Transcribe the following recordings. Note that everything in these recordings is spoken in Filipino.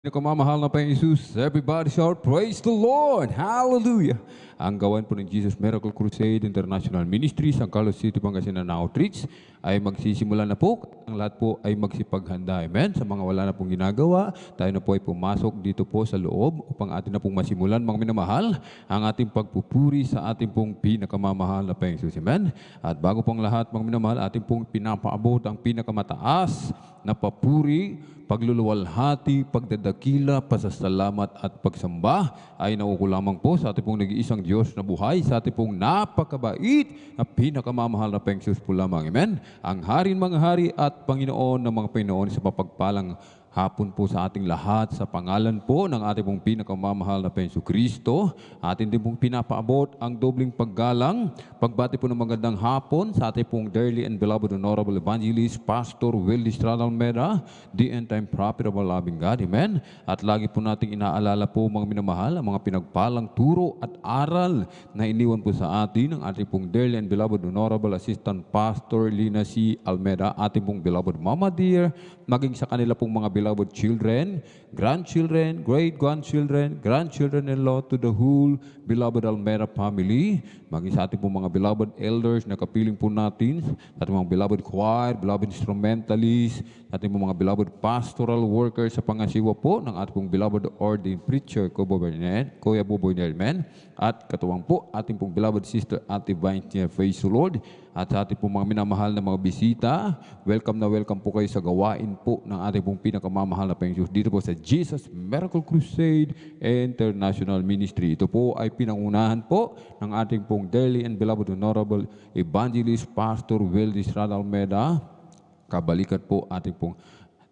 Nakamamahal na Panginoong Jesus, everybody shout, praise the Lord! Hallelujah! Ang gawain po ng Jesus Miracle Crusade International Ministries, ang Carlos City, Pangasinan Outreach, ay magsisimula na po. Ang lahat po ay magsipaghanda. Amen? Sa mga wala na pong ginagawa, tayo na po ay pumasok dito po sa loob upang atin na pong masimulan, mga minamahal, ang ating pagpupuri sa ating pong pinakamamahal na Panginoong Jesus. Amen? At bago pong lahat, mga minamahal, ating pong pinapaabot ang pinakamataas na papuri, pagluluwalhati, pagdadakila, pasasalamat at pagsamba ay nauko lamang po sa ating pong nag-iisang Diyos na buhay, sa ating pong napakabait na pinakamamahal na Panginoon po lamang. Amen? Ang Hari ng mga hari at Panginoon ng mga Panginoon sa mapagpalang hapon po sa ating lahat sa pangalan po ng ating pong pinakamamahal na Panginoon Kristo. Atin din pong pinapaabot ang dobling paggalang, pagbati po ng magandang hapon sa ating pong dearly and beloved Honorable Evangelist, Pastor Will Estrada Almeda, the end-time prophet of our loving God. Amen? At lagi po nating inaalala po mga minamahal, ang mga pinagpalang turo at aral na iniwan po sa atin ng ating pong dearly and beloved Honorable Assistant Pastor Lina C. Almeda, ating pong beloved Mama Dear, maging sa kanila pong mga beloved children, grandchildren, great-grandchildren, grandchildren-in-law, to the whole beloved Almeda family, maging sa ating pong mga beloved elders na kapiling po natin, sa ating mga beloved choir, beloved instrumentalists, sa ating mga beloved pastoral workers sa pangasiwa po ng ating pong beloved ordained preacher, Kuya Boboy Nermen, at katuwang po ating pong beloved sister Ate Vine, praise the Lord. At sa ating pong mga minamahal na mga bisita, welcome na welcome po kayo sa gawain po ng ating pong pinakamamahal na Panginoon dito po sa Jesus Miracle Crusade International Ministry. Ito po ay pinangunahan po ng ating pong dearly and beloved Honorable Evangelist Pastor Will Estrada Almeda. Kabalikat po ating pong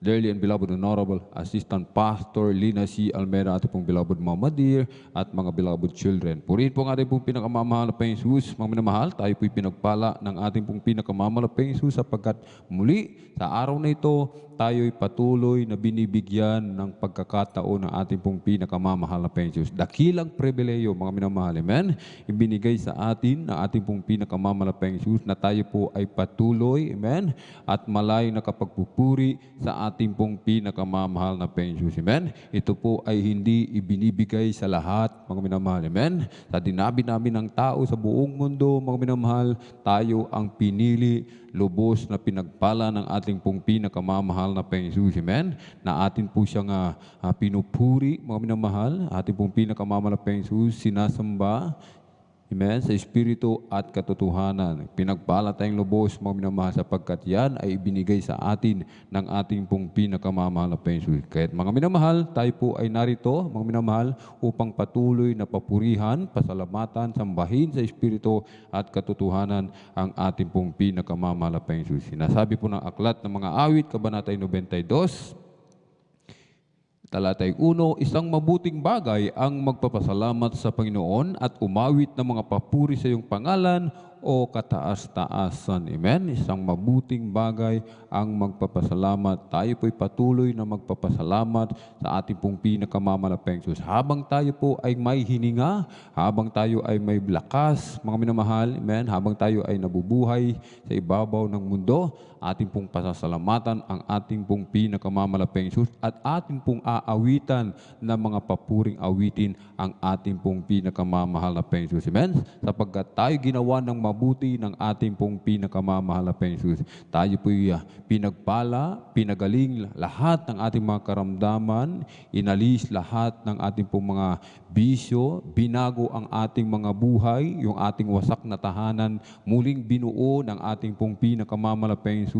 dearly and beloved Honorable Assistant Pastor Lina C. Almeda, ating pong beloved Mama Dear, at mga beloved children. Purihin po ang ating pong pinakamamahal na Panginoon Jesus, mga minamahal, tayo po'y pinagpala ng ating pong pinakamamahal na Panginoon Jesus sapagkat muli sa araw na ito, tayo'y patuloy na binibigyan ng pagkakataon ng ating pong pinakamamahal na Panginoon Jesus. Dakilang pribileyo, mga minamahal, amen, ibinigay sa atin ng ating pong pinakamamahal na Panginoon Jesus na tayo po ay patuloy, amen, at malayo na kapagpupuri sa ating pong pinakamamahal na Panginoon Jesus. Amen? Ito po ay hindi ibinibigay sa lahat, mga minamahal. Amen? Sa dinabi-nabi ng tao sa buong mundo, mga minamahal, tayo ang pinili, lubos na pinagpala ng ating pong pinakamamahal na Panginoon Jesus. Amen? Na atin po siyang pinupuri, mga minamahal, ating pong pinakamamahal na Panginoon Jesus, sinasamba, amen, sa Espiritu at katotohanan. Pinagpala tayong lubos, mga minamahal, sapagkat yan ay ibinigay sa atin ng ating pong pinakamamahal na Panginoon. Kaya mga minamahal, tayo po ay narito, mga minamahal, upang patuloy na papurihan, pasalamatan, sambahin sa Espiritu at katotohanan ang ating pong pinakamamahal na Panginoon. Sinasabi po ng aklat ng mga awit, Kabanata 92, Talatay 1, isang mabuting bagay ang magpapasalamat sa Panginoon at umawit ng mga papuri sa iyong pangalan o kataas-taasan. Amen? Isang mabuting bagay ang magpapasalamat. Tayo po'y patuloy na magpapasalamat sa ating pong pinakamamahal na Panginoon. Habang tayo po ay may hininga, habang tayo ay may lakas, mga minamahal, amen, habang tayo ay nabubuhay sa ibabaw ng mundo, ating pong pasasalamatan ang ating pong pinakamamahal na Panginoon at ating pong aawitan na mga papuring awitin ang ating pong pinakamamahal na Panginoon. Amen? Sapagkat tayo ginawa ng mabuti ng ating pong pinakamamahal na Panginoon. Tayo po'y pinagpala, pinagaling lahat ng ating mga karamdaman, inalis lahat ng ating pong mga bisyo, binago ang ating mga buhay, yung ating wasak na tahanan, muling binuo ng ating pong pinakamamahal na Panginoon.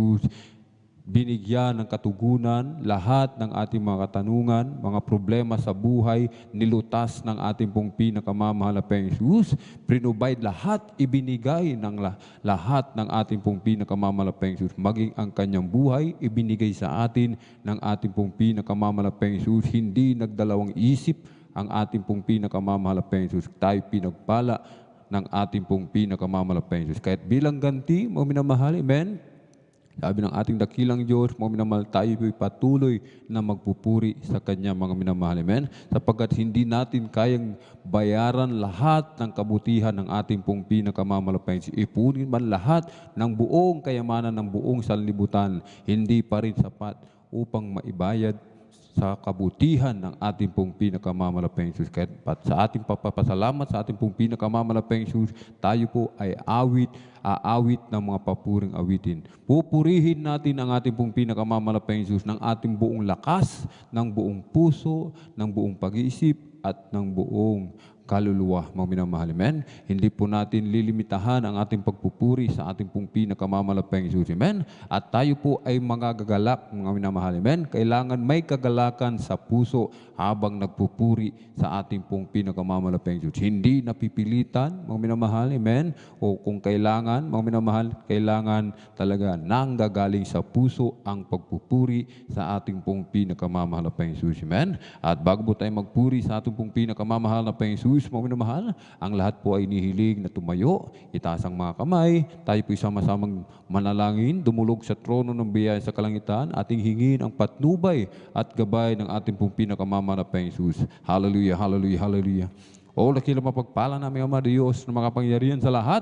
Binigyan ng katugunan lahat ng ating mga katanungan, mga problema sa buhay, nilutas ng ating pong pinakamamahal na Panginoon. Prinobide lahat, ibinigay ng lahat ng ating pong pinakamamahal na Panginoon. Maging ang kanyang buhay, ibinigay sa atin ng ating pong pinakamamahal na Panginoon. Hindi nagdalawang isip ang ating pong pinakamamahal na Panginoon. Tayo pinagpala ng ating pong pinakamamahal na Panginoon. Kahit bilang ganti, mga minamahal, amen, sabi ng ating dakilang Diyos, mga minamahal, tayo patuloy na magpupuri sa Kanya, mga minamahal. Amen? Sapagkat hindi natin kayang bayaran lahat ng kabutihan ng ating pong pinakamamahal. Ipunin man lahat ng buong kayamanan ng buong sanlibutan, hindi pa rin sapat upang maibayad sa kabutihan ng ating pong pinakamamalapayang Jesus. Kaya sa ating papapasalamat sa ating pong pinakamamalapayang Jesus, tayo po ay aawit ng mga papuring awitin. Pupurihin natin ang ating pong pinakamamalapayang Jesus ng ating buong lakas, ng buong puso, ng buong pag-iisip, at ng buong kaluluwa, mga minamahal. Amen? Hindi po natin lilimitahan ang ating pagpupuri sa ating pong pinakamamalapayang Jesus. Amen? At tayo po ay magagalak, mga minamahal. Amen? Kailangan may kagalakan sa puso habang nagpupuri sa ating pong pinakamamalapayang Jesus. Hindi napipilitan, mga minamahal. Amen? O kung kailangan, mga minamahal, kailangan talaga nanggagaling sa puso ang pagpupuri sa ating pong pinakamamalapayang Jesus. Amen? At bago po tayo magpuri sa ating pong pinakamamahal na Panginoon Jesus, mga minamahal, ang lahat po ay nihilig na tumayo, itaas ang mga kamay, tayo po sama-samang manalangin, dumulog sa trono ng biyaya sa kalangitan, ating hingin ang patnubay at gabay ng ating pong pinakamamahal na Panginoon Jesus. Hallelujah, hallelujah, hallelujah. O dakila mapagpala namin, Ama Diyos, na makapangyarihan sa lahat,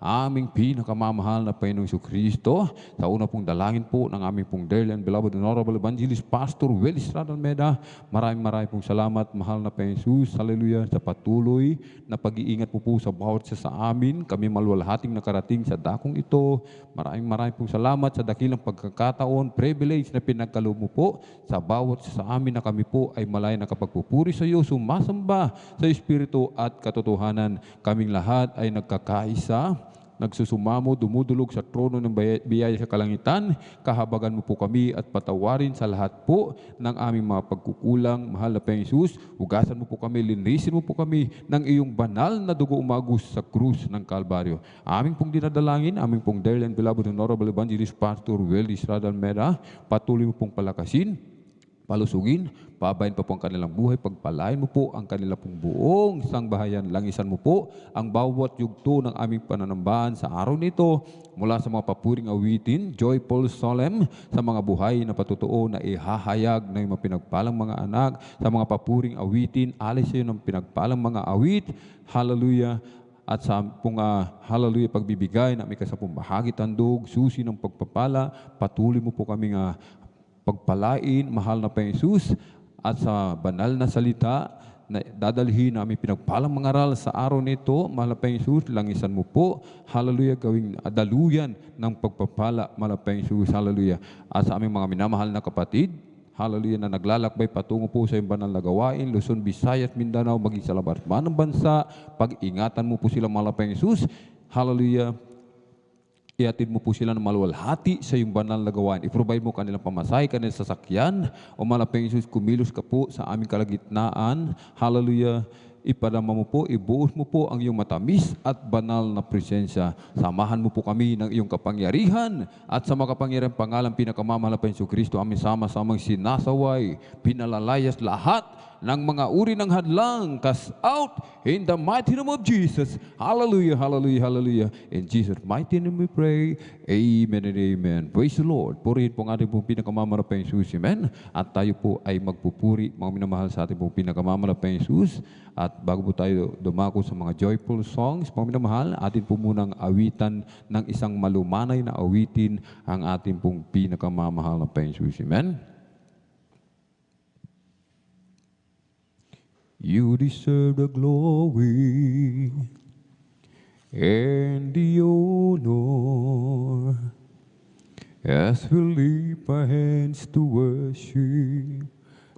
aming pinakamamahal na Panginoong Kristo. Sa una pong dalangin po ng aming pong dearly and beloved Honorable Evangelist Pastor Will Estrada Almeida. Maraming pong salamat, mahal na Panginoong Jesus. Hallelujah, sa patuloy na pag-iingat po sa bawat isa sa amin. Kami maluwalhating nakarating sa dakong ito. Maraming pong salamat sa dakilang pagkakataon, privilege na pinagkaloob mo po sa bawat isa sa amin na kami po ay malay nakapagpupuri sa iyo, sumasamba sa Espiritu at katotohanan. Kaming lahat ay nagkakaisa, nagsusumamo, dumudulog sa trono ng biyaya sa kalangitan. Kahabagan mo po kami at patawarin sa lahat po ng aming mga pagkukulang. Mahal na Panginoong Jesus, hugasan mo po kami, linisin mo po kami ng iyong banal na dugo umagos sa krus ng Kalbaryo. Aming pong dinadalangin, aming pong dearly and beloved Honorable Evangelist Pastor Will Estrada Almeida, patuloy mo pong palakasin, palusugin, pabayin pa po ang kanilang buhay, pagpalain mo po ang kanilang pong buong sangbahayan, langisan mo po ang bawat yugto ng aming pananambahan sa araw nito, mula sa mga papuring awitin, joyful solemn, sa mga buhay na patutuo na ihahayag ng mga pinagpalang mga anak, sa mga papuring awitin, alis sa iyo ng pinagpalang mga awit, hallelujah, at sa pong hallelujah pagbibigay na may kasapong bahagi tandog, susi ng pagpapala, patuloy mo po kami pagpalain, mahal na Panginoong Jesus, at sa banal na salita na dadalhin namin pinagpalang mangaral sa araw nito, mahal na Panginoong Jesus, langisan mo po, hallelujah, gawing daluyan ng pagpapala, mahal na Panginoong Jesus, hallelujah. At sa aming mga minamahal na kapatid, hallelujah, na naglalakbay patungo po sa iyong banal na gawain, Luzon, Visayas, Mindanao, maging sa labas man ng bansa, pag-ingatan mo po sila, mahal na Panginoong Jesus, hallelujah. Iatid mo po sila ng maluwalhati sa iyong banal na gawain. I-provide mo kanilang pamasahe, kanilang sasakyan. O malapang Jesus, kumilos ka po sa aming kalagitnaan. Hallelujah. Ipadama mo po, ibuos mo po ang iyong matamis at banal na presensya. Samahan mo po kami ng iyong kapangyarihan at sa makapangyarihan pangalan pinakamamahal na Panginoong Kristo, amin sama-samang sinasaway, pinalalayas lahat ng mga uri ng hadlang. Cast out in the mighty name of Jesus. Hallelujah, hallelujah, hallelujah. In Jesus' mighty name we pray. Amen and amen. Praise the Lord. Purihin po ang ating pong pinakamamahal na Panginoong Jesus. Amen. At tayo po ay magpupuri, mga minamahal, sa ating pong pinakamamahal na Panginoong Jesus. At bago po tayo dumako sa mga joyful songs, mga minamahal, atin po munang awitan ng isang malumanay na awitin ang ating pong pinakamamahal na Panginoong Jesus. Amen. You deserve the glory and the honor as we lift our hands to worship,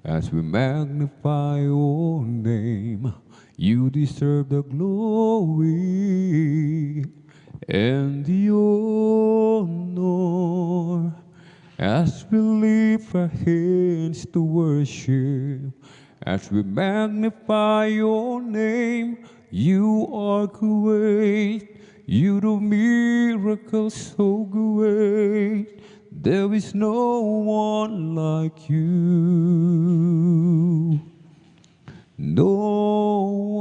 as we magnify your name. You deserve the glory and the honor as we lift our hands to worship, as we magnify your name. You are great. You do miracles so great. There is no one like you. No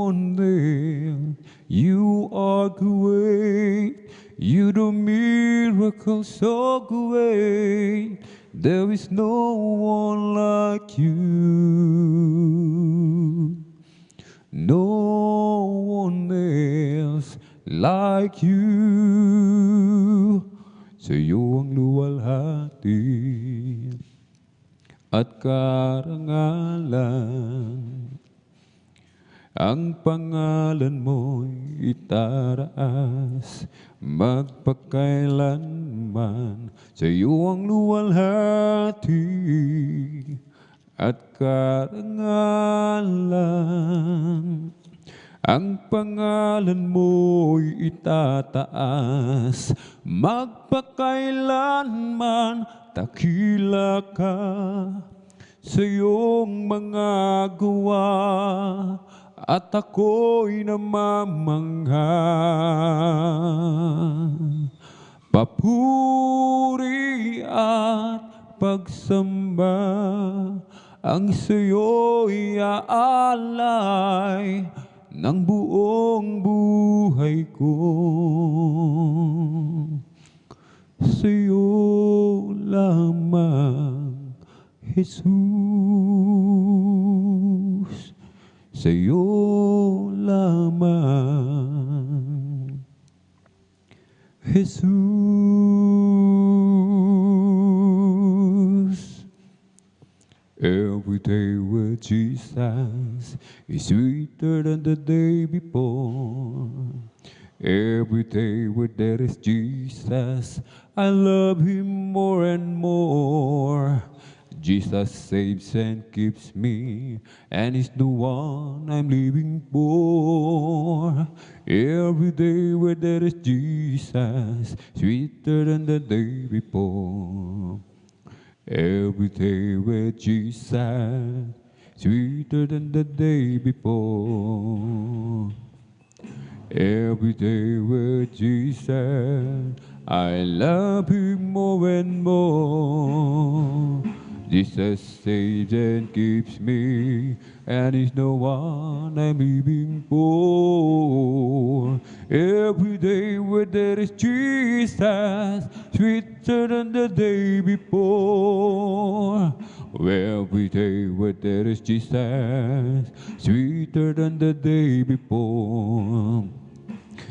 one there. You are great. You do miracles so great. There is no one like you. No one else like you. Sa iyo ang luwalhati, at karangalan. Ang pangalan mo'y itataas, magpakailanman. Sa iyo ang luwalhati at karangalan. Ang pangalan mo'y itataas, magpakailanman. Dakila ka sa iyong mga gawa, at ako'y namamangha. Papuri at pagsamba ang sa'yo'y aalay ng buong buhay ko. Sa'yo lamang, Jesus. Sa'yo lamang, Jesus. Every day with Jesus is sweeter than the day before. Every day with there is Jesus, I love Him more and more. Jesus saves and keeps me, and is the one I'm living for. Every day where there is Jesus, sweeter than the day before. Every day with Jesus, sweeter than the day before. Every day with Jesus, I love Him more and more. Jesus saves and keeps me, and is the one I'm living for. Every day where there is Jesus, sweeter than the day before. Every day where there is Jesus, sweeter than the day before.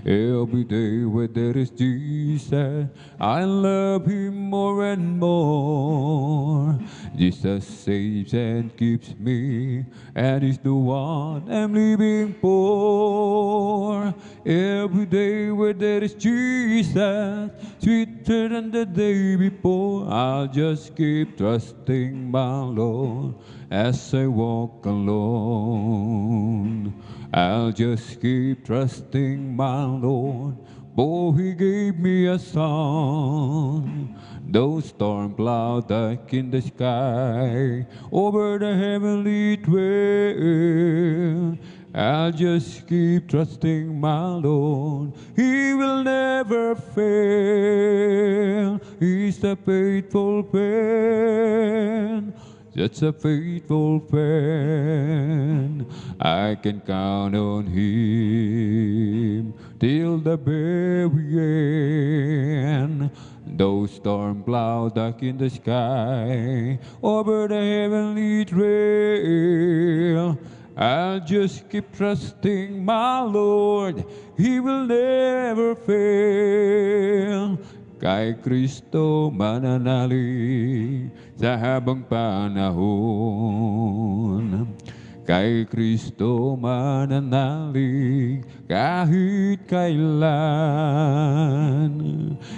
Every day where there is Jesus, I love Him more and more. Jesus saves and keeps me, and is the one I'm living for. Every day where there is Jesus, sweeter than the day before. I'll just keep trusting my Lord as I walk alone. I'll just keep trusting my Lord, for He gave me a song. Those storm clouds dark in the sky, over the heavenly trail, I'll just keep trusting my Lord. He will never fail. He's a faithful friend. Just a faithful friend. I can count on Him till the very end. Those storm clouds dark in the sky, over the heavenly trail, I'll just keep trusting my Lord. He will never fail. Kay Kristo mananalig sa habang panahon. Kay Kristo mananalig kahit kailan.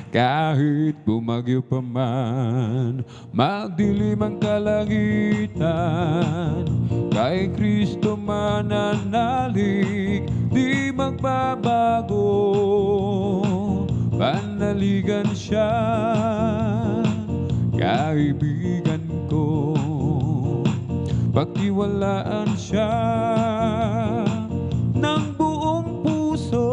Kahit bumagyo pa man, magdilim ang kalangitan. Kay Kristo mananalig, di magbabago. Panaligan siya, kaibigan ko. Pagtiwalaan siya ng buong puso.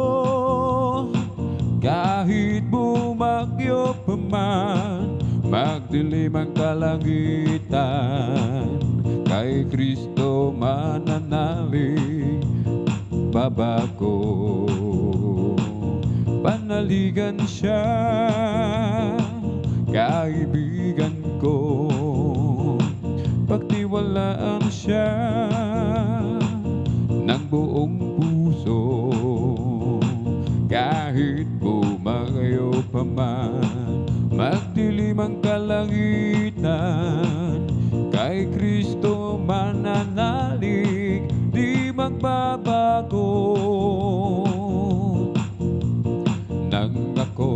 Kahit bumagyo pa man, magdilim ang kalangitan. Kay Kristo mananalig, babago. Panaligan siya, kaibigan ko. Pagtiwalaan siya ng buong puso. Kahit bumagyo pa man, magdilim ang kalangitan. kay Kristo mananalig, di magbabago. Nang ako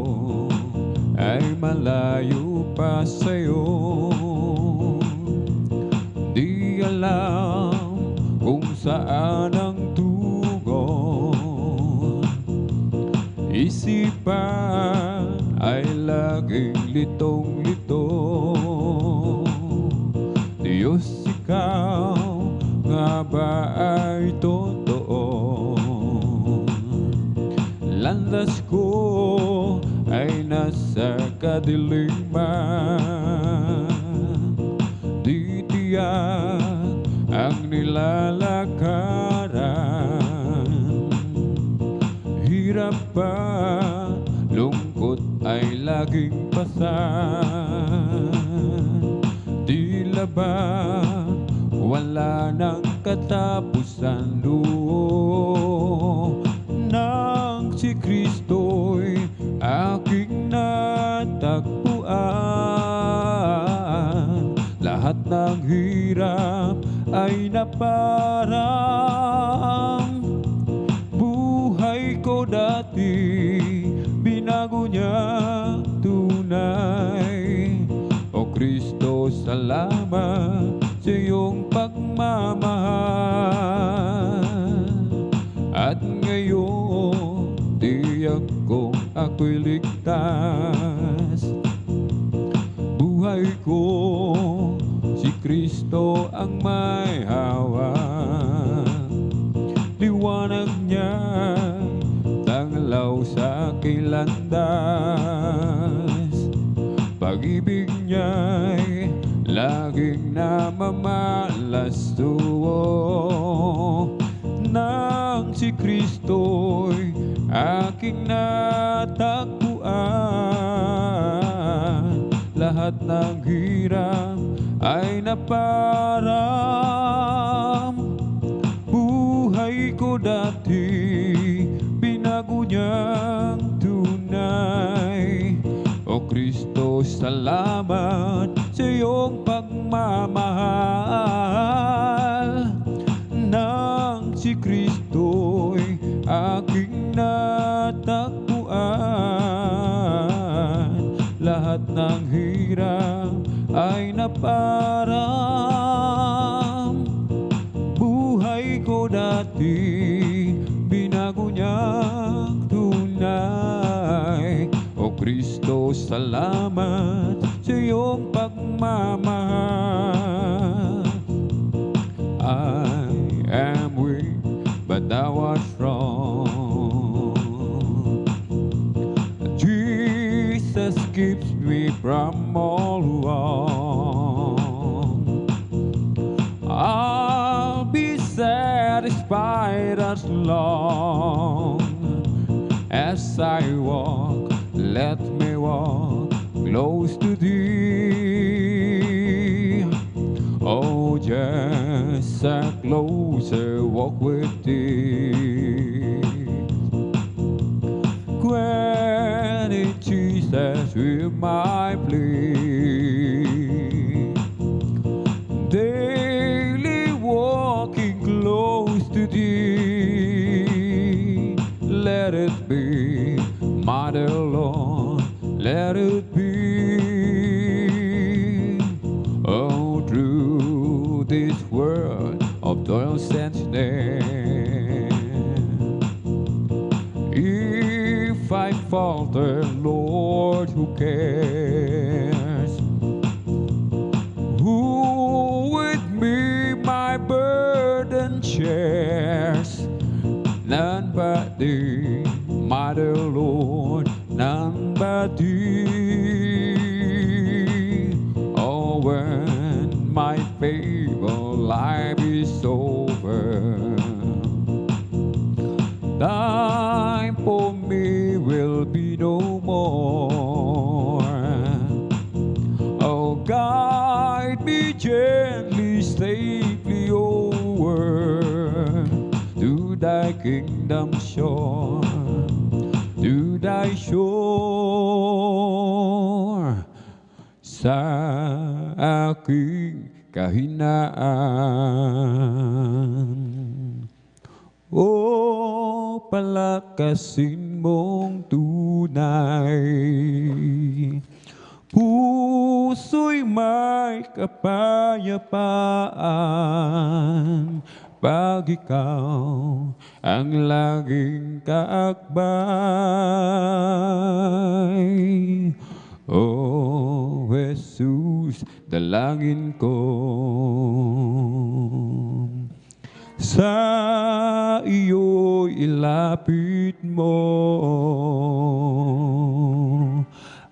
ay malayo pa sa'yo, di alam kung saan ang tugon. Isipan ay laging litong-lito, Diyos, ikaw nga ba ay totoo? Landas ko ay nasa kadiliman, di tiyak ang nilalakaran. Hirap pa, lungkot ay laging pasan, tila ba wala nang katapusan. Nang si Kristo'y aking natagpuan, lahat ng hirap ay naparang. Buhay ko dati, binago niya tunay. O Kristo, salamat sa iyong pagmamahal. At ngayon, tiyak ko ako'y ligtas. Buhay ko, si Kristo ang may hawak. Liwanag niya, tanglaw sa aking landas. Pag-ibig niya'y laging namamalasto. Nang si Kristo'y aking natagpuan, lahat ng hirap ay naparam. Buhay ko dati, binago niyang tunay. O Kristo, salamat sa iyong pagmamahal. Nang si Kristo'y aking natagpuan, lahat ng hirap ay naparam. Buhay ko dati, binago niyang tunay. O Kristo, salamat sa iyong pagmamahal. I am weak, but thou art strong. Jesus keeps me from all wrong. I'll be satisfied as long as I walk. Let me walk close to thee. Oh, just a closer walk with thee. Granted, Jesus, hear my plea. Daily walking close to thee. Let it be, my dear Lord, let it be. Oh, through this world of toils and snare, if I falter, Lord, who cares? Who with me my burden shares? None but thee, my dear Lord, none but thee. Oh, when my feeble life is over, time for me will be no more. Oh, guide me gently, safely over to thy kingdom shore, to thy shore. Sa aking kahinaan. O palakasin mong tunay, puso'y may kapayapaan pag ikaw ang laging kaakbay. O Jesus, dalangin ko, sa iyo ilapit mo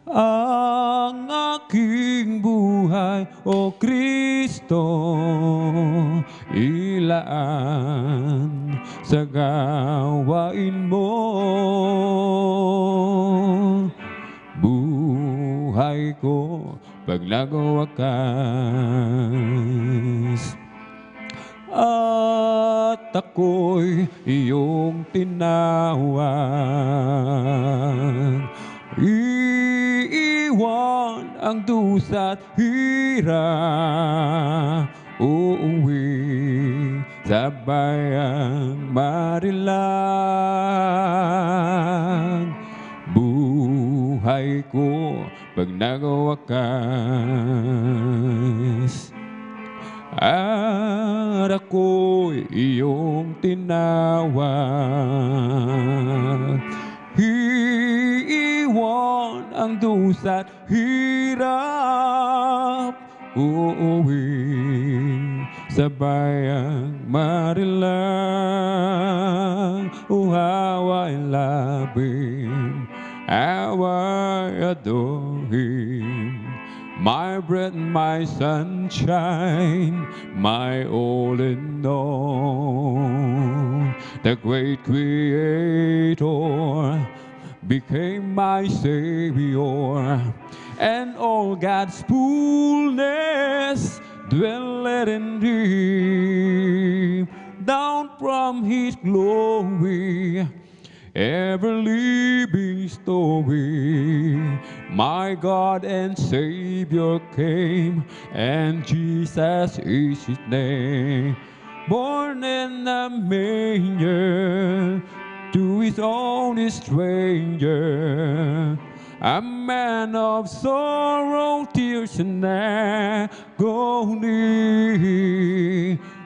ang aking buhay, O Kristo, ilaan sa gawain mo. Buhay ko pag nagwakas, at ako'y iyong tinawag. Iiwan ang dusa't hirap, uuwi sa bayang marilang. Buhay ko pag nagwakas, at ako'y iyong tinawag. Iiwan ang dusa't hirap, uuwi sa bayang marilang. O how I love Him, how I adore Him, my breath, my sunshine, my all in all. The great Creator became my Savior, and all God's fullness dwelleth in Him. Down from His glory, ever living story, my God and Savior came, and Jesus is His name. Born in a manger, to His own stranger, a man of sorrow, tears, and agony.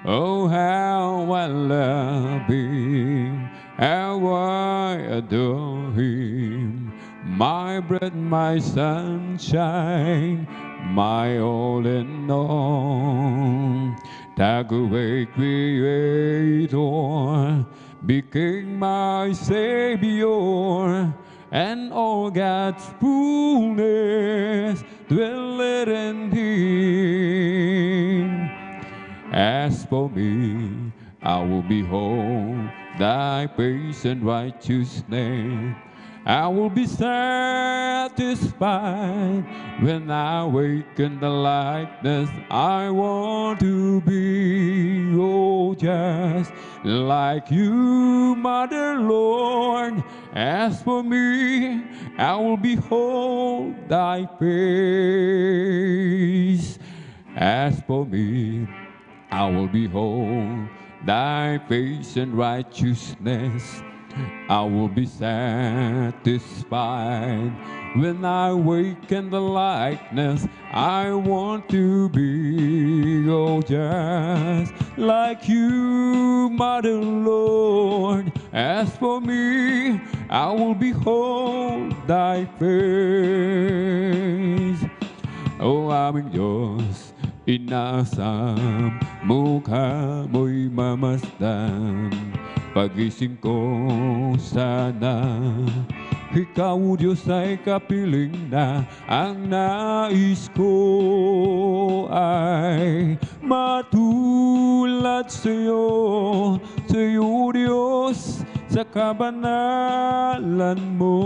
Oh, how I love Him, how I adore Him, my breath, my sunshine, my all in all. The great Creator became my Savior, and all God's fullness dwelleth in Him. As for me, I will behold Thy face and righteousness. I will be satisfied when I awaken the likeness I want to be. Oh, just like you, Mother Lord. As for me, I will behold Thy face. As for me, I will behold Thy face and righteousness. I will be satisfied when I awaken the likeness I want to be. Oh, just like you, Mother Lord. As for me, I will behold Thy face. Oh, aming Diyos, inaasam mukha mo'y mamasdan. Pagising ko sana, Ikaw, Diyos, ay kapiling na. Ang nais ko ay matulad sa'yo, Diyos, sa kabanalan mo.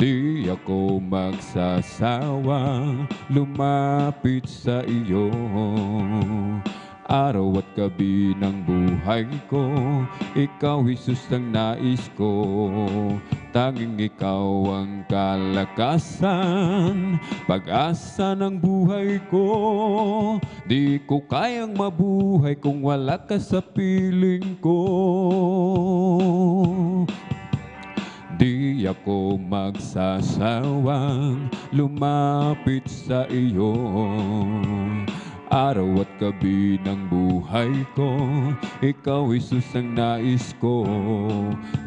Di ako magsasawa lumapit sa iyo. Araw at gabi ng buhay ko, ikaw Jesus ang nais ko. Tanging ikaw ang kalakasan, pag-asa ng buhay ko. Di ko kayang mabuhay kung wala ka sa piling ko. Di ako magsasawang lumapit sa iyo. Araw at gabi ng buhay ko, ikaw Jesus ang nais ko.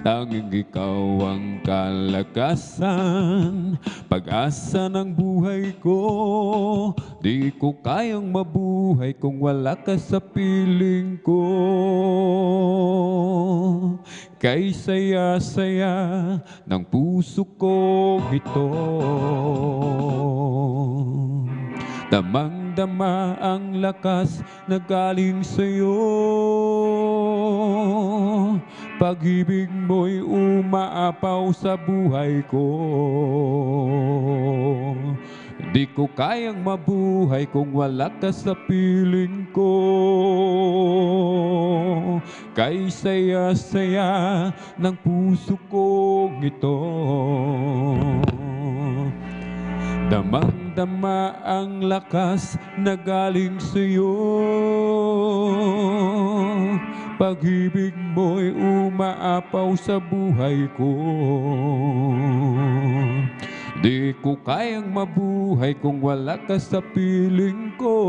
Tanging ikaw ang kalakasan, pag-asa ng buhay ko. Di ko kayang mabuhay kung wala ka sa piling ko. Kay saya-saya ng puso ko ito, damang-dama ang lakas na galing sa'yo. Pag-ibig mo'y umaapaw sa buhay ko. Di ko kayang mabuhay kung wala ka sa piling ko. Kay saya-saya ng puso kong ito, damang-dama ang lakas na galing sa'yo. Pag-ibig mo'y umaapaw sa buhay ko. Di ko kayang mabuhay kung wala ka sa piling ko.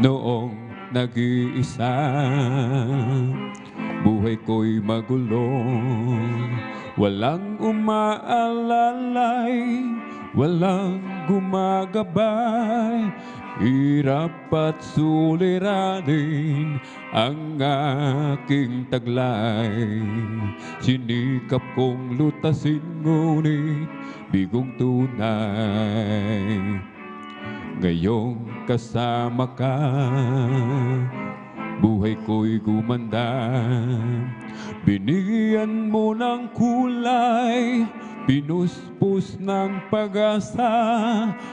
Noong nag-iisa, buhay ko'y magulo. Walang umaalalay, walang gumagabay. Hirap at suliranin ang aking taglay. Sinikap kong lutasin, ngunit bigong tunay. Ngayong kasama ka, buhay ko'y gumanda. Binigyan mo ng kulay, pinuspos ng pag-asa.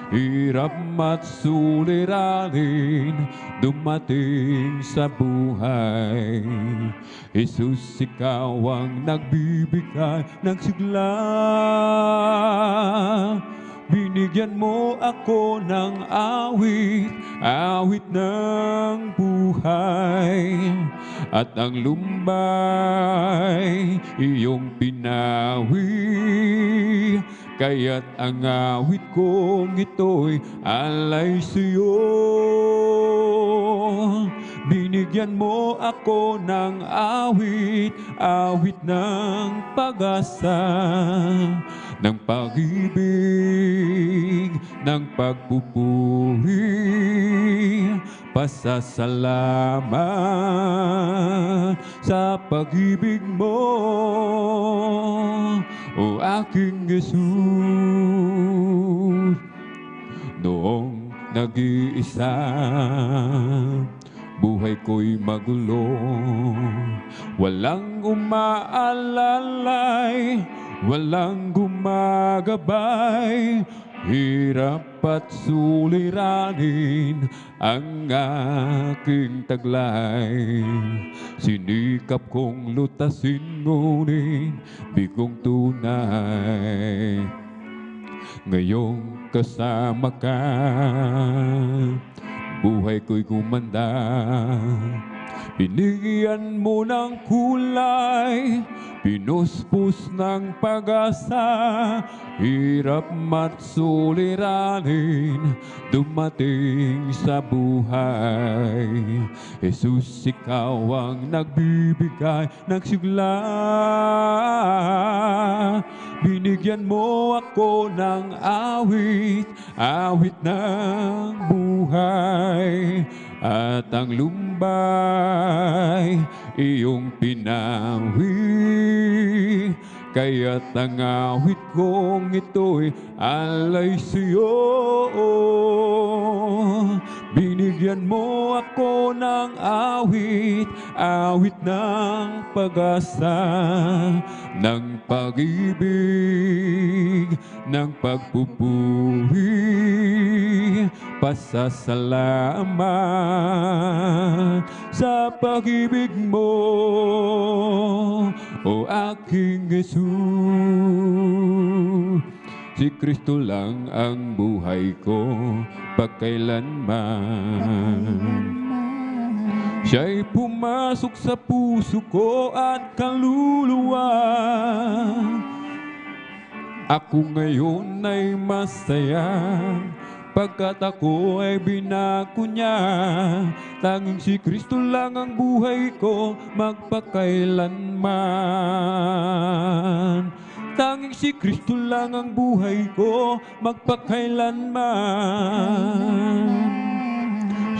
Hirap at suliranin dumating sa buhay. Jesus, ikaw ang nagbibigay ng sigla. Binigyan mo ako ng awit, awit ng buhay. At ang lumbay, iyong pinawi. Kaya't ang awit kong ito'y alay sa'yo. Binigyan mo ako ng awit, awit ng pag-asa, ng pag-ibig, ng pagpupuri. Pasasalamat sa pag-ibig mo, o aking Jesus. Noong nag-iisa, buhay ko'y magulo. Walang umaalalay, walang gumagabay. Hirap at suliranin ang aking taglay. Sinikap kong lutasin, ngunit bigong tunay. Ngayong kasama ka, buhay ko'y gumanda. Binigyan mo ng kulay, pinuspos ng pag-asa. Hirap at suliranin dumating sa buhay. Jesus, ikaw ang nagbibigay ng sigla. Binigyan mo ako ng awit, awit ng buhay. At ang lumbay, iyong pinawi. Kaya't ang awit kong ito'y alay sa'yo. Binigyan mo ako ng awit, awit ng pag-asa, ng pag-ibig, ng pagpupuri. pasasalamat sa pag-ibig mo, o aking Jesus. Si Kristo lang ang buhay ko pagkailanman. Siya'y pumasok sa puso ko at kaluluwa. Ako ngayon ay masaya, pagkat ako ay binako niya. Tanging si Kristo lang ang buhay ko magpakailanman. Tanging si Kristo lang ang buhay ko magpakailanman.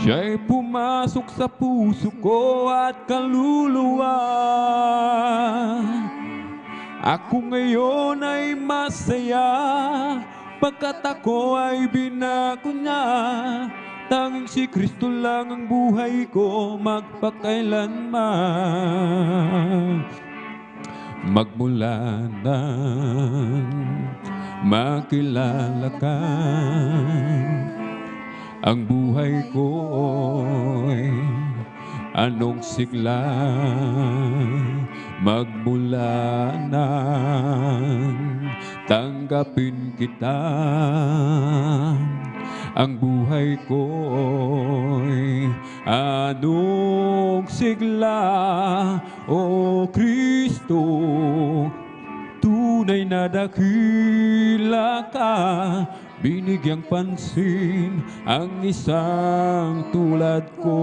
Siya'y pumasok sa puso ko at kaluluwa. Ako ngayon ay masaya, pagkat ako ay binako niya. Tanging si Kristo lang ang buhay ko magpakailanman. Magmula nang makilala ka, ang buhay ko'y anong sigla. Magmula nang tanggapin kita, ang buhay ko'y anong sigla. O Kristo, tunay na dakila ka, binigyang pansin ang isang tulad ko.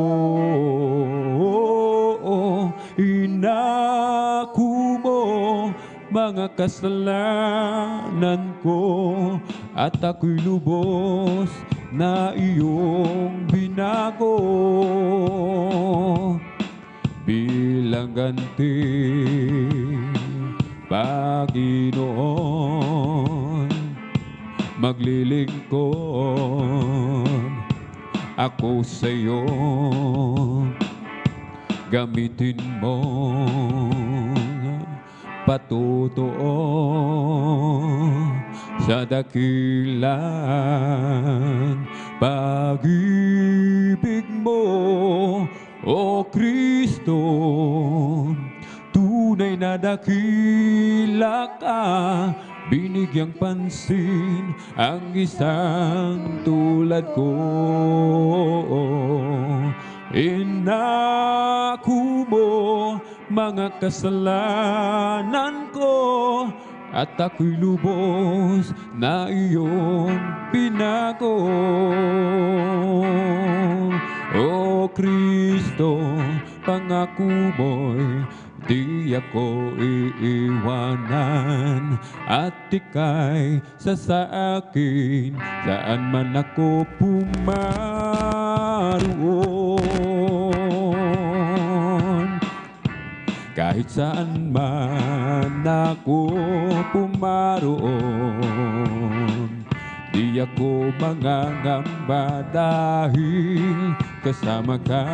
Inako mo mga kasalanan ko, at ako'y lubos na iyong binago. Bilang ganti, Panginoon, maglilingkod ako sa'yo. Gamitin mo patutuo sa dakilang pag-ibig mo, o Kristo. Tunay na dakila ka, binigyang pansin ang isang tulad ko. Inako mo mga kasalanan ko, at ako'y lubos na iyong pinago. O Kristo, pangako mo'y di ako iiwanan, at ika'y sa akin saan man ako pumaroon. Kahit saan man ako pumaroon, di ako mangangamba dahil kasama ka.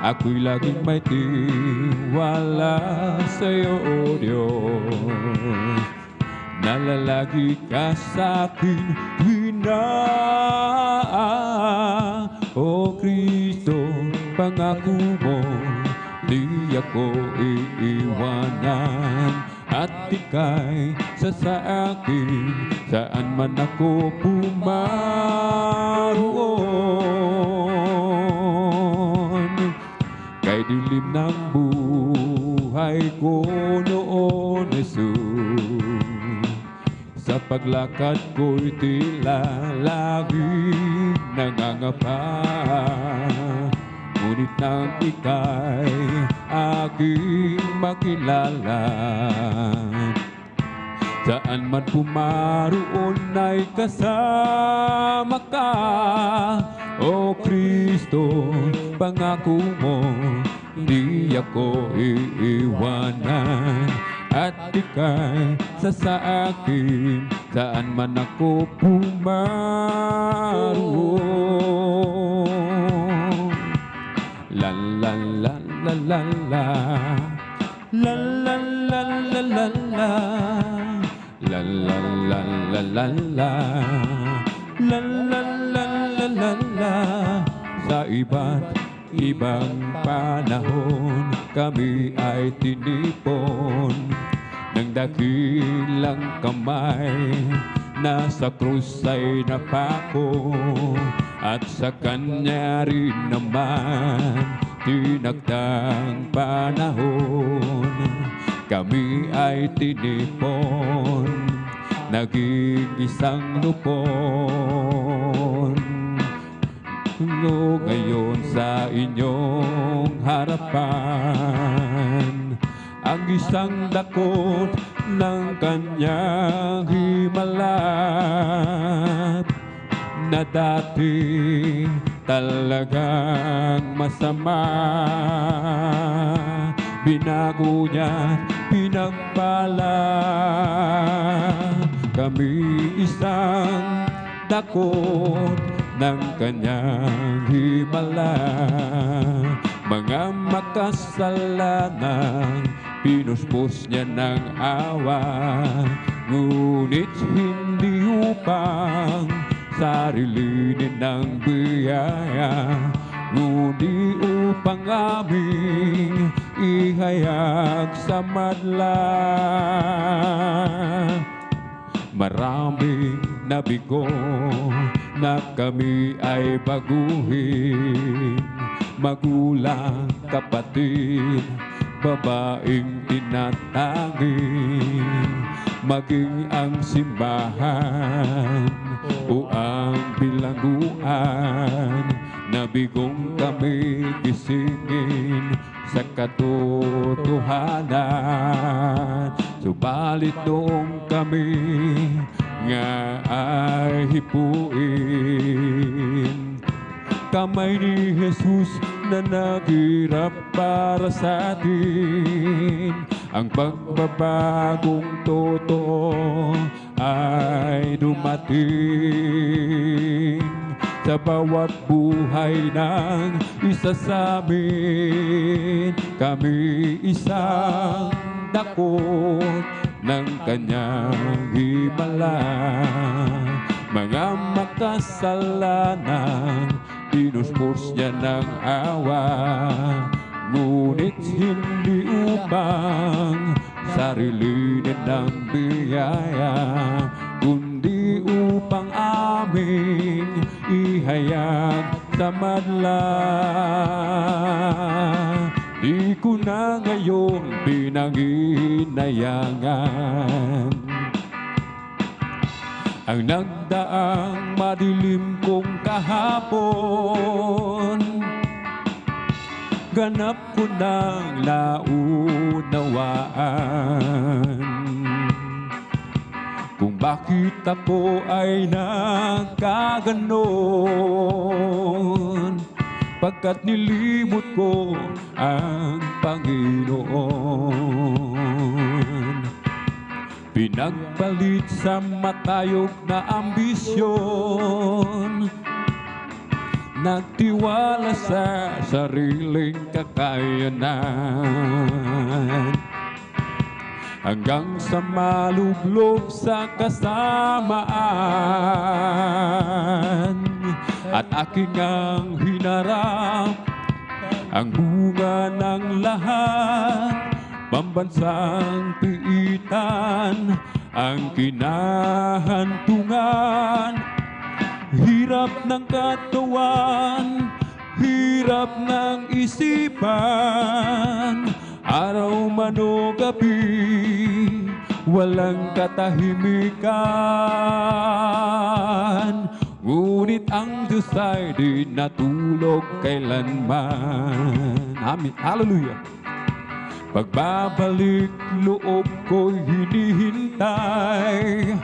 Ako'y laging may tiwala sa'yo, O Diyos. Nalalagi ka sa'kin, O Kristo, pangako mo, di ako iiwanan, at ika'y sa akin saan man ako pumaroon. Kay dilim ng buhay ko noon, Jesus, sa paglakad ko'y tila laging nangangapa. Ngunit nang ika'y aking makilala, saan man pumaroon ay kasama ka. O Kristo, pangako mo, di ako iiwanan, at ika'y sa akin saan man ako pumaroon. La la la la la la, la la la la la la, la la la la la la, la la la la la la la. Sa iba't ibang panahon kami ay tinipon ng dakilang kamay na sa krus ay napako at sa kanya rin naman tinagdang panahon kami ay tinipon naging isang lupon. Ngayon sa inyong harapan ang isang dakot ng kanyang himalat na dati talagang masama. Binago niya, pinagpala kami isang dakot ng kanyang himala. Mga makasalanan pinuspos niya ng awa, ngunit hindi upang sarilinin ng biyaya, ngunit upang aming ihayag sa madla. Maraming nabigo na kami ay baguhin, magulang, kapatid, babaeng tinatanging, maging ang simbahan o ang bilangguan. Nabigong kami gisingin sa katotohanan, subalit noong kami nga ay hipuin, kamay ni Jesus na naghirap para sa atin. Ang pagbabagong totoo ay dumating sa bawat buhay ng isa sa amin. Kami isang dakot ng kanyang himala. Mga makasalanan pinuspos niya ng awa, ngunit hindi upang sarilinin ng biyaya, kundi upang aming ihayag sa madla. Di ko na ngayon pinanginayangan ang nagdaang madilim kong kahapon. Ganap ko ng naunawaan kung bakit ako ay nagkaganon, pagkat nilimot ko ang Panginoon. Pinagpalit sa matayog na ambisyon, nagtiwala sa sariling kakayanan, hanggang sa maluglob sa kasamaan. At aking ang hinarap ang bunga ng lahat, pambansang piitan ang kinahantungan. Hirap ng katawan, hirap ng isipan, araw man o gabi, walang katahimikan. Ngunit ang Diyos ay di natulog kailanman. Amen. Hallelujah. Pagbabalik loob ko'y hinihintay,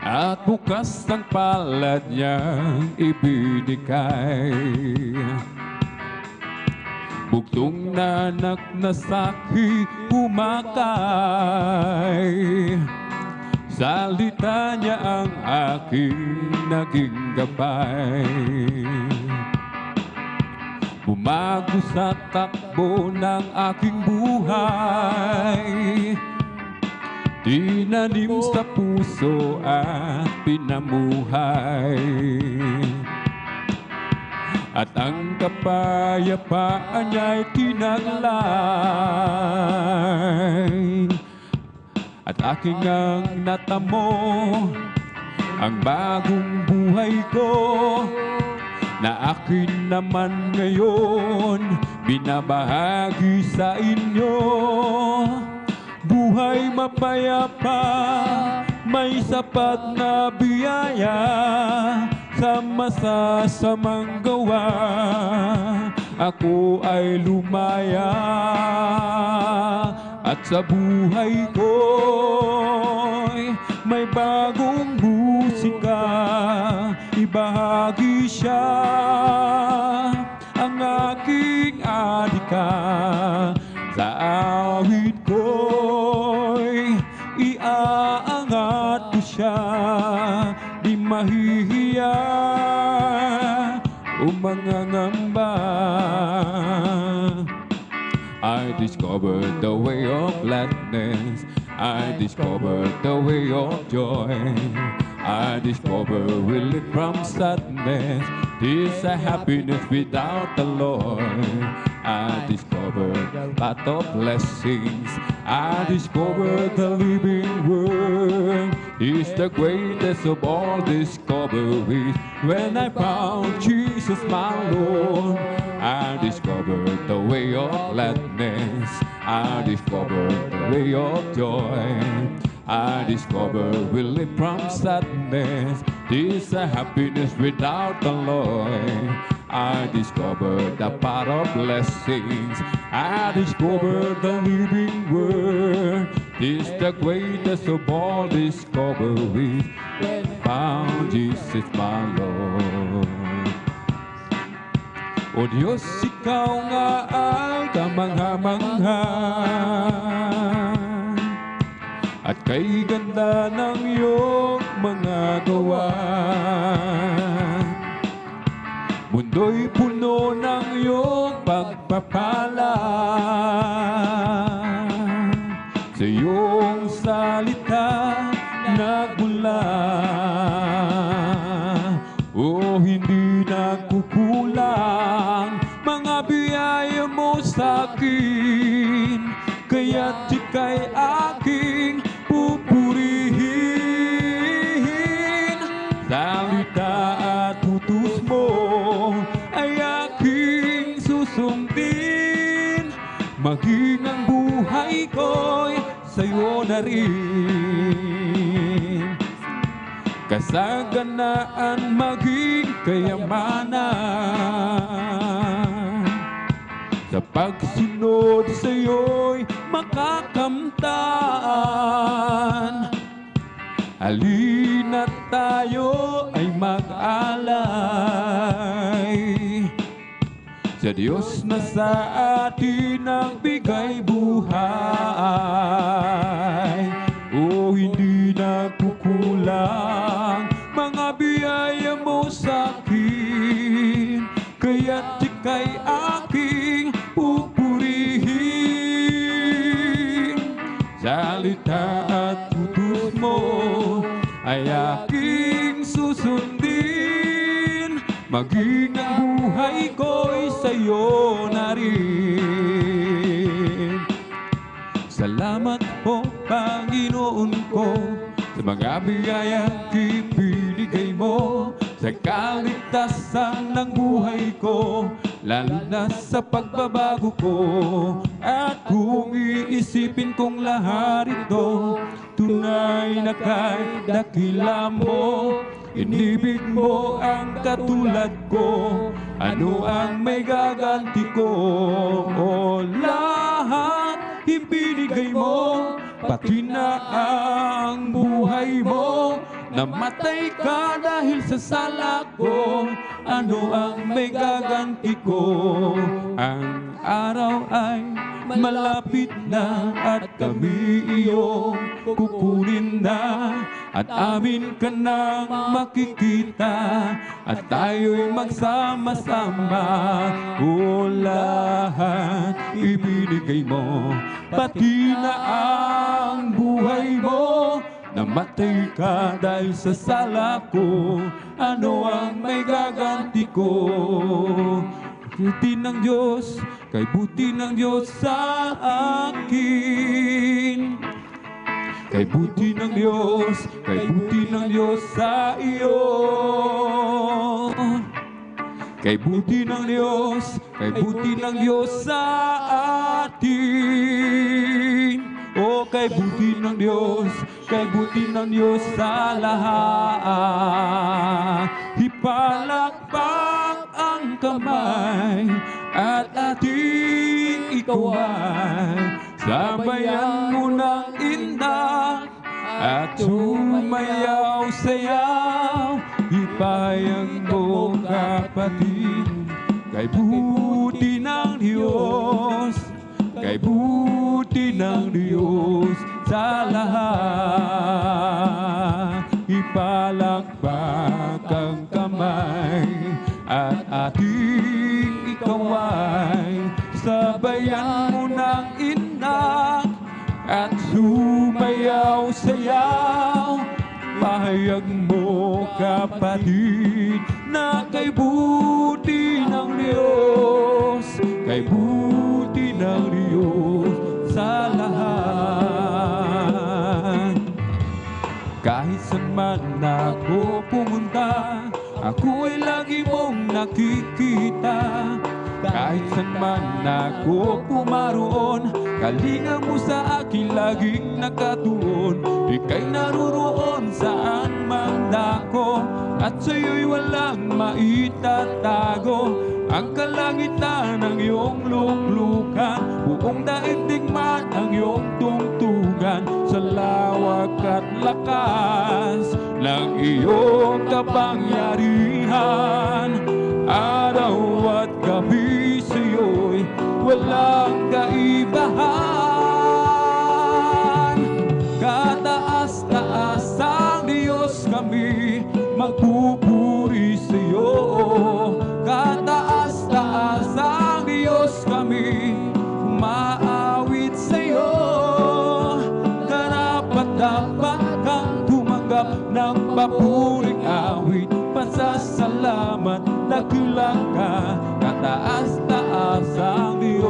at bukas ang palad niyang ibinigay. Bugtong nanak na saki pumakay, salita niya ang aking naging gabay. Bumago sa takbo ng aking buhay, tinanim sa puso at pinamuhay. At ang kapayapaan niya'y tinaglay. At aking ang natamo ang bagong buhay ko, na akin naman ngayon binabahagi sa inyo. Buhay mapayapa, may sapat na biyaya sa masasamang gawa. Ako ay lumaya at sa buhay ko'y may bagong musika, ibahagi siya. Ang aking adika sa awit ko'y iaangat ko siya, di mahihiya o mangangamba. I discovered the way of gladness, I discovered the way of joy, I discovered relief from sadness. This a happiness without the Lord. I discovered a lot of blessings, I discovered the living word. It's the greatest of all discoveries. When I found Jesus my Lord, I discovered the way of gladness, I discovered the way of joy, I discovered relief from sadness. This a happiness without the Lord. I discovered the power of blessings, I discovered the living word. This the greatest of all discoveries. When I found Jesus my Lord. O Diyos, ikaw nga ay kamangha-mangha, at kay ganda ng iyong mga gawa. Mundo'y puno ng iyong pagpapala, sa iyong salita nagmula. O hindi nagkukulang mga biyaya mo sa akin, kaya't ika'y aking pupurihin. Salita at utos mo ay aking susundin, maging ang buhay ko'y sa'yo na rin. Kasaganaan maging kayamanan, sa pagsunod sa'yo'y makakamtan. Halina't tayo ay mag-alay sa Diyos na sa atin ang bigay buhay. O hindi nagkukulang mga biyaya mo sa akin, kaya't ika'y aking pupurihin. Salita at utos mo ay aking susundin, maging ang buhay ko'y sa'yo na rin. Salamat po, Panginoon ko, sa mga biyayang ibinigay mo sa kaligtasan ng buhay ko, lalo na sa pagbabago ko. At kung iisipin kong lahat ito, tunay na kay dakila mo. Inibig mo ang katulad ko, ano ang may gaganti ko? O lahat ibinigay mo, pati na ang buhay mo. Namatay ka dahil sa sala ko, ano ang may gaganti ko? Ang araw ay malapit na at kami iyong kukunin na, at amin ka nang makikita, at tayo'y magsama-sama. O lahat ibinigay mo, pati na ang buhay mo. namatay ka dahil sa sala ko. Ano ang may gaganti ko? Buti ng Diyos, kay buti ng Diyos sa akin. Kay buti ng Diyos, kay buti ng Diyos sa iyo. Kay buti ng Diyos, kay buti ng Diyos sa atin. O kay buti ng Diyos, kay buti ng Diyos sa lahat. Ipalakpak ang kamay at ating ikaw ay sabayan mo ng indak at sumayaw-sayaw. Ipayag mo kapatid, kay buti ng Diyos, kay buti ng Diyos sa lahat. Ipalakpak ang kamay at ating ikaw ay sabayan mo ng indak at sumayaw-sayaw. Pahayag mo kapatid na kay buti ng Diyos, kay buti ng Diyos sa lahat. Kahit saan man ako pumunta, ako ay lagi mong nakikita. Kahit saan man ako pumaroon, kalinga mo sa akin laging nakatuon. Ika'y naroroon saan man dako, at sa'yo'y walang maitatago. Ang kalangitan ng iyong luklukan, buong daigdig man ang iyong tungtugan. Sa lawak at lakas ng iyong kapangyarihan, araw at gabi sa'yo'y walang kaibahan. Kataas-taas ang Diyos kami, magpupuri sa'yo. Kataas-taas ang Diyos kami, umaawit sa'yo. Karapat-dapat kang tumanggap ng papuring awit. Pasasalamat, dakilang ka, kataas-taas ang Diyos.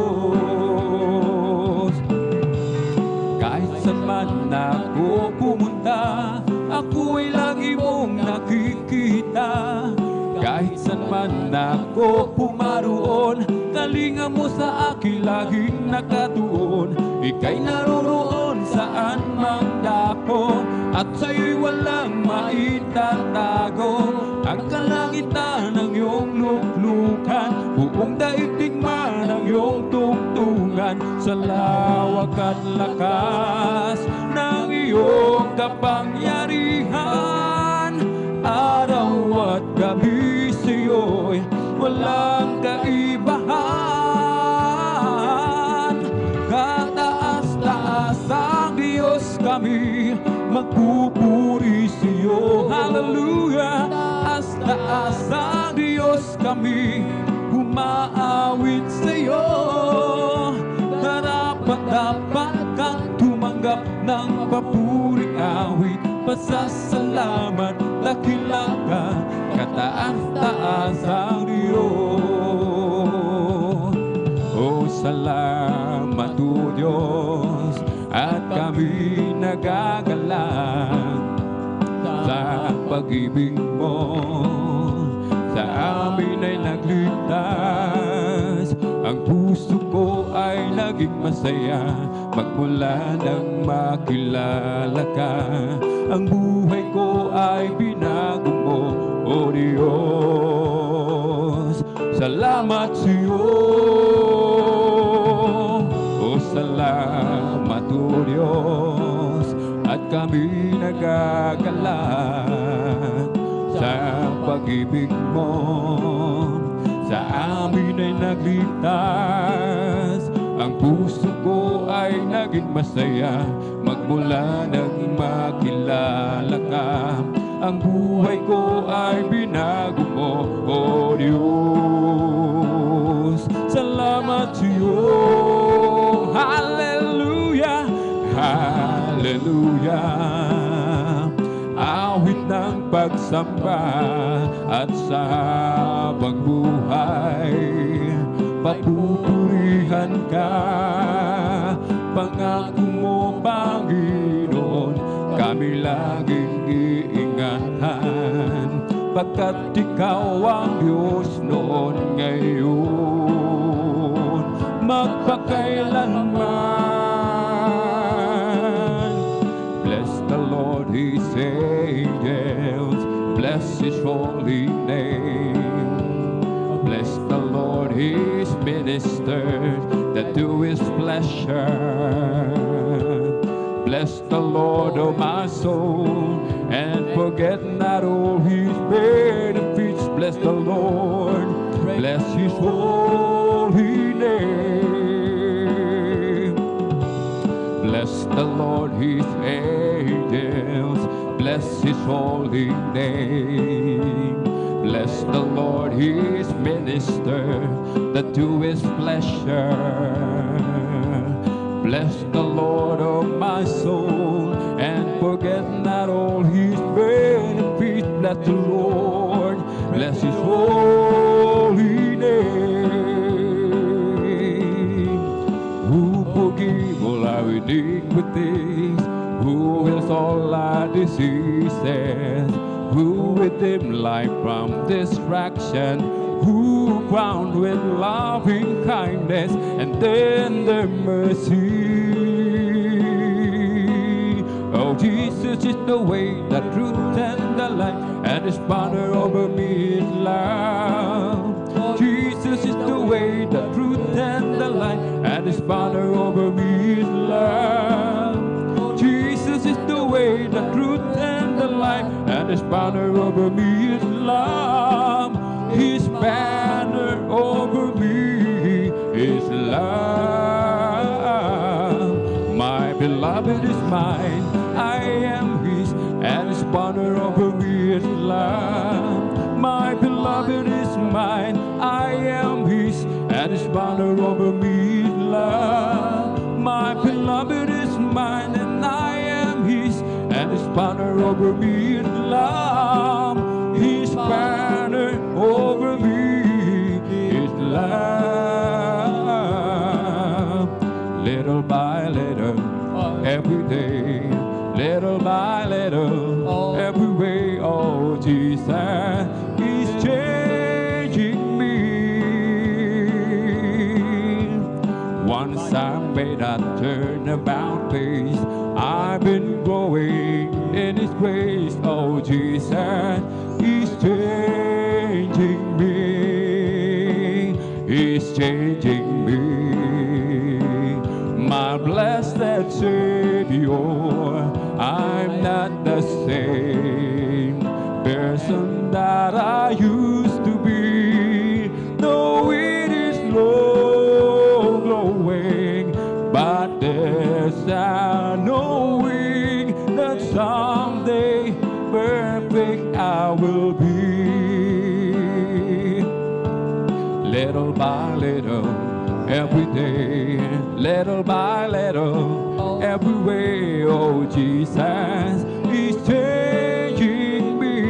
Kahit saan man ako pumunta, ako ay lagi mong nakikita. Kahit saan man ako pumaroon, kalinga mo sa akin laging nakatuon. Ika'y naroroon saan mang dako, at sa'yo'y walang maitatago. Ang kalangitan ng iyong luklukan, buong daigdig man ang iyong tungtungan. Sa lawak at lakas ng iyong kapangyarihan, araw at gabi sa'yo'y walang kaibahan. Kataas-taas ang Diyos kami, magpupuri sa'yo. Hallelujah! Taas-taas ang Diyos kami, umaawit sa'yo. Karapat-dapat kang tumanggap ng papuring awit. Pasasalamat, dakilang ka, kataas-taas ang Diyos. O salamat o Diyos, at kami nagagalang sa pag-ibig mo. Sa amin ay nagligtas, ang puso ko ay naging masaya magmula nang makilala ka. Ang buhay ko ay binago mo, O Diyos. Salamat sa iyo, O salamat o Diyos, at kami nagagalang sa pag-ibig mo. Sa amin ay nagligtas, ang puso ko ay naging masaya magmula nang makilala ka. Ang buhay ko ay binago mo, O Diyos. Salamat sa iyo. Hallelujah, hallelujah. pagsamba at sa habang buhay. Papupurihan ka, pangako mo Panginoon, kami laging iingatan, pagkat ikaw ang Diyos noon ngayon, magpakailanman. Bless the Lord, His angels, bless His holy name. Bless the Lord, His ministers that do His pleasure. Bless the Lord, oh my soul, and forget not all His benefits. Bless the Lord, bless His holy name. Bless the Lord, His angels, bless His holy name. Bless the Lord, His minister that do His pleasure. Bless the Lord, oh my soul, and forget not all His benefits. Bless the Lord, bless His holy name. Who forgive all our iniquities, who heals all our diseases, who redeem life from distraction, who crowned with loving kindness and tender mercy. Oh, Jesus is the way, the truth, and the life, and His banner over me is love. Jesus is the way, the truth, and the life, and His banner over me is love. Jesus is the way, the truth, and the life, and His banner over me is love. His banner over me is love. My beloved is mine, I am His, and His banner over me is love. My beloved is mine, I am His, and His banner over me is love. My beloved is mine, and I am His, and His banner over me is love. His banner over me is love. Little by little, every day, little by little, every way. Oh, Jesus is changing me. Once I made that turnabout place, I've been growing in His grace. Oh, Jesus is changing me. He's changing me. My blessed Savior, I'm not the same person that I used to be. No, it is low glowing, but there's a knowing that someday perfect I will be. Little by little, every day, little by little, every way. Oh, Jesus is changing me.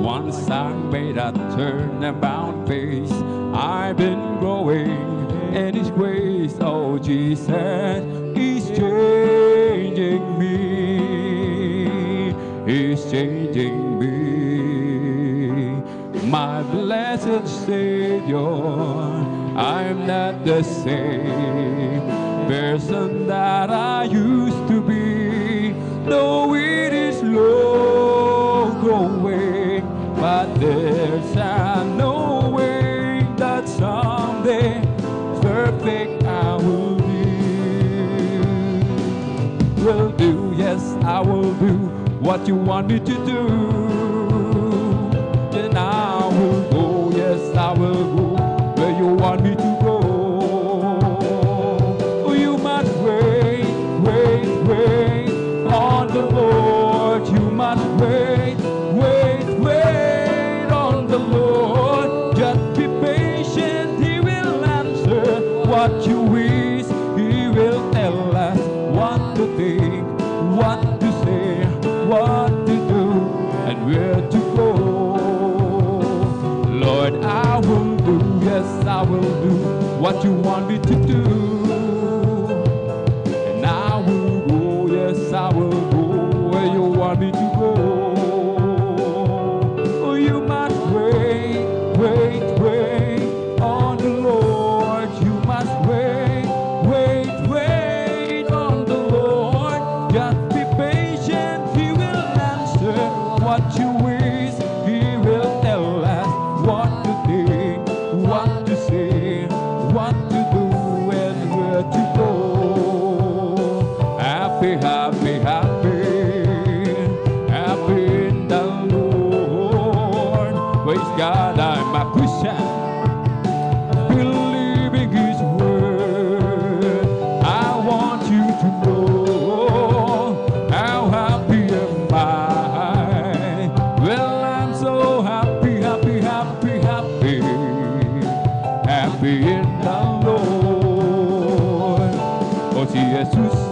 Once I made a turnabout face, I've been growing in His grace. Oh, Jesus is changing me. He's changing me. My blessed Savior, I'm not the same person that I used to be. Though it is low growing, but there's a knowing that someday perfect I will be. Will do, yes, I will do what you want me to do. Then I will go, yes, I will go where you want me to go. Oh, you must wait, wait, wait on the Lord. You must wait, wait, wait on the Lord. Just be patient, He will answer what you wish. He will tell us what to think, what to say.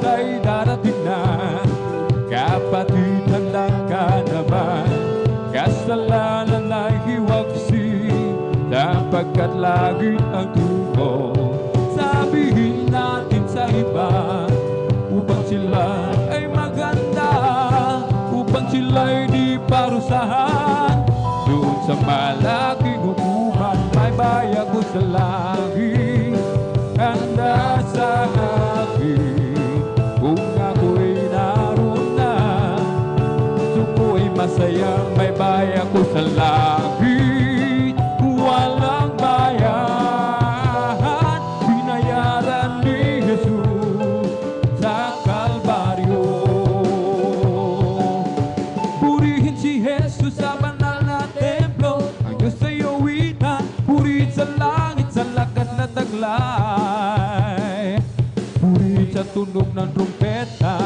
ay darating na. Kapatid, handa ka naman, kasalanan ay hiwaksi, sapagkat langit ang tungo. Sabihin natin sa iba, upang sila ay maganda, upang sila ay di parusahan. Doon sa malaking hukuman, may bayan ko sa langit, handa sa akin. Kung ako'y naroon na, gusto ko'y masaya, may bayan ko sa langit, walang bayan. Binayaran ni Jesus sa Kalbaryo. Purihin si Jesus sa banal na templo, ang Diyos ay awitan, purihin sa langit, sa lakas na taglay. Purihin sa tunog ng trumpeta,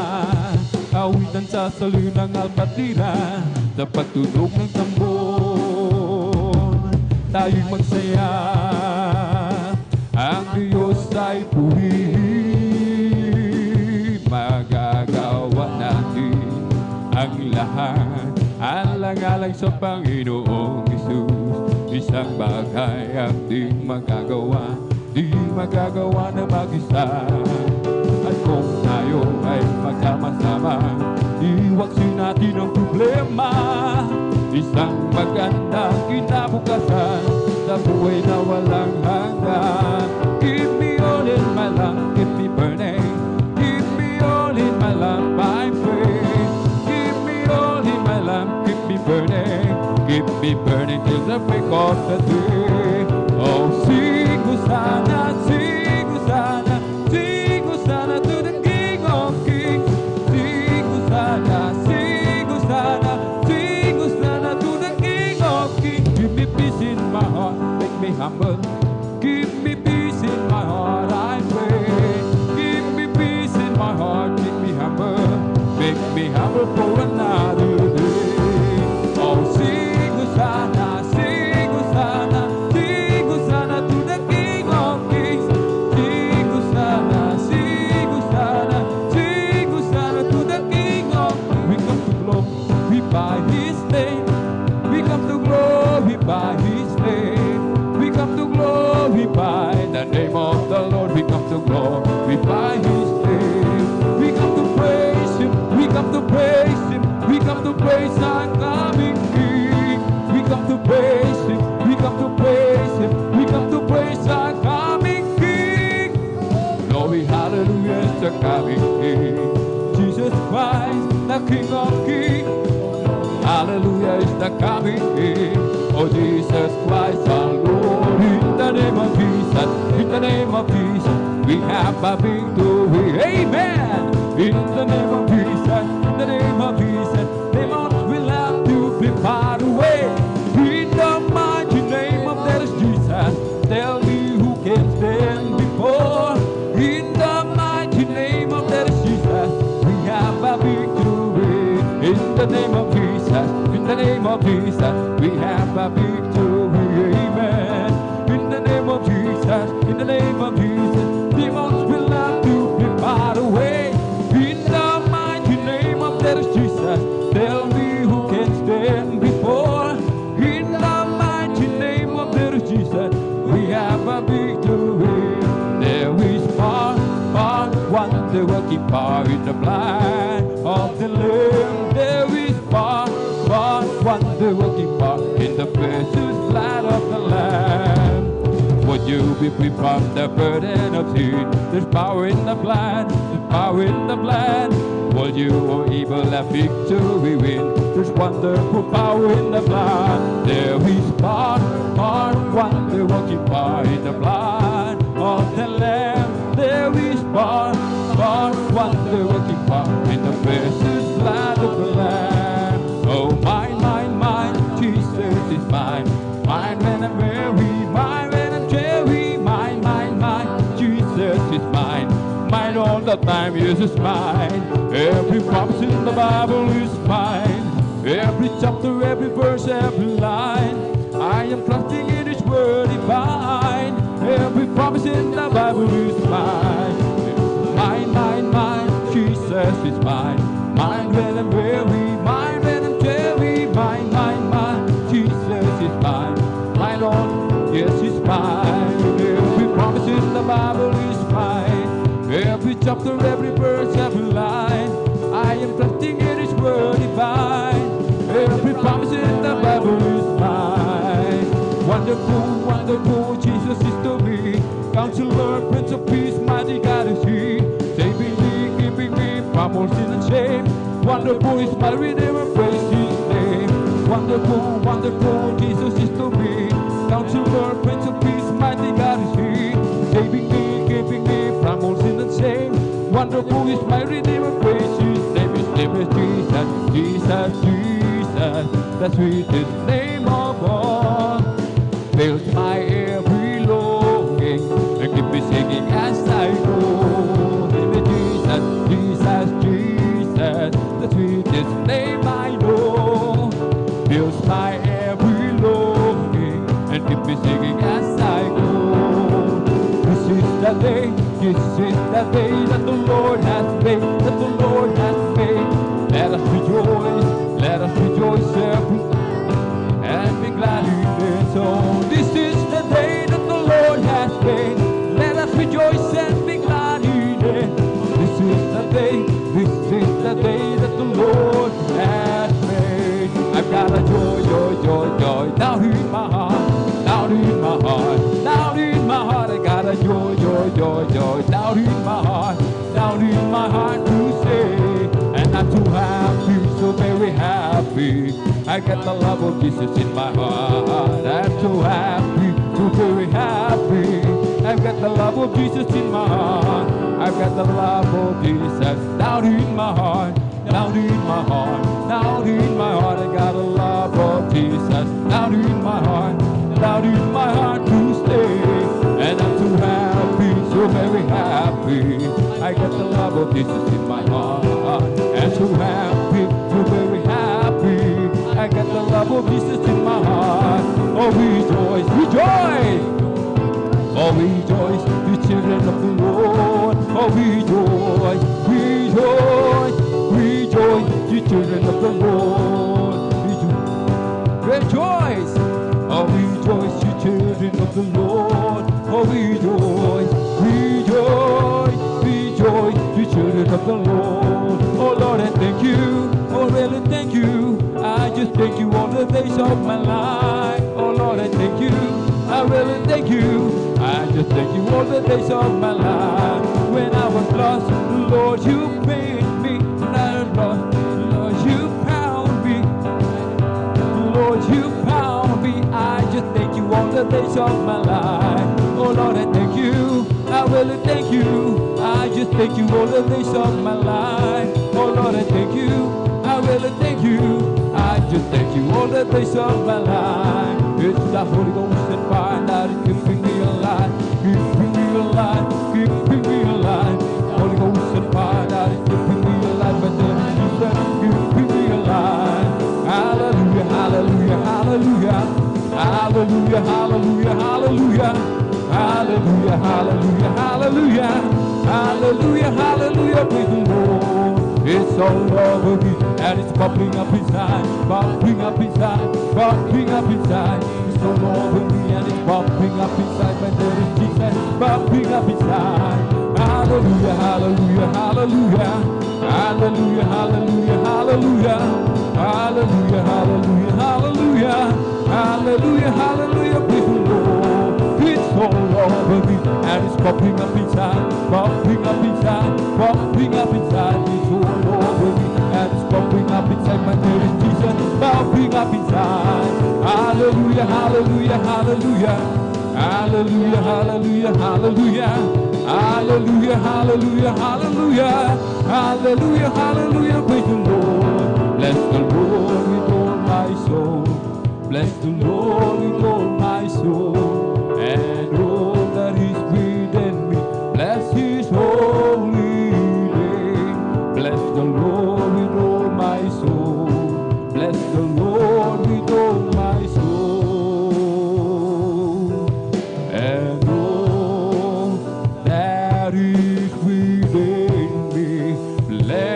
awitan sa salinang alpatira, sa pagtunog ng tambor, tayo'y magsaya. Ang Diyos ay purihin, magagawa natin ang lahat. Alang-alang sa Panginoong Jesus, isang bagay ang di magagawa na mag-isa. At kung tayo ay magkama-sama, iwaksin natin ang problema, isang magandang kinabukasan sa buhay na walang hanggan. Keep me all in my lamp, keep me burning, keep me all in my lamp by faith. Keep me all in my lamp, keep me burning till the break of the day. Oh, sing Hosanna, sing Hosanna, sing Hosanna to the King of Kings. Sing Hosanna, sing Hosanna, sing Hosanna to the King of Kings. Give me peace in my heart, make me humble. Give me peace in my heart, I pray. Give me peace in my heart, make me humble for another day. Oh, sing Hosanna, sing Hosanna, sing Hosanna to the King of Kings. Sing Hosanna, sing Hosanna, sing Hosanna to the King of Kings. We come to glorify His name. We come to glorify His name. We come to glorify the name of the Lord. We come to glorify His name. We come to praise Him. We come to praise Him. We come to praise our coming King. We come to praise Him. We come to praise Him. We come to praise our coming King. Glory, hallelujah, is the coming King. Jesus Christ, the King of Kings. Hallelujah is the coming King. Oh, Jesus Christ, our Lord. In the name of Jesus, in the name of Jesus, we have a victory. Amen. In the name of Jesus, in the name of Jesus, demons will have to be far away. In the mighty name of that is Jesus, tell me who can stand before. In the mighty name of that is Jesus, we have a victory. In the name of Jesus, in the name of Jesus, we have a victory. Amen. In the name of Jesus, in the name of Jesus, demons will have to be far away. In the mighty name of that is Jesus, tell me who can stand before. In the mighty name of that is Jesus, we have a victory. There is power, wonder working power in the blood of the Lamb. There is power, wonder working power in the precious blood of the Lamb. Would you be free from the burden of sin? There's power in the blood, there's power in the blood. Will you or evil have victory win? There's wonderful power in the blood. There is power, wonder working power in the blood of the Lamb. There is power, wonder working power in the precious blood of the Lamb. Oh, mine, mine, mine, Jesus is mine. Mine when I'm weary, mine when I'm cheery. Mine, mine, mine, Jesus is mine. Mine all the time, Jesus is mine. Every promise in the Bible is mine. Every chapter, every verse, every line, I am trusting in His word divine. Every promise in the Bible is mine. Mine, mine, mine, Jesus is mine. Mine when I'm weary, mine when I'm dreary, mine, mine, mine. Jesus is mine. My Lord, yes, He's mine. Every promise in the Bible is mine. Every chapter, every verse, every line, I am trusting in His word divine. Every promise in the Bible is mine. Wonderful, wonderful, Jesus is to me. Counselor, Prince of Peace, mighty God is He. Saving me, keeping me from all sin and shame. Wonderful is my Redeemer, praise His name. Wonderful, wonderful, Jesus is to me. Counselor, Prince of Peace, mighty God is He. Saving me, keeping me from all sin and shame. Wonderful is my Redeemer, praise His name. His name is Jesus, Jesus, Jesus, the sweetest name of all. Fills my every longing and keep me singing as I go. Name is Jesus, Jesus, Jesus, the sweetest name I know. Fills my every longing and keep me singing as I go. This is the day, this is the day that the Lord has made, that the Lord has made. Let us rejoice every and be glad in it. So this is the day that the Lord has made. Let us rejoice and be glad in it. This is the day that the Lord has made. I've got a joy, joy, joy, joy down in my heart, down in my heart, down in my heart. I got a joy, joy, joy, joy down in my heart, down in my heart to say. And I'm too happy, so very happy. I got the love of Jesus in my heart. I'm so happy, so very happy. I've got the love of Jesus in my heart. I've got the love of Jesus down in my heart, down in my heart, down in my heart. I got the love of Jesus down in my heart, down in my heart to stay. And I'm so happy, so very happy. I got the love of Jesus in my heart. I'm so happy, so very happy. I got the love of Jesus in my heart. Oh, rejoice, rejoice. Oh, rejoice, you children of the Lord. Oh, rejoice, rejoice, rejoice, you children of the Lord. Rejoice, oh, rejoice, you children of the Lord. Oh, rejoice, rejoice, rejoice, you children of the Lord. Oh, Lord, I thank you. Oh, really thank you. I just thank you all the days of my life. Oh, Lord, I thank you. I really thank you. I just thank you all the days of my life. When I was lost, Lord, you made me. When I was lost, Lord, you found me. Lord, you found me. I just thank you all the days of my life. Oh, Lord, I thank you. I really thank you. I just thank you all the days of my life. Oh, Lord, I thank you. I really thank you. I just thank you all the days of my life. It's the Holy Ghost and fire that is keeping me alive, keeping me alive, keeping me alive. Holy Ghost and fire that is keeping me alive, but then Jesus keeping me alive. Hallelujah, hallelujah, hallelujah, hallelujah, hallelujah, hallelujah, hallelujah, hallelujah, hallelujah, hallelujah, hallelujah, praise the Lord. It's all over me and it's bubbling up inside, bubbling up inside, bubbling up inside. It's all over me and it's bubbling up inside. My name is Jesus, bubbling up inside. Hallelujah, hallelujah, hallelujah, hallelujah, hallelujah, hallelujah, hallelujah, hallelujah, hallelujah, hallelujah, hallelujah, praise the Lord. It's all over me and it's bubbling up inside, bubbling up inside, bubbling up inside. It's all over me and it's bubbling up inside. My name is Jesus, bubbling up inside. Hallelujah, hallelujah, hallelujah, hallelujah, hallelujah, hallelujah, hallelujah, hallelujah, hallelujah, hallelujah, hallelujah, praise the Lord. Bless the Lord with all my soul. Bless the Lord with all my soul, and all that is within me. Bless His holy name. Bless the Lord with all my soul. Bless the Lord with all my soul, and all that is within me. Bless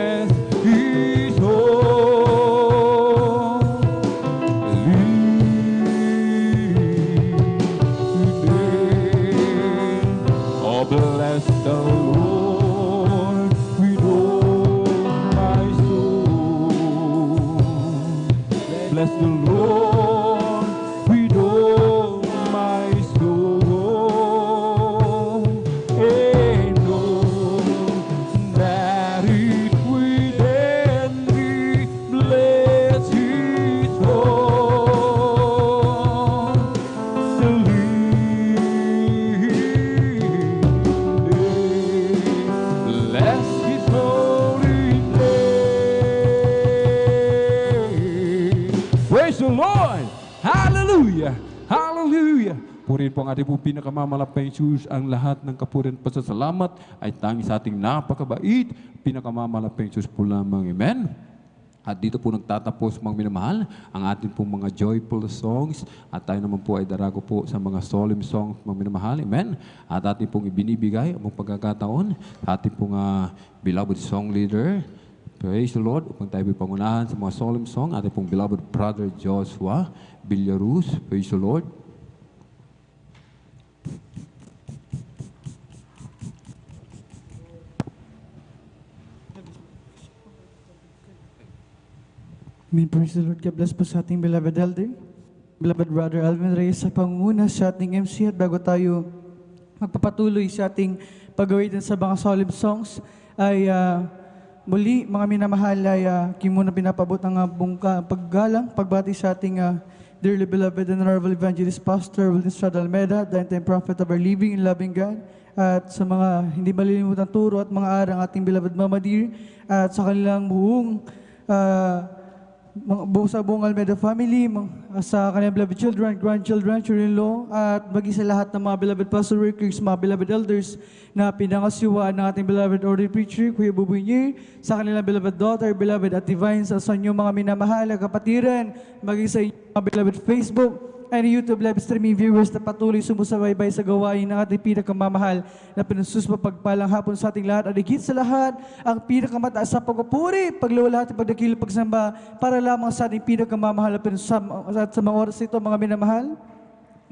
bless the Lord with all my soul, and all that is within me. Bless His bless His holy name. Praise the Lord! Hallelujah! Hallelujah! Purihin po ang ating pong pinakamamalapay Diyos. Ang lahat ng kapurihan pasasalamat ay tanging sa ating napakabait, pinakamamalapay Diyos po lamang. Amen? At dito po nagtatapos mga minamahal ang ating pong mga joyful songs. At tayo naman po ay darago po sa mga solemn songs mga minamahal. Amen? At ating pong ibinibigay ang pagkakataon sa ating pong beloved song leader. Praise the Lord. Upang tayo pangunahan sa mga solemn song, ating pong beloved brother Joshua Villaruz. Praise the Lord. Amen. Praise the Lord. God bless po sa ating beloved elder, beloved brother Alvin Reyes sa pangunguna sa ating MC. At bago tayo magpapatuloy sa ating pag-awitan sa mga solemn songs, ay muli mga minamahal ay kimuna pinapabot ang paggalang, pagbati sa ating dearly beloved and honorable evangelist pastor Wilton Estrada Almeida, the end-time prophet of our living and loving God. At sa mga hindi malilimutan turo at mga arang ating beloved Mama Dear, at sa kanilang buong sa buong Almeida family, sa kanilang beloved children, grandchildren, children-in-law, at maging sa lahat ng mga beloved pastor workers, mga beloved elders na pinangasiwaan ng ating beloved ordained preacher, Kuya Buboy Nier, sa kanilang beloved daughter, beloved at divine, sa inyo mga minamahal na kapatiran, maging sa inyong mga beloved Facebook and YouTube live streaming viewers na patuloy sumusubaybay sa gawain ng ating pinakamamahal na pinagsuspa pagpalang hapon sa ating lahat. At higit sa lahat, ang pinakamataas sa pagpupuri, paglawalhati, pagdakil, pagsamba, para lamang sa ating pinakamamahal na pinagsuspa at sa mga oras ito, mga minamahal.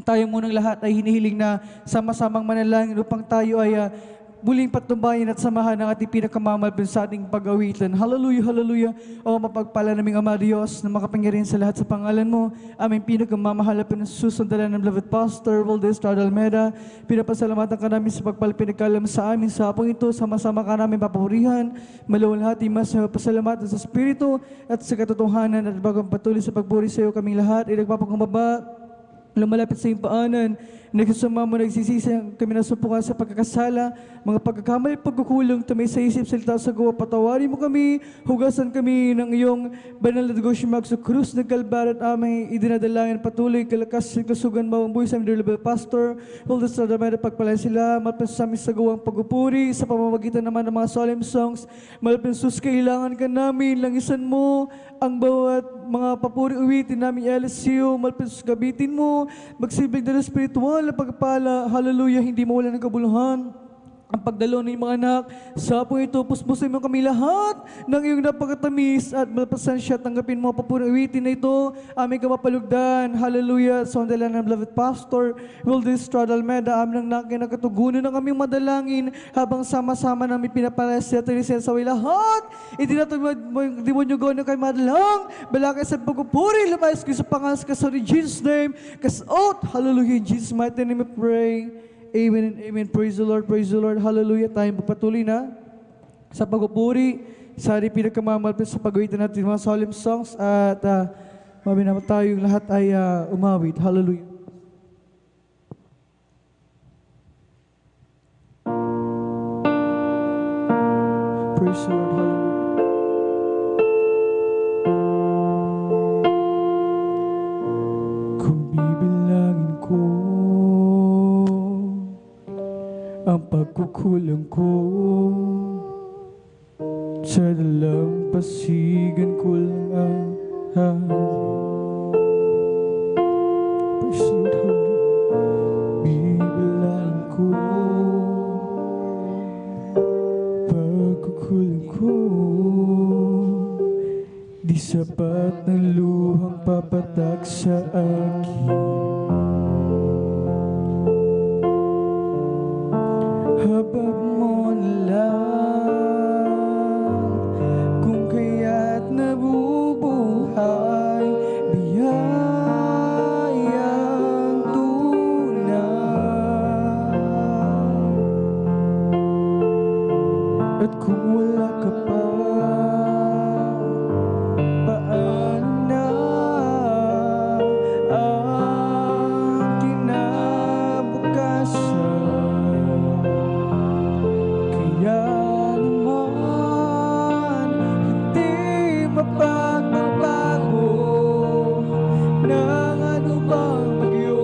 Tayo munang lahat ay hinihiling na sama-samang manalangin upang tayo ay muling patumbayan at samahan ng ating pinakamamalpin sa ating pag-awitan. Hallelujah, hallelujah. O mapagpala naming Ama Diyos na makapangyarihan sa lahat sa pangalan mo. Aming pinakamamahal na pinasusundalan ng beloved Pastor Wilton Estrada Almeida. Pinapasalamatan ka namin sa pagpalpinagkalam sa amin sa hapong ito. Sama-sama ka namin papurihan. Maluwalhati mas na pasalamatan sa Espiritu at sa katotohanan at bagong patuloy sa pagpuri sa iyo kaming lahat. Inagpapakumbaba, lumalapit sa iyong paanan, nagsasama mo, nagsisisi kami nasupukan sa pagkakasala, mga pagkakamali, pagkukulang, tumay sa isip, salita sa gawa, patawarin mo kami, hugasan kami ng iyong banal na dugo simag sa krus ng Kalbaryo at aming idinadalangin patuloy, kalakas, kasugan, mawang buhay sa aming dear pastor, Wilton Estrada Almeida, pagpalain sila, malapit sa aming sa gawang pagpupuri, sa pamamagitan naman ng mga solemn songs, malapit sus, kailangan ka namin, langisan mo, ang bawat mga papuri uwitin namin LSU, malapit sus, gabitin mo, magsibig na spiritual na pagpala, hallelujah, hindi mawala ng kabuluhan. Ang pagdalo ng mga anak, sa po ito, puspusin mo kami lahat ng iyong napakatamis at malapasensya, tanggapin mo papuri uwitin na ito, aming kamapalugdan, hallelujah, sa ondalan ng beloved pastor, Wilton Estrada Almeida, aming nang nakatugunan ng aming madalangin, habang sama-sama namin pinapalasya at inisensaway lahat, itinatag mo yung demonyo gawin na kayo madalang, balakay sa pagpupuri, lumayas ko sa pangalas ka sa Jesus name, kasot, hallelujah, in Jesus mighty name we pray. Amen and amen. Praise the Lord, hallelujah. Tayong pagpatuloy na sa pagpupuri, sa pinagkamamalapit sa pag-awitan natin mga solemn songs at mabinama tayong lahat ay umawit. Hallelujah. Praise the Lord, hallelujah. Kung bibilangin ko ang pagkukulang ko, sa dalampasigan ko lang bibilang ko pagkukulang ko, di sapat ng luhang papatak sa akin. Habag mo na lang kung kaya't nabubuhay, ka pa, paano na ang kinabukasan? Kaya naman hindi mapagbabago ng anumang bagyo,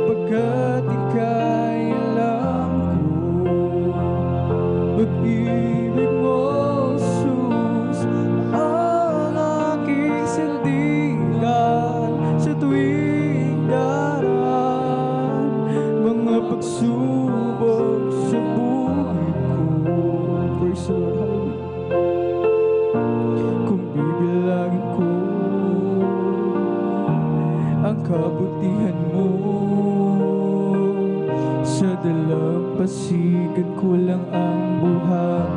pagkat ika'y alam ko. Pag-ibig mo, Jesus, ang aking sandigan sa tuwing daraan mga pagsubok sa buhay ko. Praise the Lord, hallelujah. Kung bibilangin ko ang kabutihan mo, sa dalampasigan ko lang ang buhay.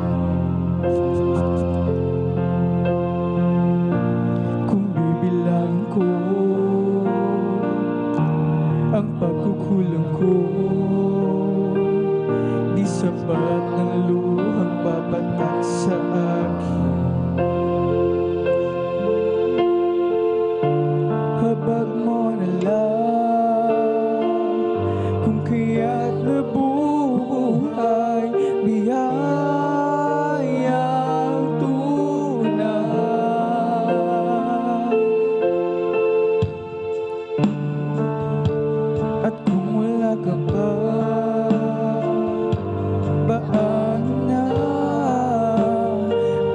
Kung bibilangin ko ang pagkukulang ko, di sapat ng luhang papatak sa akin. Habag mo na lang kung kaya't nabubuhay, biyayang tunay. At kung wala ka pa, paano na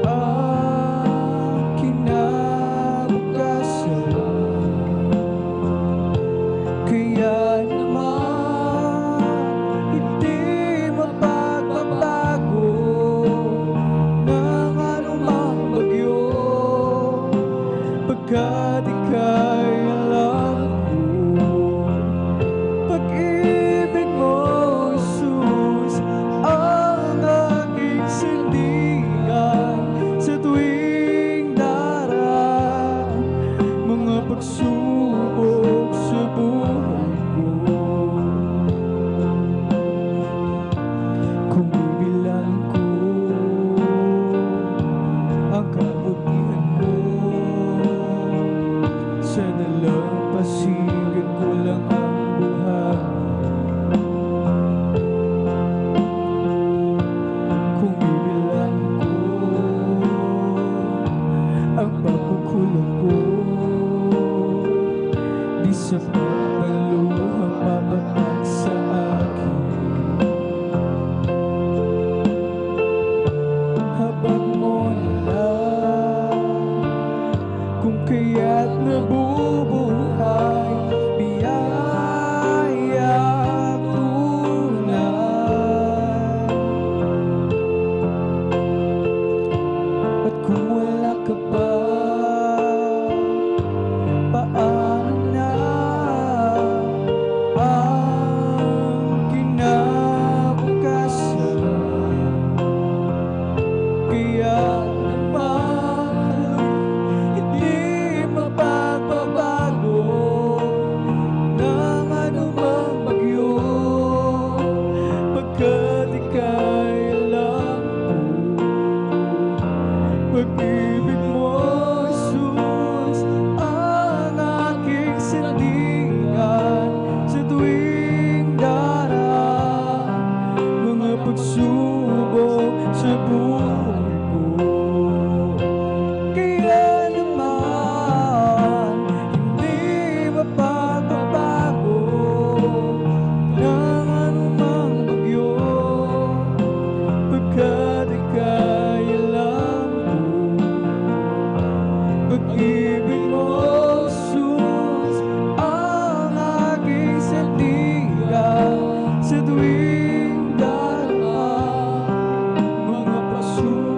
ang kinabukasan? Kaya naman hindi mapagbabago ng anumang bagyo, pagkat ika'y alam ko. Pag-ibig mo, Jesus, ang aking sandigan sa tuwing daraan mga pagsubok sa buhay ko. Kung bibilangin ko ang kabutihan mo, sa dalampasigan ko lang ang buhay. Kung bibilangin ko ang pagkukulang ko, di sapat ang luhang papatak sa akin. Habag mo na lang kung kaya't nabubuhay, biyayang tunay. At kung wala ka pa, paano na ang kinabukasan? Kaya naman hindi mapagbabago ng anumang bagyo, pagkat ika'y alam ko. Pag-ibig mo, Jesus, ang aking sandigan sa tuwing daraan mga pagsubok sa buhay ko. Kaya naman hindi mapagbabago ng anumang bagyo, pagkat ika'y alam ko. Pag-ibig mo, Jesus, ang aking sandigan sa tuwing daraan mga pagsubok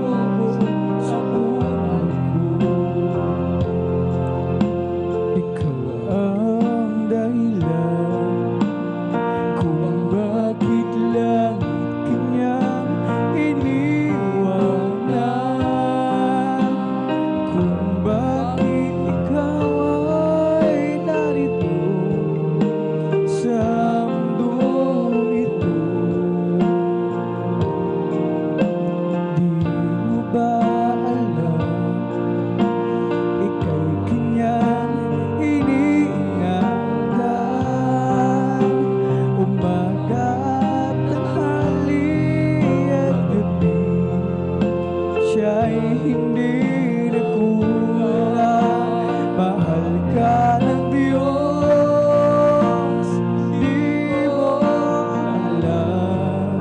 siya'y hindi nagkulang. Mahal ka ng Diyos, di mo alam.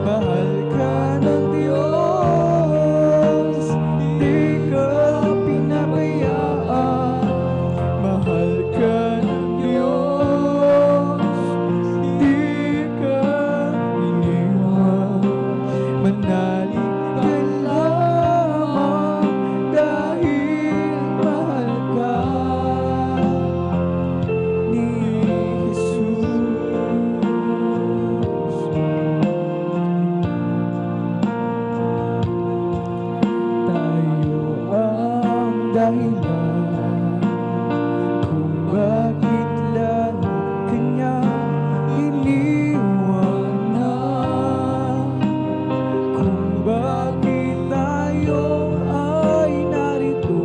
Mahal ka ng Diyos, di ka pinabayaan. Mahal ka ng Diyos, di ka iniwan. Manalig ka lamang dahil mahal ka ni Jesus. Tayo ang dahilan kung bakit lang Kanya iniwanan, kung bakit tayo ay narito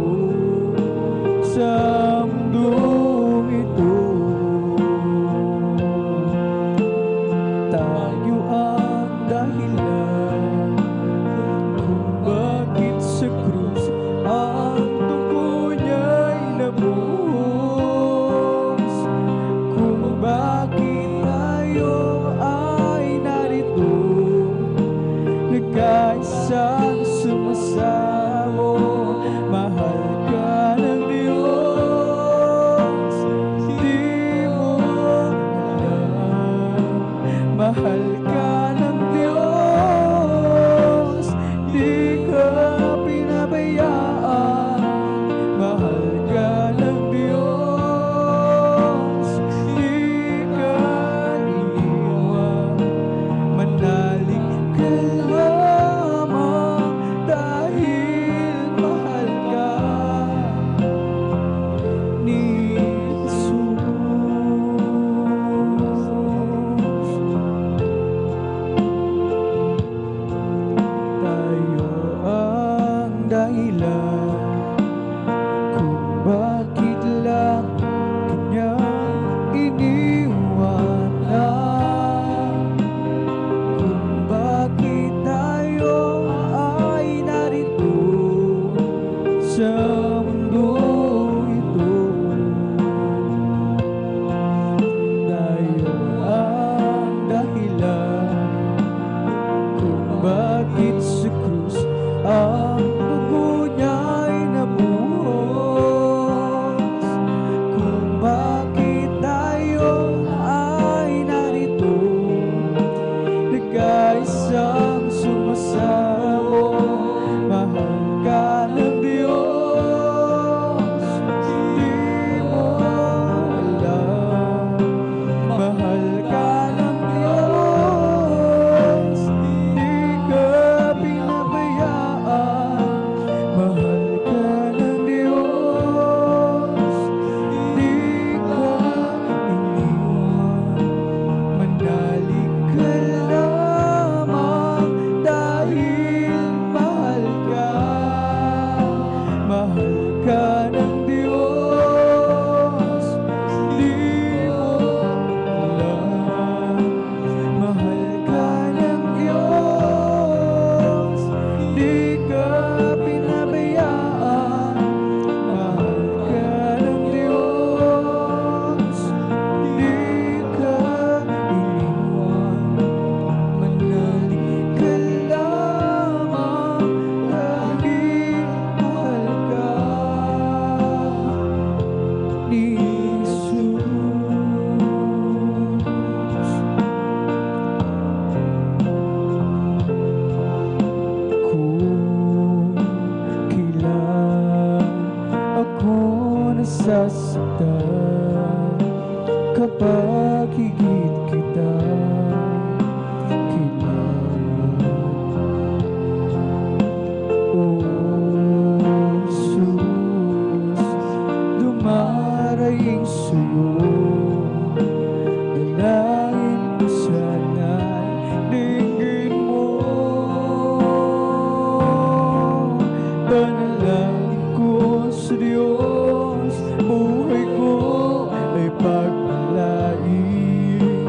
sa mundong ito. Tayo ang dahilan kung bakit sa krus ang dugo niya'y nabuhos, kung bakit tayo ay narito nagkaisang sumasamo. Mahal ka ng Diyos, di mo alam. Mahal ka ng Diyos, di ka pinabayaan. Mahal ka ng Diyos, di ka iniwan. Manalig ka lamang dahil mahal ka ni Jesus. Tayo ang dahilan kung bakit lang Kanya iniwanan, kung bakit tayo ay narito sa mundo ito. Tayo ang dahilan kung bakit sa krus ang dugo niya'y nabuhos, kung bakit tayo ay narito nagkaisang sumasamo. Mahal ka ng Diyos, di mo alam. Mahal ka ng Diyos, di ka pinabayaan. Mahal ka ng Diyos, di ka iniwan. Manalig ka lamang dahil mahal ka. Mahal ka ng Diyos, di mo alam. Mahal ka ng Diyos, di ka pinabayaan. Mahal ka ng Diyos, di ka iniwan. Manalig ka lamang dahil mahal ka ni Jesus. Kung kailan ako nasasaktan, kapag higit kita kailangan. O Jesus, dumaraing sa'yo. Dalangin ko sana'y dinggin mo. Panalangin ko sa Diyos, buhay ko ay pagpalain.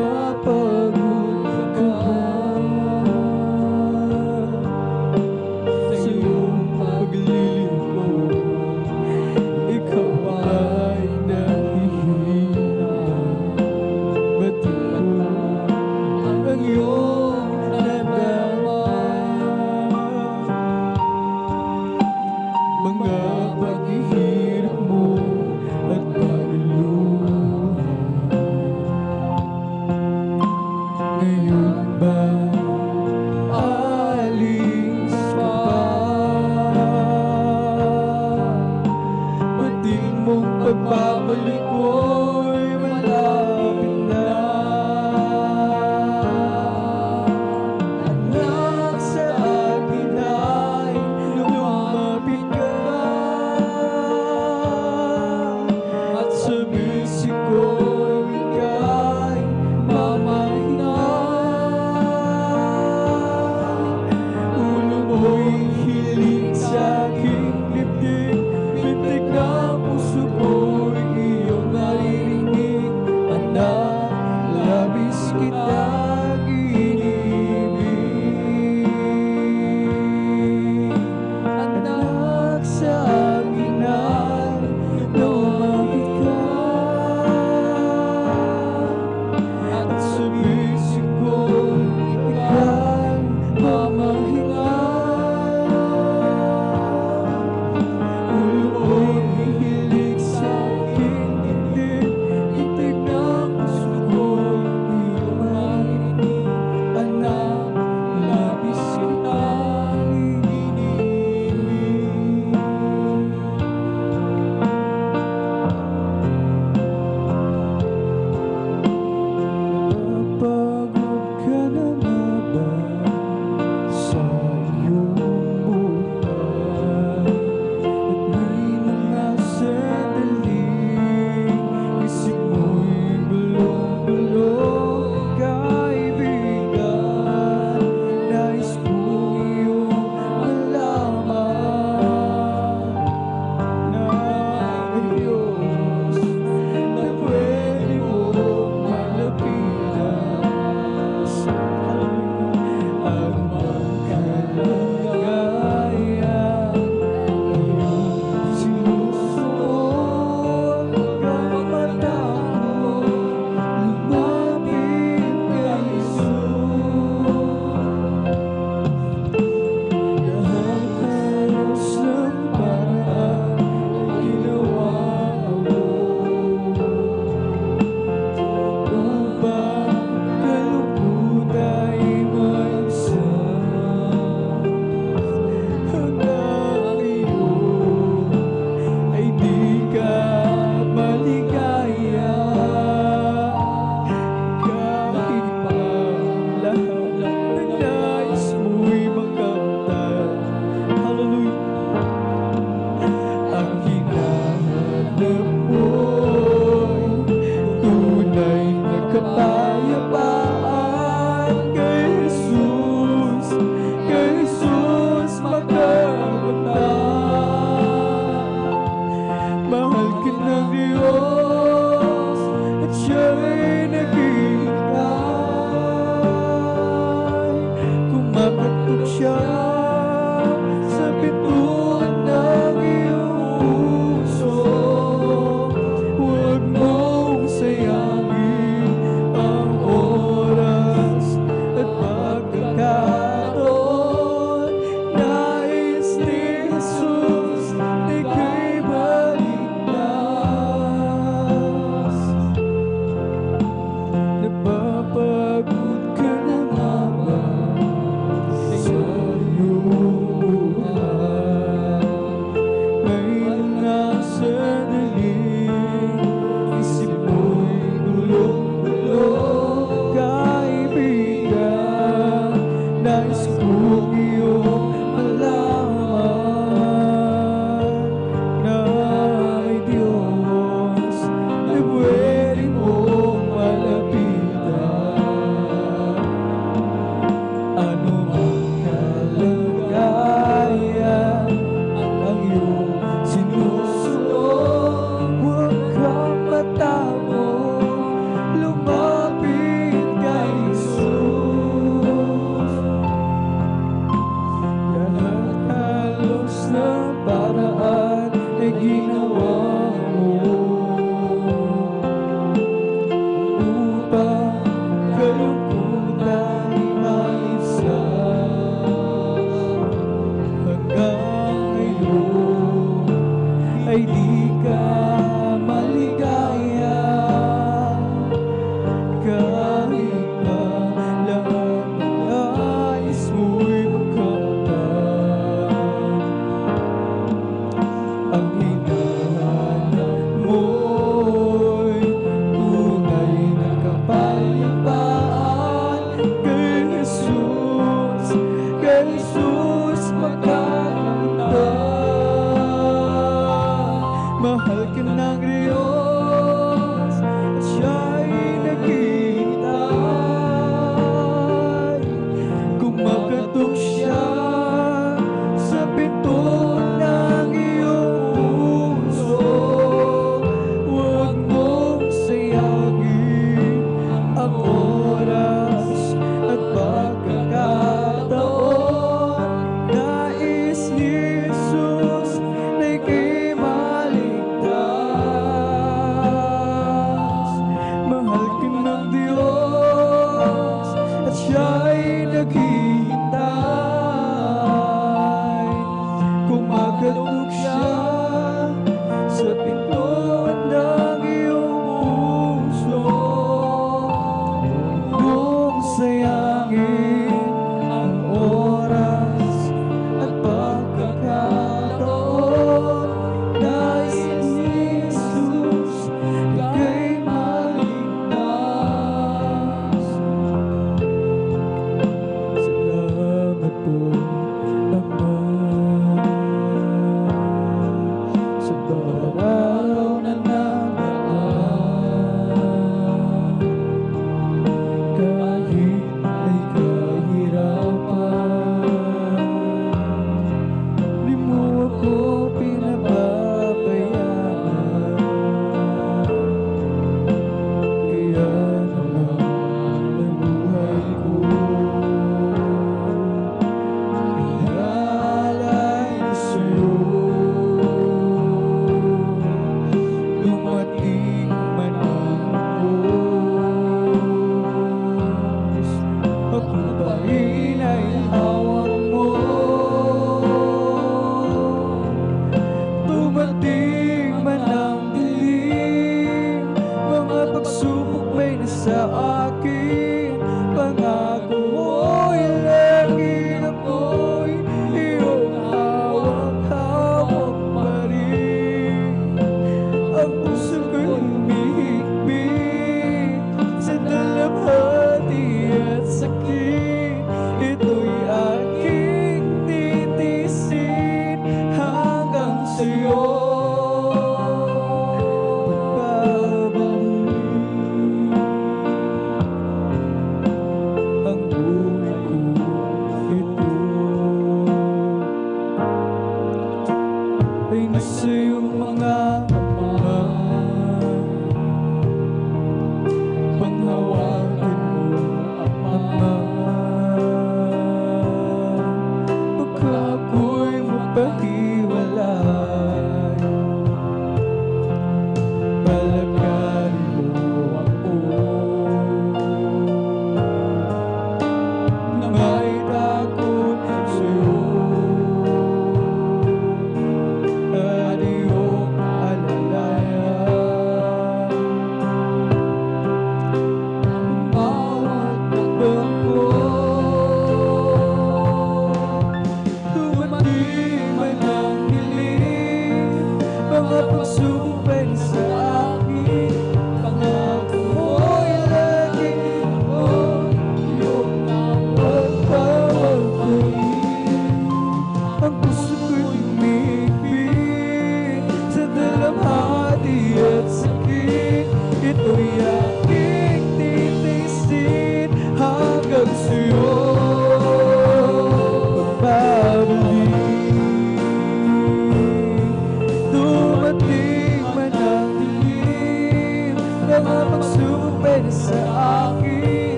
napagod ka sa iyong paglilingkod, ikaw ay nahihina. Batiin mo ang iyong nadama, mga paghihirap mo at pagluluha. Ngayon ba alis ka pa? Batiin mong pagbabalik ko'y malapit na. Anak, sa akin ay lumapit ka, at sa bisig ko'y ika'y mamahinay. Ulo mo'y hiling sa aking dibdib, bitik na puso ko'y iyong naririnig. Anak, labis kitang inibig. Anak, sa akin ay lumapit ka, at sa bisig ko'y ika'y mamahinay. Ulo mo'y hihilig sa aking dibdib, itig ng puso ko'y iyong marinig. kalupaan. Kay Jesus magkakamtan. Mahal ka ng Diyos at siya'y naghihintay. Kumakatok siya sa pinto ng iyong puso. Huwag mong sayangin ang oras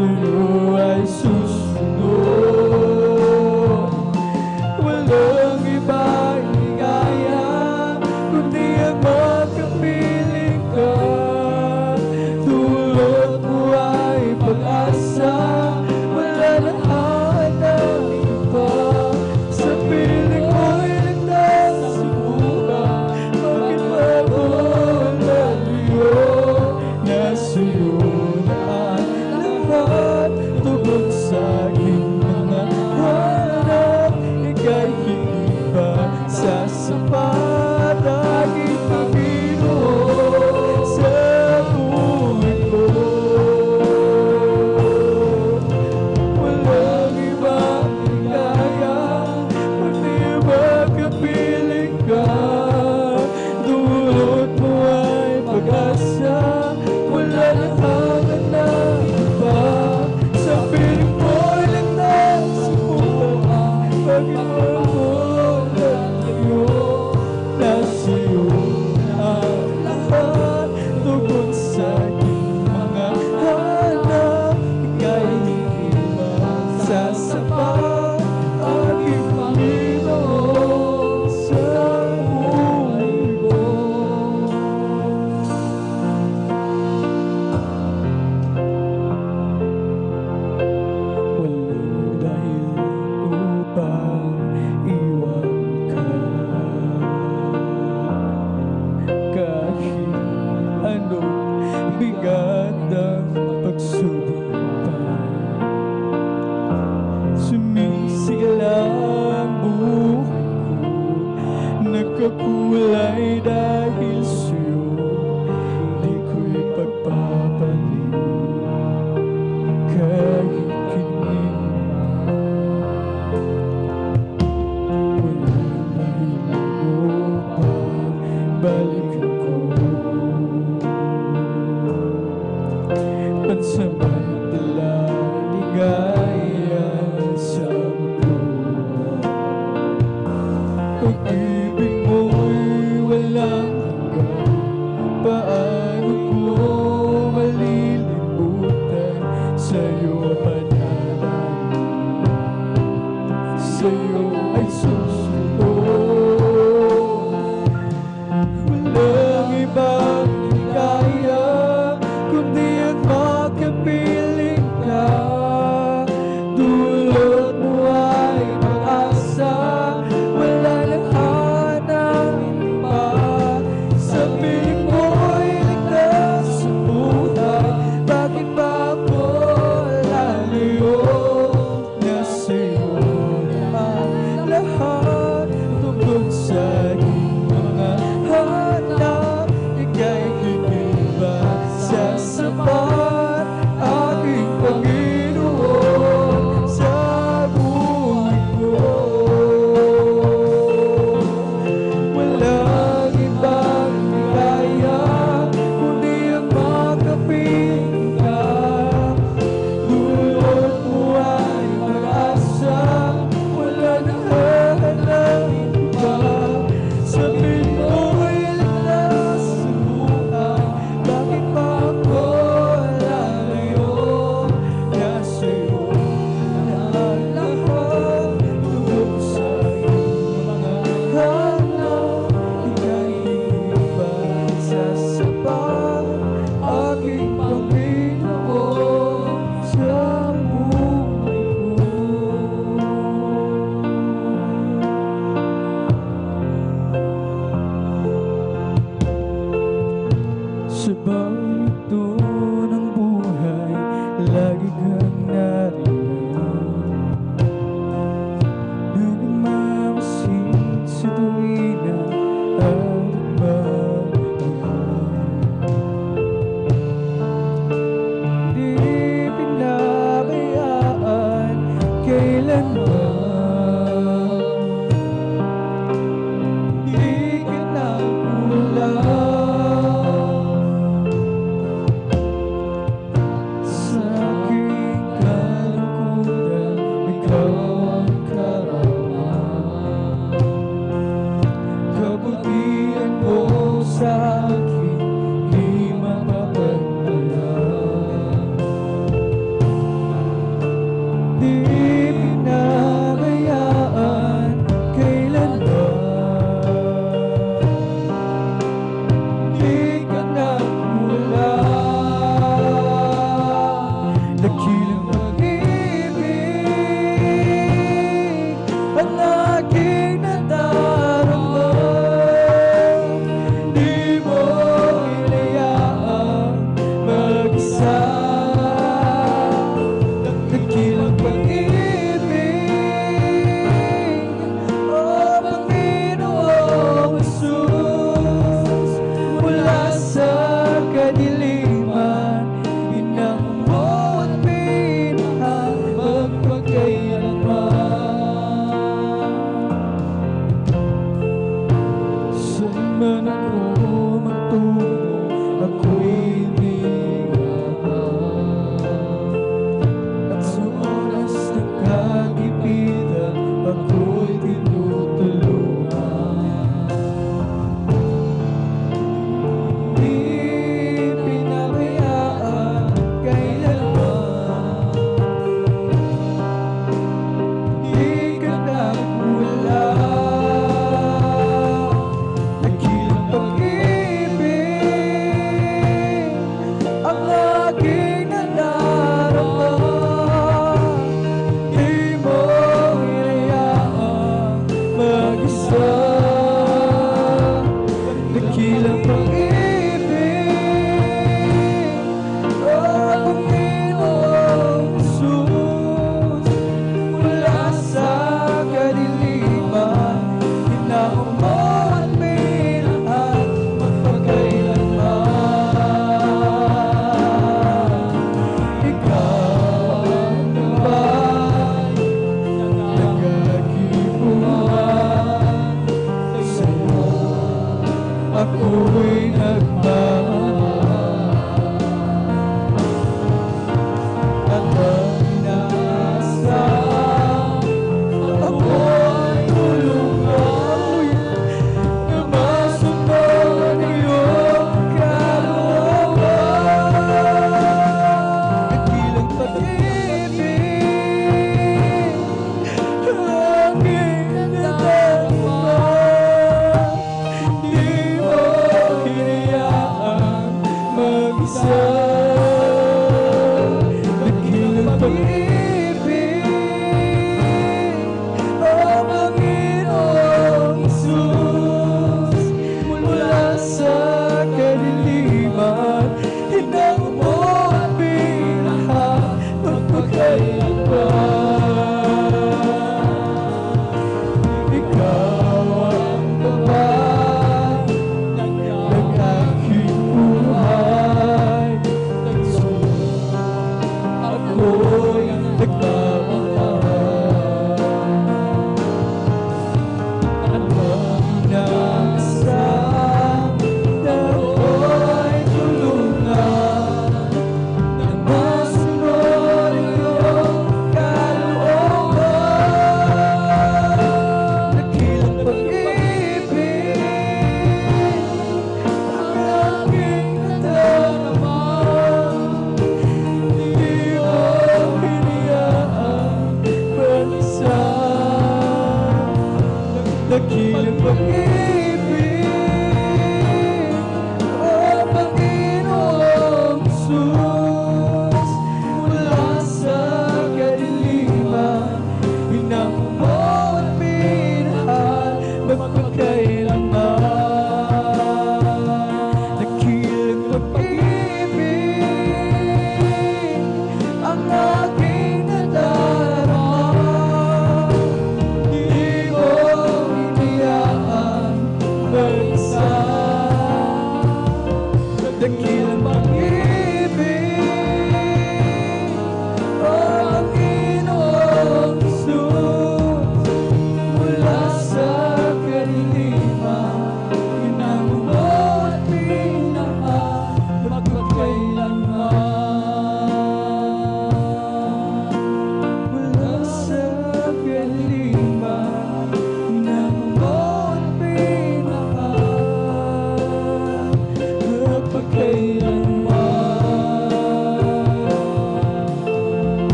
sa'yo ay susunod. Walang ibang ligaya kundi ang magkapiling ka. Dulot mo ay pag-asa, wala na hanap iba. Sa piling mo'y ligtas sa buhay, bakit ba ako lalayo? Nasa'yo na ang lahat, tugon sa aking mga hanap. Ika'y hindi ba sasapat, aking Panginoon sa buhay ko? Walang ibang ligaya kundi magkapiling ka. Dulot mo ay pag-asa, wala na hanap iba. Sa piling mo'y ligtas sa buhay, bakit ba ako lalayo? Nasa'yo na ang lahat, tugon sa aking mga hanap. Ika'y hindi ba sasapat, aking Panginoon sa buhay ko? Walang dahil upang iwan ka. Kahit anong bigat ang pagsubok pa, sumisigla ang buhay ko. Nagkakulay dahil sa'yo, di ko'y pagpapalit. Kahit kinig, walang dahilan upang balikan ko. Pansamantala ligaya sa mundo, pag-ibig mo'y walang hanggan. Paano ko malilimutan sa'yo pananalig? Sa'yo ay susunod. Walang ibang ligaya kundi ang makapiling ka. Dulot mo ay pag-asa, wala nang hanap iba. Sa piling mo'y ligtas sa buhay, bakit ba ako lalayo? pag-ibig, O Panginoong Hesus, mula sa kadiliman, hinang mo at binahan magpakailanman. Ikaw ang gabay ng aking buhay. Ako'y nagmamahal. Ang inasam na ako'y tulungan na masunod iyong kalooban. Dakilang pag-ibig ang aking nadarama. Hindi mo hinayaan mag-isa. Dakilang pag-ibig, O Panginoong Hesus, mula sa kadiliman, hinang mo at binahan magpakailanman. Dakilang pag-ibig ang aking nadarama. Di mo hinayaan mag-isa. Dakilang pag-ibig, O Panginoong Hesus, mula sa kadiliman, hinang mo at binahan magpakailanman. Mula sa kadiliman, hinang mo at binahan magpakailanman.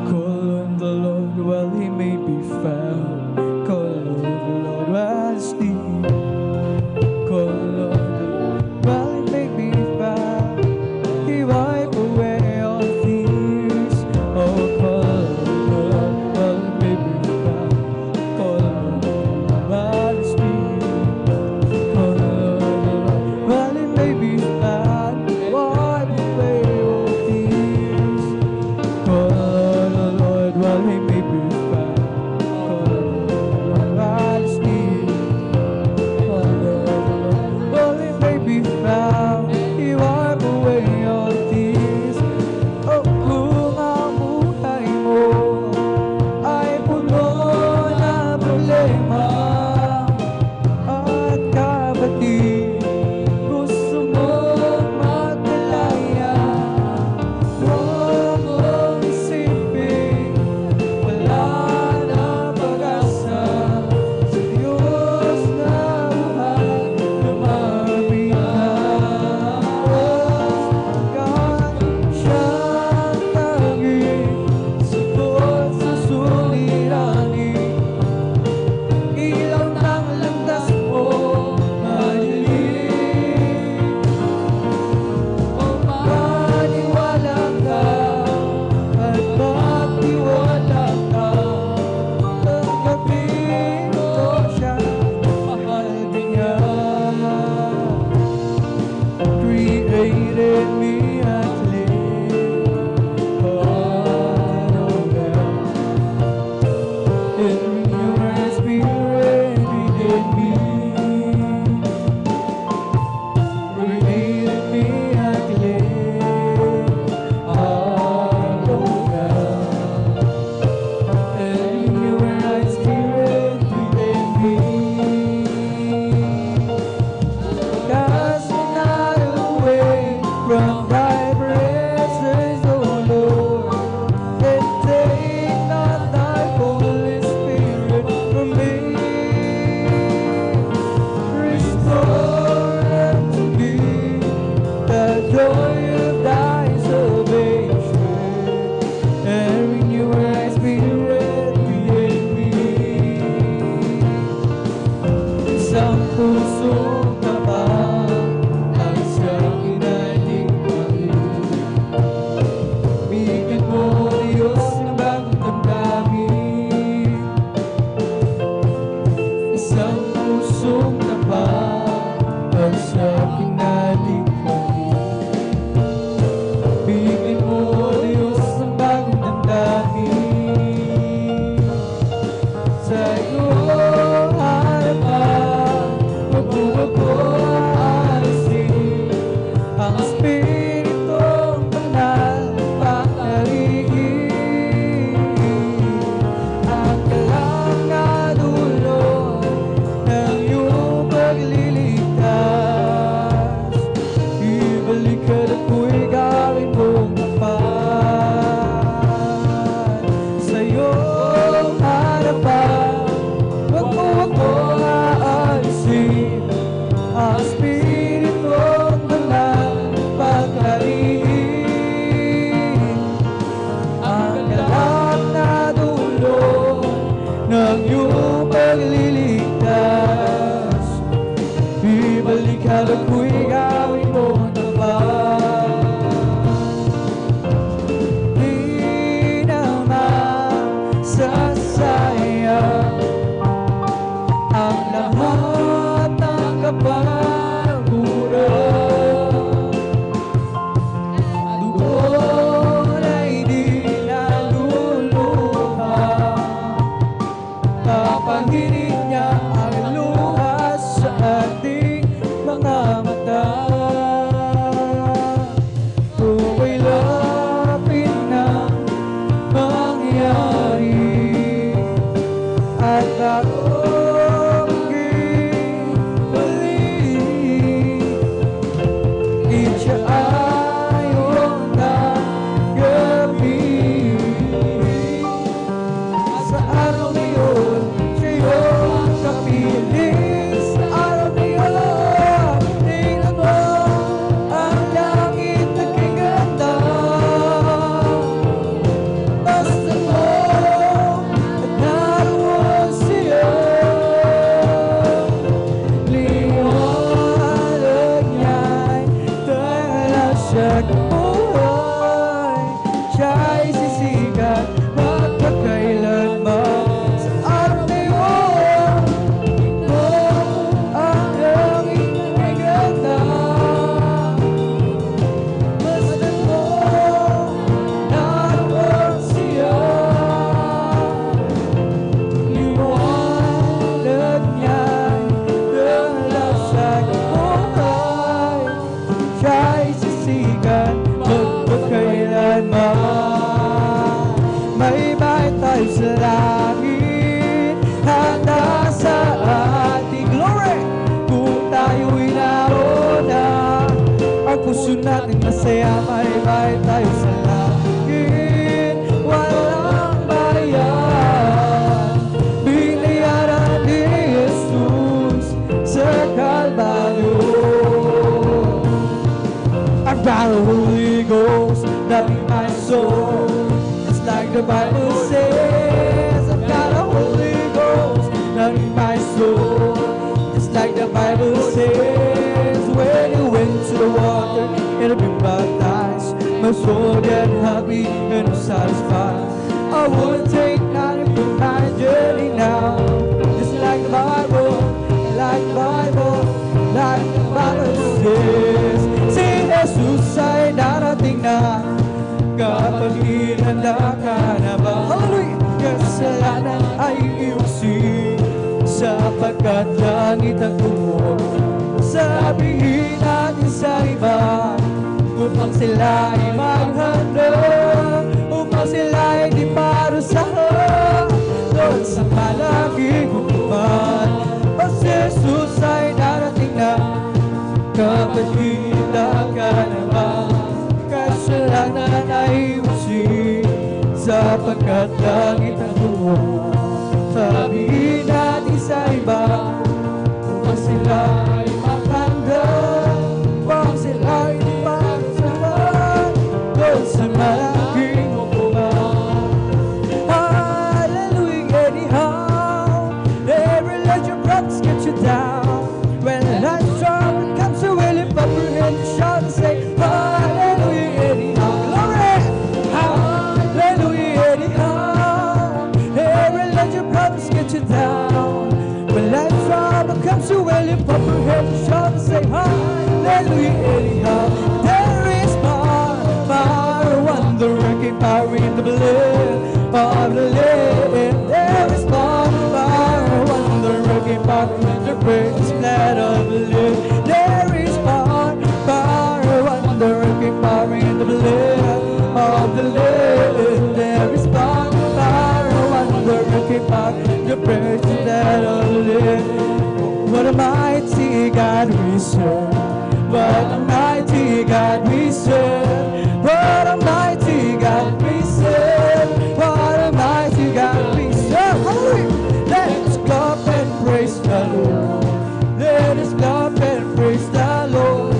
Call on the Lord while he may be found. Call on the Lord while he's near. Call on the Lord while he may be found. He wipe away all tears. Oh, call on the Lord while he may be found. Call on the Lord while he's near. Call on the Lord while he may be found. Wipe away all tears. Call on the Lord while he may be found. Call on the Lord while he's near. Call on the Lord while he may be found. He wipe away all tears. Oh, kung ang buhay mo ay puno na problema at kapatid, gusto mo magdalaya, huwag mong isipin wala na pag-asa sa Diyos na buhay lumapit na. Kahit siyang tanging sagot sa suliranin, ilaw ng landas mo madilim. O maniwala ka at magtiwala ka, tanggapin mo siya, mahal din niya. Created me a clean heart, oh God, and renew my spirit within me. Created me a clean heart, oh God, and renew my spirit within me. Cast me not away from thy presence, O Lord, and take not thy Holy Spirit from me. Restore unto me the joy of thy salvation, and renew my spirit within me. Isang pusong kapal ang siyang inaling buhay. Siya'y sisikat magpakailanman. Sa araw na yun, ito ang langit ay ganda. Masdan mo naroon siya. Liwanag niya'y dala sa buhay. Siya'y sisikat magpakailanman. May bahay tayo sa langit, handa sa ating glory. Kung tayo'y naroon na, ang puso natin masaya. May bahay tayo sa langit, walang bayan. Binayaran ni Jesus sa Kalbaryo. I've got a Holy Ghost loving my soul, just like the Bible says. I've got a Holy Ghost loving my soul, just like the Bible says. When you went to the water and be baptized, my soul get happy and I'm satisfied. I wouldn't take nothing from my journey now, just like the Bible, like the Bible, like the Bible says. Si Jesus ay darating na, kapag hinanda ka na ba? Hallelujah! Kasalanan ay iusin, sapagkat langit ang tumo. Sabihin natin sa iba, upang sila ay maghanda, upang sila ay di parusahan doon sa malaking hukuman. O si Jesus ay darating na, kapag hinanda ka na ba? Kasalanan ay iusin, sapagkat langit ang tumo. Sabihin natin sa iba, upang sila ay maghanda, upang sila ay di parusahan doon sa malaking hukuman. Hallelujah, anyhow, never let your brothers get you down. When the last trouble comes, you will lift up your hand and shout and say, hallelujah, anyhow. Glory! Hallelujah, anyhow. Never let your brothers get you down. When life's trouble comes, you will lift up your head and shout and say, hallelujah, anyhow. There is power, wonder-working power in the blood of the Lamb. There is power, wonder-working power in the precious blood of the Lamb. There is power, wonder-working power in the blood of the Lamb. There is power, wonder-working power in the precious blood of the Lamb. What a mighty God we serve. What a mighty God we serve. What a mighty God we serve. What a mighty God we serve. Hallelujah. Let us clap and praise the Lord. Let us clap and praise the Lord.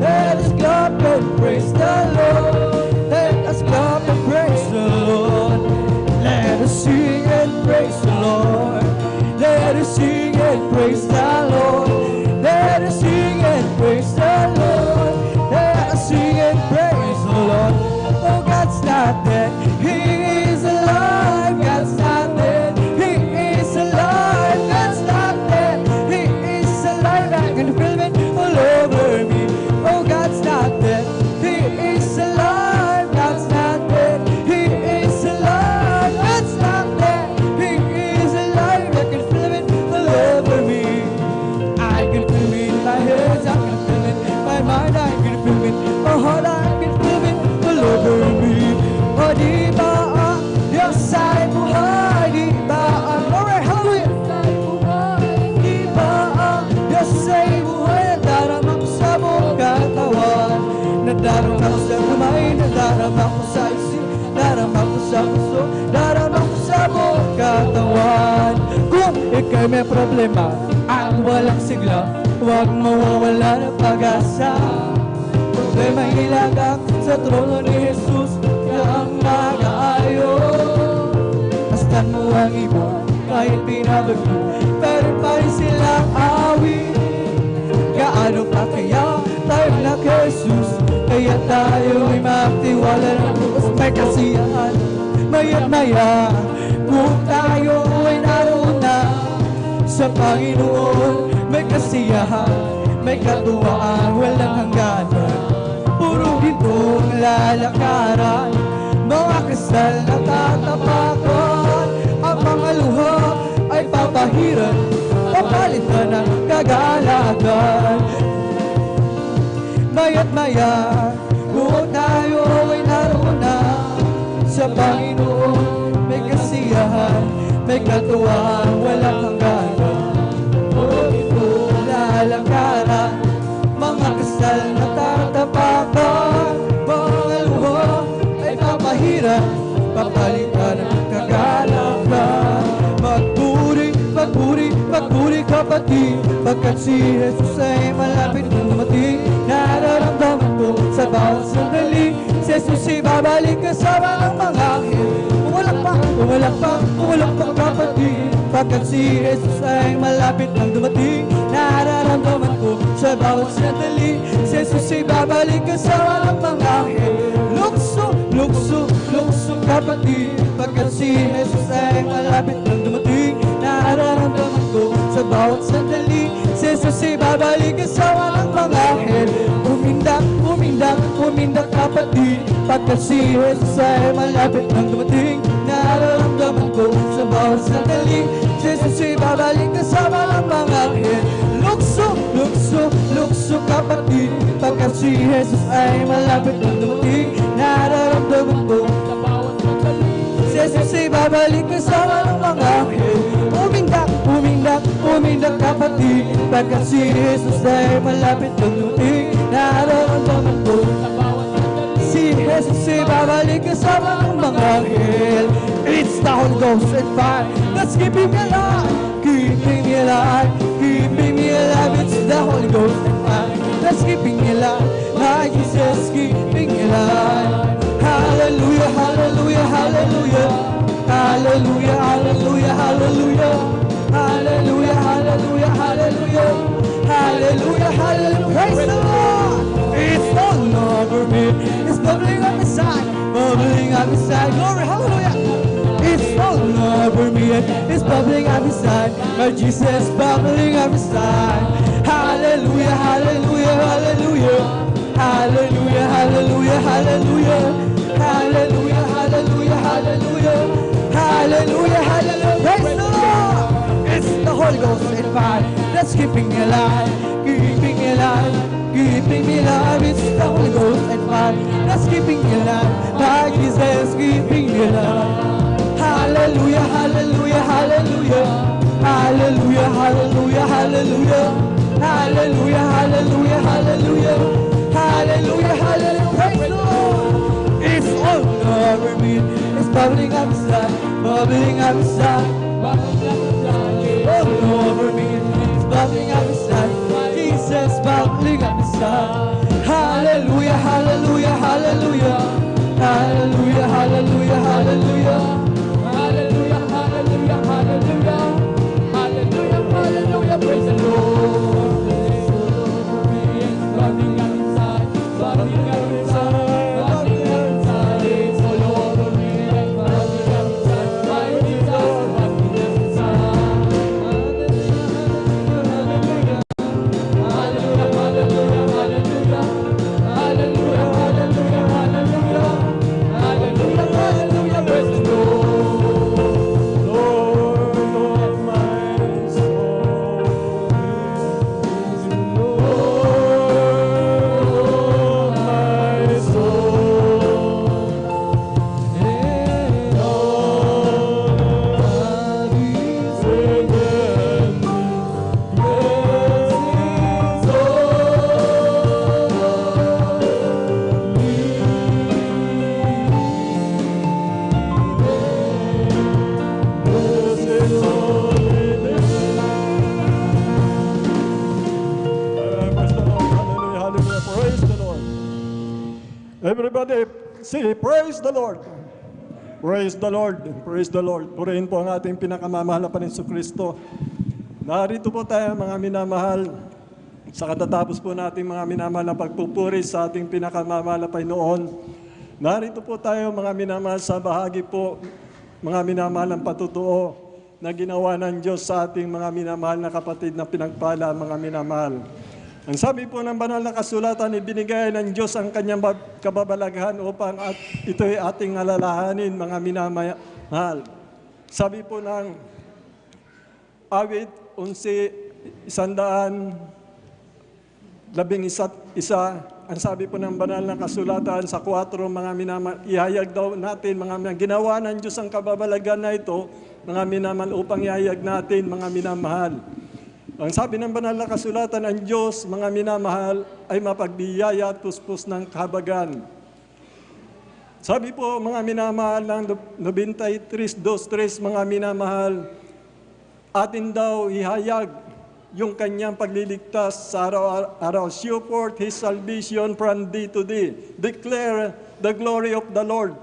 Let us clap and praise the Lord. Let us clap and praise the Lord. Let us sing and praise the Lord. Let us sing and praise the Lord. Let us sing and praise the Lord. Let us sing and praise the Lord. Oh, God's not dead, He is alive. God's not dead, He is alive. God's not dead, He is alive. I can feel it all over me. Oh, God's not dead, He is alive. God's not dead, He is alive. God's not dead, He is alive. I can feel it all over me. I can feel it in my head, I can feel it in my mind, I can feel it in my heart, I can feel it all over me. Oh, di ba ang Diyos ay buhay? Di ba ang glory? Hallelujah! Di ba ang Diyos ay buhay? Nadarama ko sa buong katawan, nadarama ko sa kamay, nadarama ko sa isip, nadarama ko sa puso, nadarama ko sa buong katawan. Kung ika'y may problema at walang sigla, huwag mawawala ng pag-asa. Problema ilagang sa trono ni Jesus ang mag-aayon. Mastan mo ang iba kahit binabago, pero pa rin silang awit. Gaano pa kaya tayo na kay Jesus, kaya Kaya tayo ay magtiwala ng lubos may kasiyahan. Maya't maya, kung tayo ay naroon na sa Panginoon, may kasiyahan, may katuwaan, walang hangganan. Puro gintong lalakaran, mga kasal na tatapakan. Ang mga luha ay papahiran, papalitan ng kagalagan. Maya't maya, kung tayo ay naroon na sa Panginoon, may kasiyahan, may katuwaan, walang hangganan. Puro gintong lalakaran, mga kasal na tatapakan. Mga luha ay papahiran, papalitan ng kagalagan. Magpuri, magpuri, magpuri kapatid, pagkat si Jesus ay malapit na dumating. Nararamdaman ko sa bawat sandali, si Jesus ay babalik kasama ng mga anghel. Pumalakpak kapatid, pagkat si Jesus ay malapit nang dumating. Nararamdaman ko sa bawat sandali, si Jesus ay babalik kasama ng mga anghel. Lukso, lukso, lukso kapatid, pagkat si Jesus ay malapit nang dumating. Nararamdaman ko sa bawat sandali, si Jesus ay babalik kasama ng mga anghel. Umindak, umindak, umindak kapatid, pagkat si Jesus ay malapit nang dumating. Nararamdaman ko sa bawat sandali, si Jesus ay babalik kasama ng mga anghel. Lukso, lukso, lukso kapatid, pagkat si Jesus ay malapit nang dumating. Nararamdaman ko sa bawat sandali, si Jesus ay babalik kasama ng mga anghel. Umindak, umindak, umindak kapatid, pagkat si Jesus ay malapit nang dumating. Nararamdaman ko sa bawat sandali, si Jesus ay babalik kasama ng mga anghel. It's the Holy Ghost and fire that's keeping me alive, keeping me alive, keeping me alive. It's the Holy Ghost and fire that's keeping me alive, my Jesus keeping me alive. Hallelujah, hallelujah, hallelujah, hallelujah, hallelujah, hallelujah, hallelujah, hallelujah, hallelujah, hallelujah, hallelujah. Praise the Lord. It's all over me. It's bubbling up inside, bubbling up inside. Glory, hallelujah. It's all over me, it's bubbling up inside. My Jesus bubbling up inside. Hallelujah, hallelujah, hallelujah, hallelujah, hallelujah, hallelujah, hallelujah, hallelujah, hallelujah, hallelujah, hallelujah. Praise the Lord. It's the Holy Ghost and fire that's keeping me alive, keeping me alive, keeping me alive. It's the Holy Ghost and fire that's keeping me alive. My Jesus keeping me alive. Hallelujah, hallelujah, hallelujah, hallelujah, hallelujah, hallelujah, hallelujah, hallelujah, hallelujah, hallelujah, hallelujah. Praise the Lord. It's all over me. It's bubbling up inside, bubbling up inside, bubbling up inside. All over me. It's bubbling up inside. Jesus bubbling up inside. Hallelujah, hallelujah, hallelujah, hallelujah, hallelujah, hallelujah. Hallelujah, hallelujah, hallelujah, hallelujah, hallelujah, praise the Lord. It's bubbling up inside, bubbling up inside, bubbling up inside. It's all over me, bubbling up inside. My Jesus, bubbling up inside. Hallelujah, hallelujah, hallelujah, hallelujah, hallelujah, hallelujah, hallelujah, hallelujah, hallelujah, praise the Lord. Everybody, say, praise the Lord. Praise the Lord. Praise the Lord. Purihin po ang ating pinakamamahal na Panginoon Kristo. Narito po tayo mga minamahal Sa katatapos po natin mga minamahal na pagpupuri sa ating pinakamamahal na Panginoon, narito po tayo mga minamahal sa bahagi po, mga minamahal ng patutuo na ginawa ng Diyos sa ating mga minamahal na kapatid na pinagpala, mga minamahal. Ang sabi po ng banal na kasulatan, ibinigay ng Diyos ang kanyang kababalaghan upang ito'y ating alalahanin, mga minamahal. Sabi po ng awit 11:111, ang sabi po ng banal na kasulatan sa 4, mga minamahal, ihayag daw natin, mga ginawa ng Diyos ang kababalaghan na ito, mga minamahal, upang ihayag natin, mga minamahal. Ang sabi ng banal na kasulatan, ang Diyos, mga minamahal, ay mapagbiyaya at puspos ng kahabagan. Sabi po, mga minamahal, ng 93:2-3, mga minamahal, atin daw ihayag yung kanyang pagliligtas sa araw-araw. Show forth His salvation from day to day. Declare the glory of the Lord,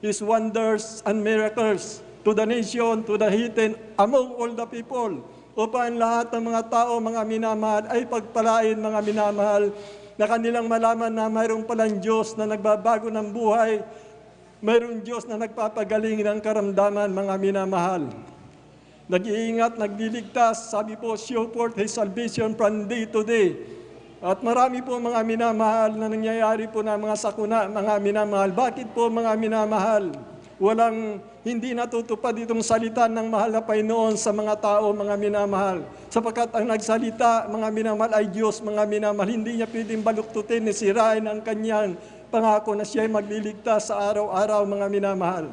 His wonders and miracles to the nation, to the heathen, among all the people. Upang lahat ng mga tao, mga minamahal, ay pagpalain, mga minamahal, na kanilang malaman na mayroong palang Diyos na nagbabago ng buhay, mayroong Diyos na nagpapagaling ng karamdaman, mga minamahal. Nag-iingat, nagliligtas, sabi po, show forth His salvation from day to day. At marami po mga minamahal na nangyayari po na mga sakuna, mga minamahal. Bakit po mga minamahal? Hindi natutupad itong salita ng mahal na Panginoon sa mga tao, mga minamahal. Sapagkat ang nagsalita, mga minamahal, ay Diyos, mga minamahal. Hindi niya pwedeng baluktutin, sirain ang kanyang pangako na siya ay magliligtas sa araw-araw, mga minamahal.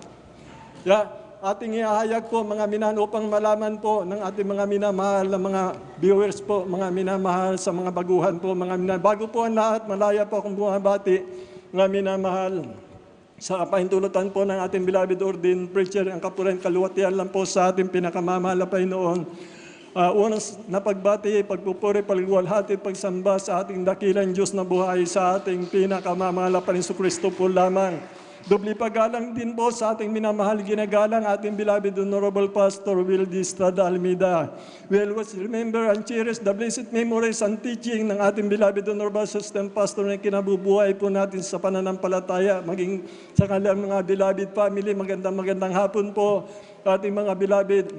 Ating ihahayag po, mga minamahal, upang malaman po ng ating mga minamahal na mga viewers po, mga minamahal, sa mga baguhan po, mga minamahal. Bago po ang lahat, malaya po akong bumabati, mga minamahal, sa kapahintulutan po ng ating beloved ordained preacher, ang kapurihan kaluwatian lang po sa ating pinakamamahal na Panginoon. Unang napagbati, pagpupuri, pagluwalhati, pagsamba sa ating dakilang Diyos na buhay, sa ating pinakamamahal na Panginoon Kristo po lamang. Dubli paggalang din po sa ating minamahal, ginagalang ating beloved Honorable Pastor Wildy Estrada Almeida. We always remember and cherish the blessed memories and teaching ng ating beloved Honorable Assistant Pastor na kinabubuhay po natin sa pananampalataya, maging sa kanilang mga beloved family. Magandang hapon po ating mga beloved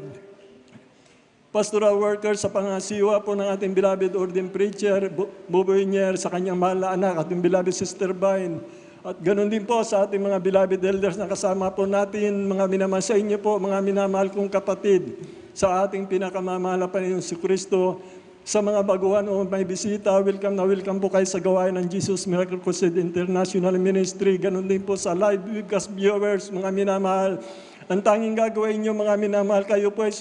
pastoral workers, sa pangasiwa po ng ating beloved ordained preacher, Buboy Nier, sa kanyang mahal na anak, ating beloved Sister Vine. At ganoon din po sa ating mga beloved elders na kasama po natin, mga minamahal, sa inyo po, mga minamahal kong kapatid, sa ating pinakamamahal na Panginoon si Kristo, sa mga baguhan o may bisita, welcome po kayo sa gawain ng Jesus Miracle Crusade International Ministry. Ganoon din po sa live webcast viewers, mga minamahal. Ang tanging gagawin nyo, mga minamahal, kayo po ay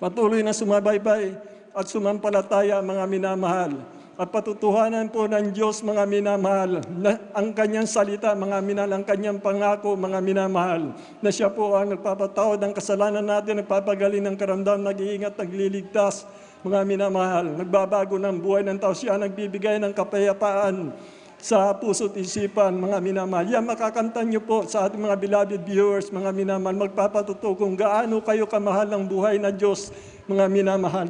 patuloy na sumabaybay at sumampalataya, mga minamahal. At patutuhanan po ng Diyos, mga minamahal, na ang kanyang salita, mga minamahal, ang kanyang pangako, mga minamahal, na siya po ang nagpapatawad ng kasalanan natin, nagpapagaling ng karamdaman, nag-iingat, nagliligtas, mga minamahal, nagbabago ng buhay ng tao, siya nagbibigay ng kapayapaan sa puso't isipan, mga minamahal. Yan makakanta nyo po sa ating mga beloved viewers, mga minamahal, magpapatuto kung gaano kayo kamahal ng buhay na Diyos, mga minamahal.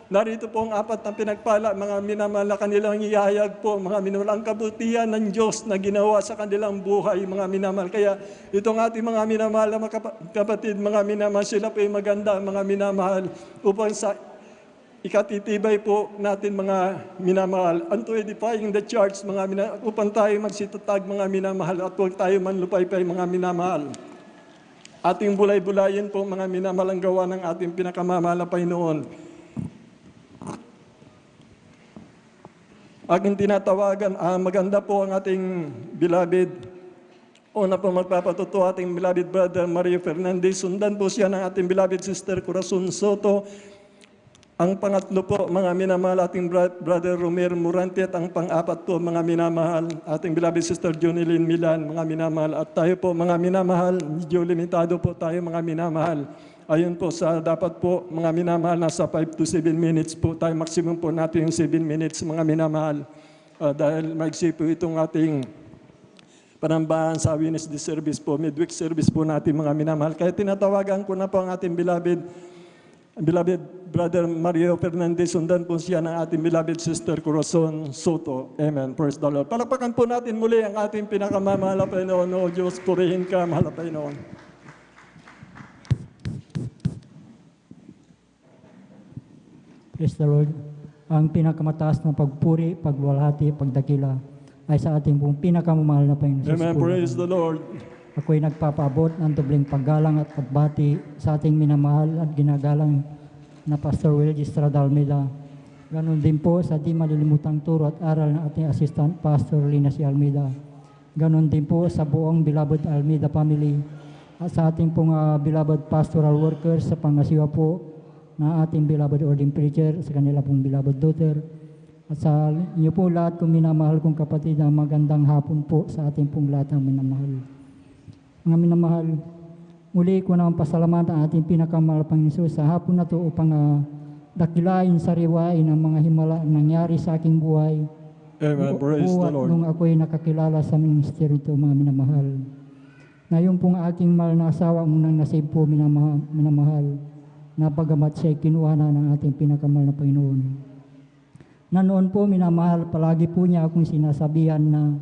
Narito po ang 4 na pinagpala, mga minamahal, na kanilang ihayag po, mga minamahal, ang kabutihan ng Diyos na ginawa sa kanilang buhay, mga minamahal. Kaya itong ating mga minamahal na kapatid, mga minamahal, sila po ay maganda, mga minamahal, upang sa ikatitibay po natin, mga minamahal, unto edifying the church, mga minamahal, upang tayo magsitatag, mga minamahal, at huwag tayo manlupaypay, mga minamahal. Ating bulay-bulayin po, mga minamahal, ang gawa ng ating pinakamamahal na Panginoon. Aking tinatawagan, maganda po ang ating beloved. Una po magpapatuto ating beloved brother Mario Fernandez. Sundan po siya ng ating beloved sister Corazon Soto. Ang pangatlo po, mga minamahal, ating brother Romero Morante. At ang pang-apat po, mga minamahal, ating beloved sister Jonilyn Milan, mga minamahal. At tayo po, mga minamahal, medyo limitado po tayo, mga minamahal. Ayun po, dapat po, mga minamahal, nasa 5 to 7 minutes po tayo. Maximum po natin yung 7 minutes, mga minamahal. Dahil maigsi po itong ating panambahan sa Wednesday service po, midweek service po natin, mga minamahal. Kaya tinatawagan ko na po ang ating beloved beloved Brother Mario Fernandez, sundan po siya ng ating beloved Sister Corazon Soto. Amen. Praise the Lord. Palakpakan po natin muli ang ating pinakamamahal na Panginoon. O Diyos, purihin ka, mahal na Panginoon. Praise the Lord. Ang pinakamataas na pagpuri, pagwalhati, pagdakila ay sa ating pong pinakamamahal na Panginoon. Amen. Praise the Lord. Ako'y nagpapaabot ng dobleng paggalang at pagbati sa ating minamahal at ginagalang na Pastor Will Estrada Almeida. Ganon din po sa di malilimutang turo at aral ng ating Assistant Pastor Lina C. Almeida. Ganon din po sa buong beloved Almeida family at sa ating pong beloved pastoral workers sa pangasiwa po na ating beloved ordained preacher, sa kanila pong beloved daughter. At sa inyo po lahat kong minamahal kong kapatid, ang magandang hapon po sa ating pong lahat ng minamahal. Mga minamahal, muli ko naman pasalamatan ang ating pinakamahal Panginoon Jesus sa hapon na ito upang dakilain, sariwain ang mga himala na nangyari sa aking buhay. Amen. Praise the Lord. Nung ako'y nakakilala sa ministeryo ito, mga minamahal. Na yung pong aking mahal na asawa, unang nasave po, minamahal, na bagamat siya'y kinuha na ng ating pinakamahal na Panginoon. Na noon po, minamahal, palagi po niya akong sinasabihan na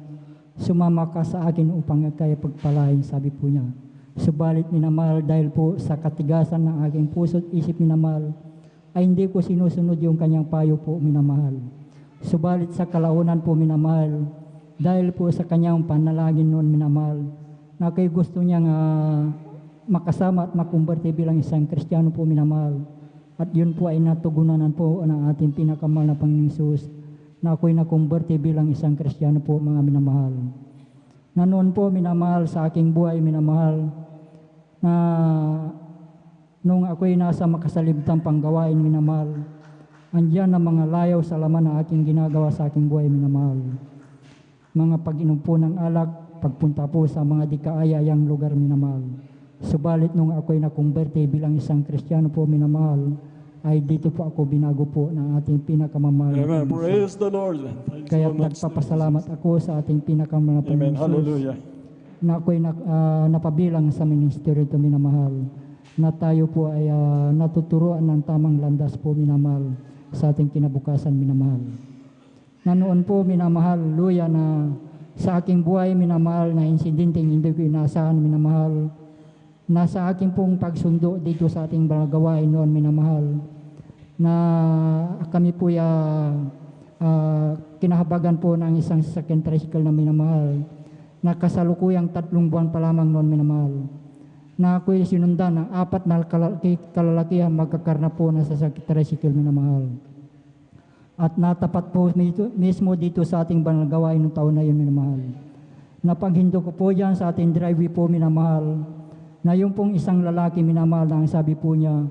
sumama ka sa akin upang kaya pagpalain, sabi po niya. Subalit minamahal, dahil po sa katigasan ng aking puso at isip, minamahal, ay hindi ko sinusunod yung kanyang payo po, minamahal. Subalit sa kalaunan po, minamahal, dahil po sa kanyang panalangin noon, minamahal, na kay gusto niyang makasama at makumberte bilang isang Kristiyano po, minamahal. At yun po ay natugunanan po ng ating pinakamahal na Panginoong Jesus, na ako'y nakumberte bilang isang Kristiyano po, mga minamahal. Na noon po, minamahal, sa aking buhay, minamahal, na nung ako'y nasa makasalibtang panggawain, minamahal, andyan ang mga layaw sa laman na aking ginagawa sa aking buhay, minamahal. Mga pag-inom po ng alak, pagpunta po sa mga di kaaya-ayang lugar, minamahal. Subalit nung ako'y nakumberte bilang isang Kristiyano po, minamahal, ay dito po ako binago po ng ating pinakamamahal. Amen. Praise the Lord. Thank you Kaya so much. nagpapasalamat ako sa ating pinakamamahal na Amen. Panginoon Hallelujah. na ako'y napabilang sa ministeryo ito, minamahal, na tayo po ay natuturuan ng tamang landas po, minamahal, sa ating kinabukasan, minamahal. Na noon po, minamahal, luya na sa aking buhay, minamahal, na insidenteng hindi ko inaasahan, minamahal, na sa aking pong pagsundo dito sa ating mga gawain noon, minamahal, na kami po kinahabagan po ng isang sasakyan tricycle na minamahal, na kasalukuyang 3 buwan pa lamang noon, minamahal, na ako'y sinundan ng 4 na kalalakihan magkakarna po na sasakyan tricycle, minamahal. At natapat po mismo dito sa ating banal gawain ng taon na yun, minamahal. Napaghindo ko po dyan sa ating driveway po, minamahal, na yung pong isang lalaki, minamahal, na ang sabi po niya,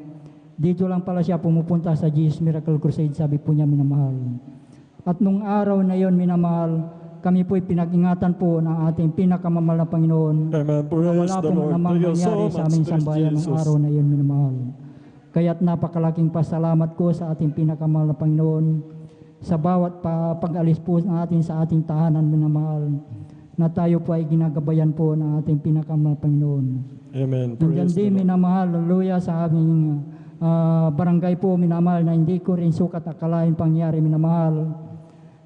dito lang pala siya pumupunta sa Jesus Miracle Crusade, sabi po niya, minamahal. At nung araw na yon, minamahal, kami po'y pinag-ingatan po ng ating pinakamamahal na Panginoon. Amen. Na Praise wala the pong Lord. namang Thank you so nangyari sa much, aming Christ sambayan ng Jesus. araw na yon, minamahal. Kaya't napakalaking pasalamat ko sa ating pinakamahal na Panginoon sa bawat pag-alis po natin sa ating tahanan, minamahal, na tayo po ay ginagabayan po ng ating pinakamahal na Panginoon. Amen. Nandiyan Praise the din, Lord. minamahal, hallelujah, sa aming barangay po, minamahal, na hindi ko rin sukat akalain pangyari, minamahal,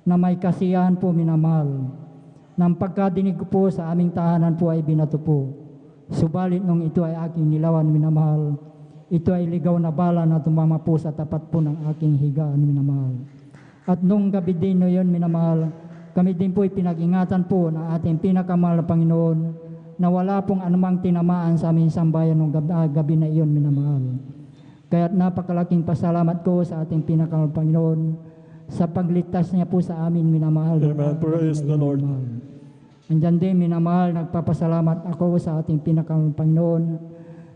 na may kasiyahan po, minamahal. Nang pagkadinig ko po sa aming tahanan po ay binato po. Subalit nung ito ay aking nilawan, minamahal, ito ay ligaw na bala na tumama po sa tapat po ng aking higaan, minamahal. At nung gabi din na yun, minamahal, kami din po ay pinag-ingatan po ng ating pinakamahal na Panginoon na wala pong anumang tinamaan sa aming sambayan nung gabi na iyon, minamahal. Kaya't napakalaking pasalamat ko sa ating pinakamahal na Panginoon sa pagligtas niya po sa amin, minamahal. Amen. Praise the Lord. Andyan din, minamahal, nagpapasalamat ako sa ating pinakamahal na Panginoon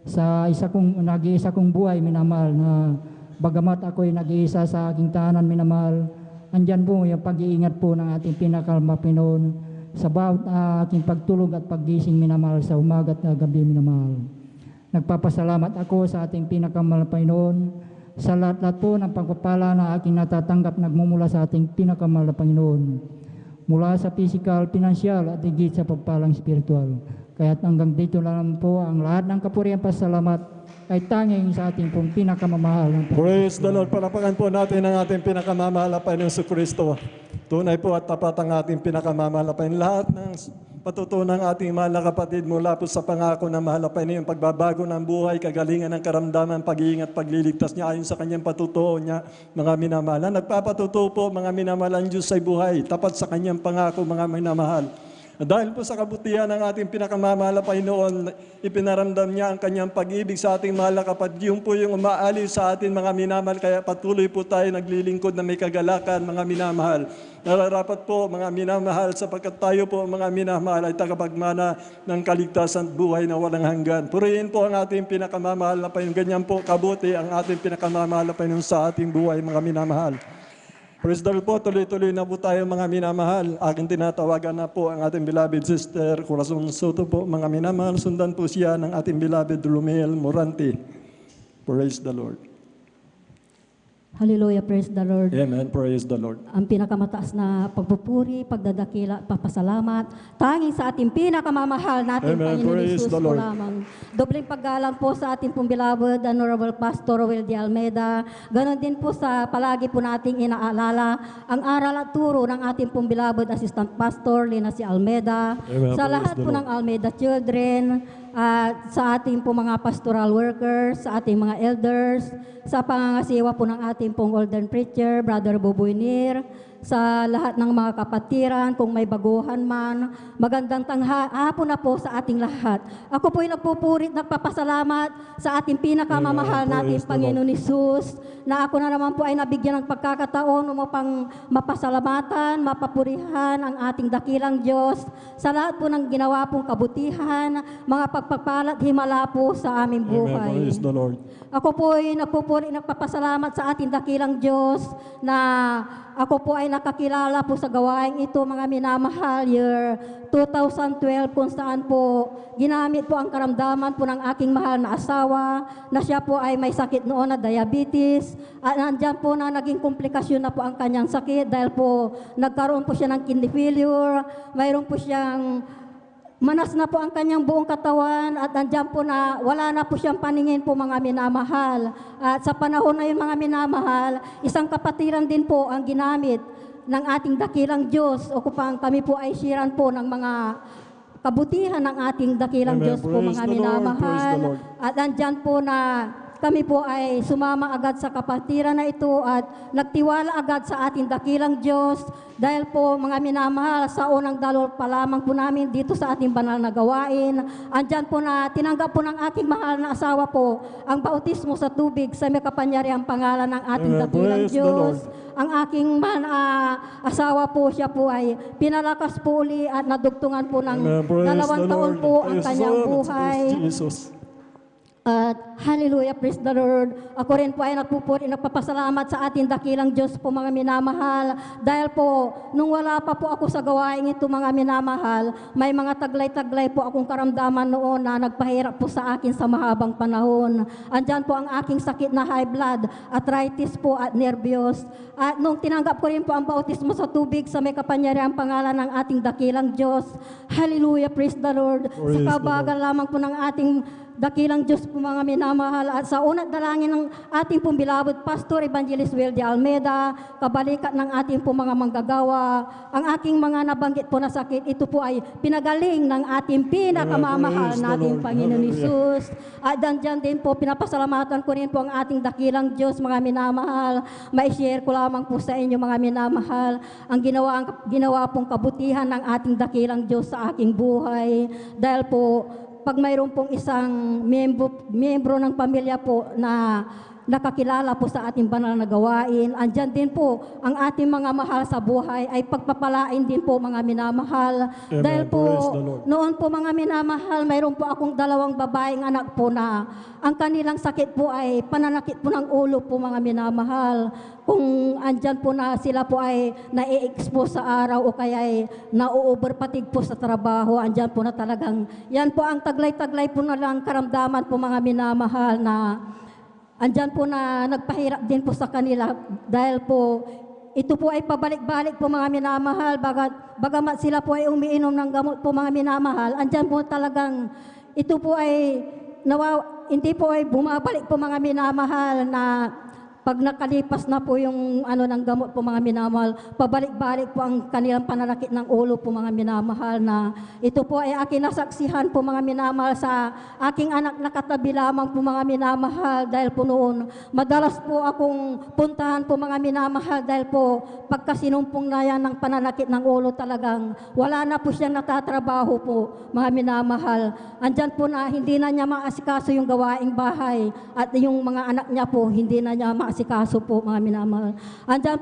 sa nag-iisa kong buhay, minamahal, na bagamat ako'y nag-iisa sa aking tahanan, minamahal, andyan po yung pag-iingat po ng ating pinakamahal na Panginoon sa bawat aking pagtulog at paggising, minamahal, sa umaga at gabi, minamahal. Nagpapasalamat ako sa ating pinakamahal na Panginoon sa lahat-lahat po ng pagpapala na aking natatanggap nagmumula sa ating pinakamahal na Panginoon. Mula sa physical, pinansyal at higit sa pagpalang spiritual. Kaya't hanggang dito na lang po ang lahat ng kapurihan pasalamat ay tanging sa ating pong pinakamamahal ng Praise the Lord. Palapakan po natin ang ating pinakamamahal na Panginoong Kristo. Tunay po at tapat ang ating pinakamamahal na Panginoon. Lahat ng patutunan ng ating mahal na kapatid mula po sa pangako ng mahal na Panginoon, pagbabago ng buhay, kagalingan ng karamdaman, pag-iingat, pagliligtas niya ayon sa kanyang patutuo niya, mga minamahal. Nagpapatutuo po, mga minamahal, ang Diyos ay buhay, tapat sa kanyang pangako, mga minamahal. Dahil po sa kabutihan ng ating pinakamamahal na Panginoon, ipinaramdam niya ang kanyang pag-ibig sa ating mahal na kapatid. Yung po yung umaaliw sa atin, mga minamahal, kaya patuloy po tayo naglilingkod na may kagalakan, mga minamahal. Nararapat po, mga minamahal, sapagkat tayo po, mga minamahal, ay tagapagmana ng kaligtasan at buhay na walang hanggan. Purihin po ang ating pinakamamahal na Panginoon. Ganyan po kabuti ang ating pinakamamahal na Panginoon sa ating buhay, mga minamahal. Praise the Lord po, tuloy-tuloy na po tayo, mga minamahal. Aking tinatawagan na po ang ating beloved sister, Corazon Soto po, mga minamahal. Sundan po siya ng ating beloved Romel Morante. Praise the Lord. Hallelujah, praise the Lord. Amen, praise the Lord. Ang pinakamataas na pagpupuri, pagdadakila, papasalamat, tanging sa ating pinakamamahal natin, Amen, Panginoon praise Jesus the po Lord. lamang. Dobleng paggalang po sa ating pong beloved Honorable Pastor Roel de Almeida. Ganon din po sa palagi po nating inaalala ang aral at turo ng ating pong beloved Assistant Pastor Lina C. Almeida. Amen, Sa praise lahat the po Lord. ng Almeida children, at sa ating po mga pastoral workers, sa ating mga elders, sa pangangasiwa po ng ating pong golden preacher, Brother Boboy Nir, sa lahat ng mga kapatiran, kung may baguhan man, magandang hapon na po sa ating lahat. Ako po'y nagpupuri at nagpapasalamat sa ating pinakamamahal Amen. natin Praise the Panginoon Hesus, na ako na naman po ay nabigyan ng pagkakataon upang mapasalamatan, mapapurihan ang ating dakilang Diyos sa lahat po ng ginawa pong kabutihan, mga pagpapala at himala po sa aming Amen, buhay. praise the Lord. Ako po ay nagpupuri, nagpapasalamat sa ating dakilang Diyos na ako po ay nakakilala po sa gawaing ito, mga minamahal, year 2012, kung saan po ginamit po ang karamdaman po ng aking mahal na asawa, na siya po ay may sakit noon na diabetes, at nandyan po na naging komplikasyon na po ang kanyang sakit dahil po nagkaroon po siya ng kidney failure, mayroon po siyang manas na po ang kanyang buong katawan at andyan po na wala na po siyang paningin po, mga minamahal. At sa panahon na yun, mga minamahal, isang kapatiran din po ang ginamit ng ating dakilang Diyos o kupang kami po ay siran po ng mga kabutihan ng ating dakilang Amen. Diyos po, Praise mga the Lord. minamahal. Praise the Lord. At andyan po na kami po ay sumama agad sa kapatiran na ito at nagtiwala agad sa ating dakilang Diyos dahil po, mga minamahal, sa unang dalawang pa lamang po namin dito sa ating banal na gawain. Andyan po na tinanggap po ng aking mahal na asawa po ang bautismo sa tubig sa may kapangyarihang pangalan ng ating Amen. dakilang Praise the Diyos. Lord. Ang aking asawa po, siya po ay pinalakas po uli at nadugtungan po ng Amen, praise 2 the taon Lord. po ang Praise kanyang the Lord. buhay. Praise Jesus. At hallelujah, praise the Lord. Ako rin po ay nagpupuri, nagpapasalamat sa ating dakilang Diyos po, mga minamahal. Dahil po, nung wala pa po ako sa gawain ito, mga minamahal, may mga taglay-taglay po akong karamdaman noon na nagpahirap po sa akin sa mahabang panahon. Andyan po ang aking sakit na high blood, arthritis po at nervyos. At nung tinanggap ko rin po ang bautismo sa tubig sa may kapangyarihang pangalan ng ating dakilang Diyos, hallelujah, praise the Lord. Praise Sa the kabagal lamang po ng ating dakilang Diyos po, mga minamahal, at sa unat dalangin ng ating pong beloved Pastor Evangelist Will de Almeida, kabalikat ng ating pong mga manggagawa, ang aking mga nabanggit po na sakit, ito po ay pinagaling ng ating pinakamamahal Praise the nating Lord. Panginoon Hallelujah. Hesus. At dyan din po, pinapasalamatan ko rin po ang ating dakilang Diyos, mga minamahal. Mai-share ko lamang po sa inyo, mga minamahal, ang ginawa pong kabutihan ng ating dakilang Diyos sa aking buhay. Dahil po, pag mayroon pong isang miyembro ng pamilya po na nakakilala po sa ating banal na gawain, andyan din po ang ating mga mahal sa buhay ay pagpapalain din po, mga minamahal. Amen. Dahil po, Praise the Lord. noon po, mga minamahal, mayroon po akong 2 babaeng anak po na ang kanilang sakit po ay pananakit po ng ulo po, mga minamahal. Kung andyan po na sila po ay na-expose sa araw o kaya ay na-overpatig po sa trabaho, andyan po na talagang, yan po ang taglay-taglay po na lang karamdaman po, mga minamahal, na andyan po na nagpahirap din po sa kanila dahil po ito po ay pabalik-balik po mga minamahal, bagamat sila po ay umiinom ng gamot po mga minamahal, andyan po talagang ito po ay hindi po ay bumabalik po mga minamahal na pag nakalipas na po yung ng gamot po mga minamahal, pabalik-balik po ang kanilang pananakit ng ulo po mga minamahal na ito po ay aking nasaksihan po mga minamahal sa aking anak na katabi lamang po mga minamahal dahil po noon madalas po akong puntahan po mga minamahal dahil po pagkasinumpong na yan ng pananakit ng ulo talagang wala na po siyang natatrabaho po mga minamahal. Andyan po na hindi na niya maasikaso yung gawaing bahay at yung mga anak niya po hindi na niya maasikaso po mga minamahal. Andyan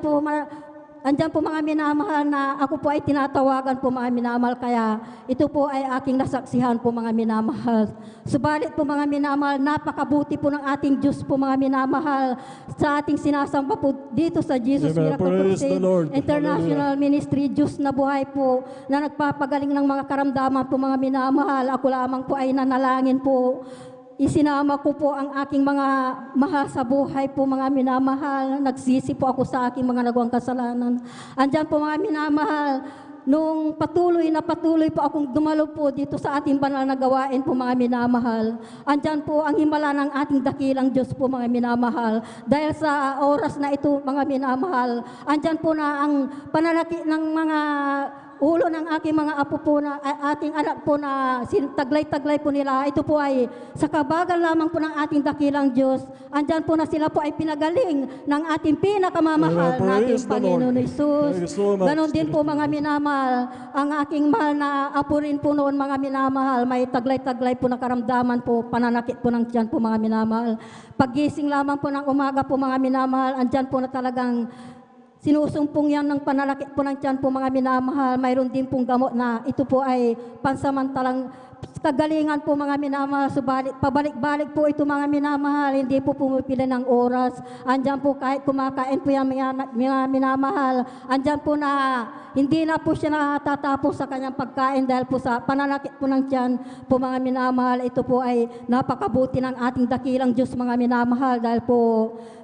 po mga minamahal na ako po ay tinatawagan po mga minamahal kaya ito po ay aking nasaksihan po mga minamahal. Subalit po mga minamahal, napakabuti po ng ating Diyos po mga minamahal sa ating sinasamba po dito sa Jesus Amen. Miracle Praise the Crusade Lord. International Ministry, Diyos na buhay po na nagpapagaling ng mga karamdaman po mga minamahal. Ako lamang po ay nanalangin po. Isinama ko po ang aking mga mahal sa buhay po mga minamahal. Nagsisi po ako sa aking mga nagawang kasalanan. Andyan po mga minamahal, nung patuloy po akong dumalo po dito sa ating banal na gawain po mga minamahal. Andyan po ang himala ng ating dakilang Diyos po mga minamahal. Dahil sa oras na ito mga minamahal, andyan po na ang pananakit ng mga ulo ng aking mga apo po na ating anak po na taglay-taglay po nila. Ito po ay sa kabagal lamang po ng ating dakilang Diyos. Andyan po na sila po ay pinagaling ng ating pinakamamahal Amen. nating Praise the Panginoon Lord. Jesus. Thank you so much. Ganon din po mga minamahal. Ang aking mahal na apo rin po noon mga minamahal. May taglay-taglay po na karamdaman po, pananakit po ng tiyan po mga minamahal. Paggising lamang po ng umaga po mga minamahal, andyan po na talagang sinusumpong yan ng pananakit po ng tiyan po mga minamahal. Mayroon din pong gamot na ito po ay pansamantalang kagalingan po mga minamahal. Subalit, pabalik-balik po ito mga minamahal. Hindi po pumipili ng oras. Andyan po kahit kumakain po yan mga minamahal. Andyan po na hindi na po siya natatapos sa kanyang pagkain dahil po sa pananakit po ng tiyan po mga minamahal. Ito po ay napakabuti ng ating dakilang Diyos mga minamahal dahil po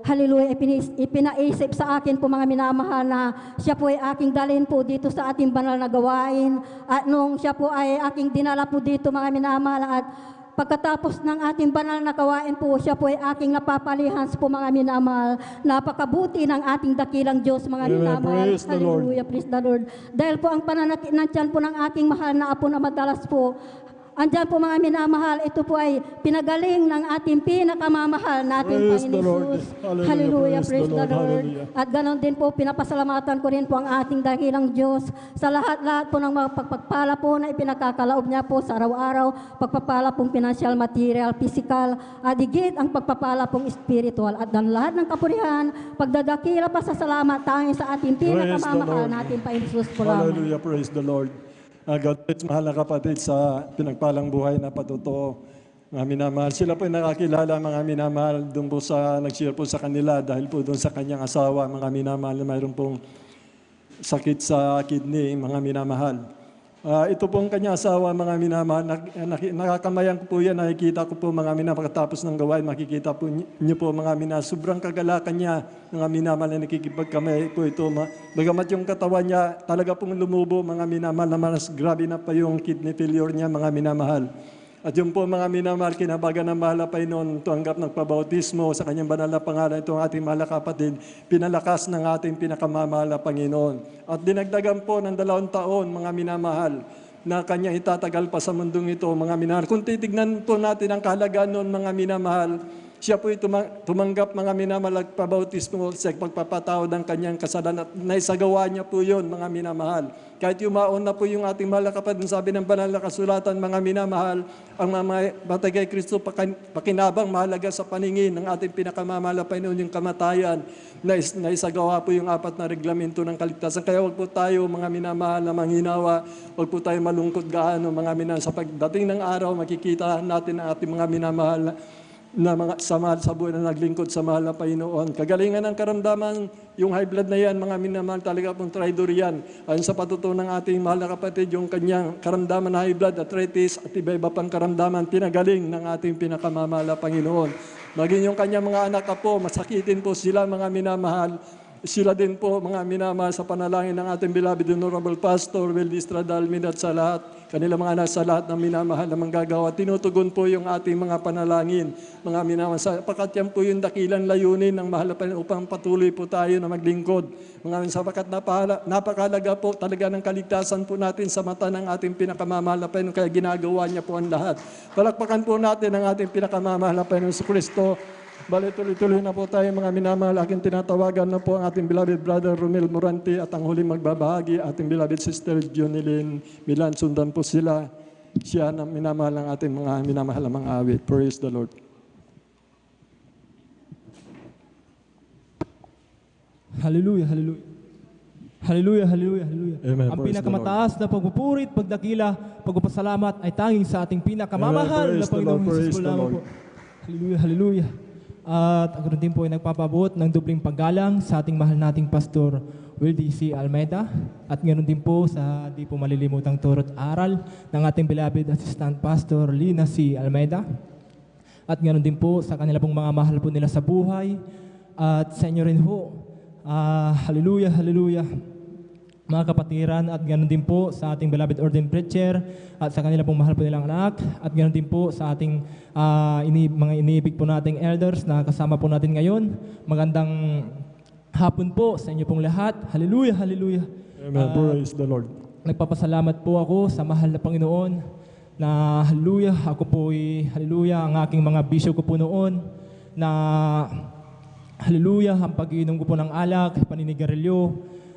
hallelujah, ipinaisip sa akin po mga minamahal na siya po ay aking dalhin po dito sa ating banal na gawain. At nung siya po ay aking dinala po dito mga minamahal at pagkatapos ng ating banal na gawain po, siya po ay aking napapalihans po mga minamahal. Napakabuti ng ating dakilang Diyos mga Amen. minamahal. Praise the Lord. Hallelujah, praise the Lord. Dahil po ang pananakit ng tiyan po ng aking mahal na apo na madalas po, andyan po mga minamahal, ito po ay pinagaling ng ating pinakamamahal nating Praise the Panginoon Lord. Jesus. Hallelujah. Hallelujah, Praise praise the the Lord. Lord. Hallelujah. At ganon din po, pinapasalamatan ko rin po ang ating dakilang Diyos sa lahat-lahat po ng mga pagpapala po na ipinagkakalaob niya po sa araw-araw, pagpapala pong financial, material, physical, at higit ang pagpapala pong spiritual. At ang lahat ng kapurihan, pagdadakila pa sa salamat tanging sa ating pinakamamahal Lord. nating Panginoon Jesus po lamang. Hallelujah, praise the Lord. God bless, mahal na kapatid sa pinagpalang buhay na patuto. Mga minamahal, sila po yung nakakilala mga minamahal doon po sa nag-share po sa kanila dahil po doon sa kanyang asawa, mga minamahal na mayroon pong sakit sa kidney, mga minamahal. Ito pong kanyang asawa, mga minamahal, nakakamayan ko po yan, nakikita ko po mga minamahal, pagkatapos ng gawain, makikita po niyo po mga minamahal, sobrang kagalakan niya, mga minamahal na nakikipagkamay po ito. Bagamat yung katawan niya, talaga pong lumubo, mga minamahal, na mas grabe na pa yung kidney failure niya, mga minamahal. At yung po mga minamahal, kinabagan ng mahal na Panginoon, tuanggap ng pabautismo sa kanyang banal na pangalan, itong ating mahal na kapatid, pinalakas ng ating pinakamamahal na Panginoon. At dinagdagan po ng 2 taon, mga minamahal, na kanyang itatagal pa sa mundong ito, mga minamahal. Kung titignan po natin ang kahalagaan noon, mga minamahal, siya po tumanggap mga minamahal at pabautismo sa pagpapatawad ng kanyang kasalanan at naisagawa niya po yun, mga minamahal. Kahit yumaon na po yung ating mahal na kapatid, sabi ng banal na kasulatan, mga minamahal, ang mamatay kay Kristo pakinabang mahalaga sa paningin ng ating pinakamamahal na Panginoon yung kamatayan. Naisagawa po yung 4 na reglamento ng kaligtasan. Kaya wag po tayo, mga minamahal, na manghinawa, wag po tayo malungkot gaano, mga minamahal. Sa pagdating ng araw, makikita natin ang ating mga minamahal na mga samahal sa buhay na naglingkod sa mahal na Panginoon. Kagalingan ng karamdaman, yung high blood na yan, mga minamahal, talaga pong traidor yan. Ayon sa patutunan ng ating mahal na kapatid, yung kanyang karamdaman na high blood, arthritis, at iba-iba pang karamdaman, pinagaling ng ating pinakamamahal na Panginoon. Maging yung kanyang mga anak po, masakitin po sila, mga minamahal, sila din po, mga minamahal sa panalangin ng ating beloved Honorable Pastor Will Estradalmin at sa lahat, kanila mga anak sa lahat ng minamahal na manggagawa. Tinutugon po yung ating mga panalangin, mga minamahal. Sapagkat yan po yung dakilang layunin ng mahal na Panginoon upang patuloy po tayo na maglingkod. Mga sapagkat napakalaga po talaga ng kaligtasan po natin sa mata ng ating pinakamamahal na Panginoon, kaya ginagawa niya po ang lahat. Palakpakan po natin ang ating pinakamamahal na Panginoon sa Kristo. Bali, tuloy-tuloy na po tayo mga minamahal. Aking tinatawagan na po ang ating beloved brother Romel Morante at ang huling magbabahagi, ating beloved sister Jonilyn Milan. Sundan po sila. Siya na minamahal ng ating mga minamahal na mga awit. Praise the Lord. Hallelujah, hallelujah. Hallelujah, hallelujah, hallelujah. Amen. Ang Praise pinakamataas na pagpupurit, pagdakila, pagpapasalamat ay tanging sa ating pinakamamahal Amen. na Praise the Panginoong Lord. Jesus Praise po the lamang Lord. po. Hallelujah, hallelujah. At ang din po ay nagpapabuot ng dubling paggalang sa ating mahal nating Pastor Wildy C. Almeida at ganoon din po sa di po malilimutang turot aral ng ating beloved Assistant Pastor Lina C. Almeida at ganoon din po sa kanila pong mga mahal po nila sa buhay at sa inyo rin po. Hallelujah, hallelujah. Mga kapatiran at ganoon din po sa ating beloved ordained preacher at sa kanila pong mahal po nilang anak at ganoon din po sa ating mga iniibig po nating elders na kasama po natin ngayon. Magandang hapon po sa inyo pong lahat. Hallelujah, hallelujah. Amen. Praise the Lord. Nagpapasalamat po ako sa mahal na Panginoon na hallelujah, ako po ay hallelujah, ang aking mga bisyo ko po noon na hallelujah, ang pag-iinom ko po ng alak, paninigarilyo,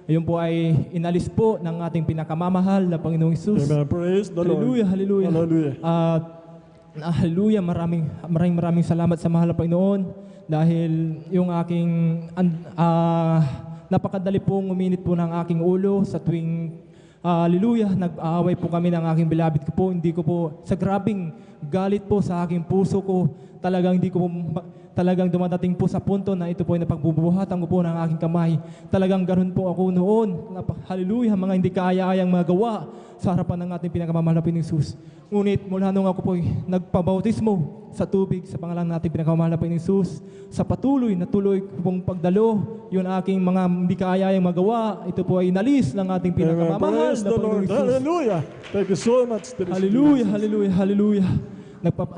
ayun po ay inalis po ng ating pinakamamahal na Panginoong Hesus. Amen. Praise the Lord. Hallelujah, hallelujah. Hallelujah. Hallelujah, maraming salamat sa mahal na Panginoon dahil yung aking napakadali pong uminit po ng aking ulo sa tuwing hallelujah, nag-aaway po kami ng aking beloved ko po. Hindi ko po, sa grabing galit po sa aking puso ko, talagang hindi ko po talagang dumadating po sa punto na ito po ay napagbubuhatan ko po ng aking kamay. Talagang ganun po ako noon. Hallelujah, mga hindi kaaya-ayang magawa sa harapan ng ating pinakamamahal na Panginoong Hesus. Ngunit mula nung ako po ay nagpabautismo sa tubig sa pangalan nating pinakamamahal na Panginoong Hesus, sa patuloy na tuloy pong pagdalo, yun aking mga hindi kaaya-ayang magawa, ito po ay inalis ng ating pinakamamahal Praise na the Panginoong Lord. Hesus. Hallelujah. Thank you so much. Hallelujah, hallelujah, hallelujah.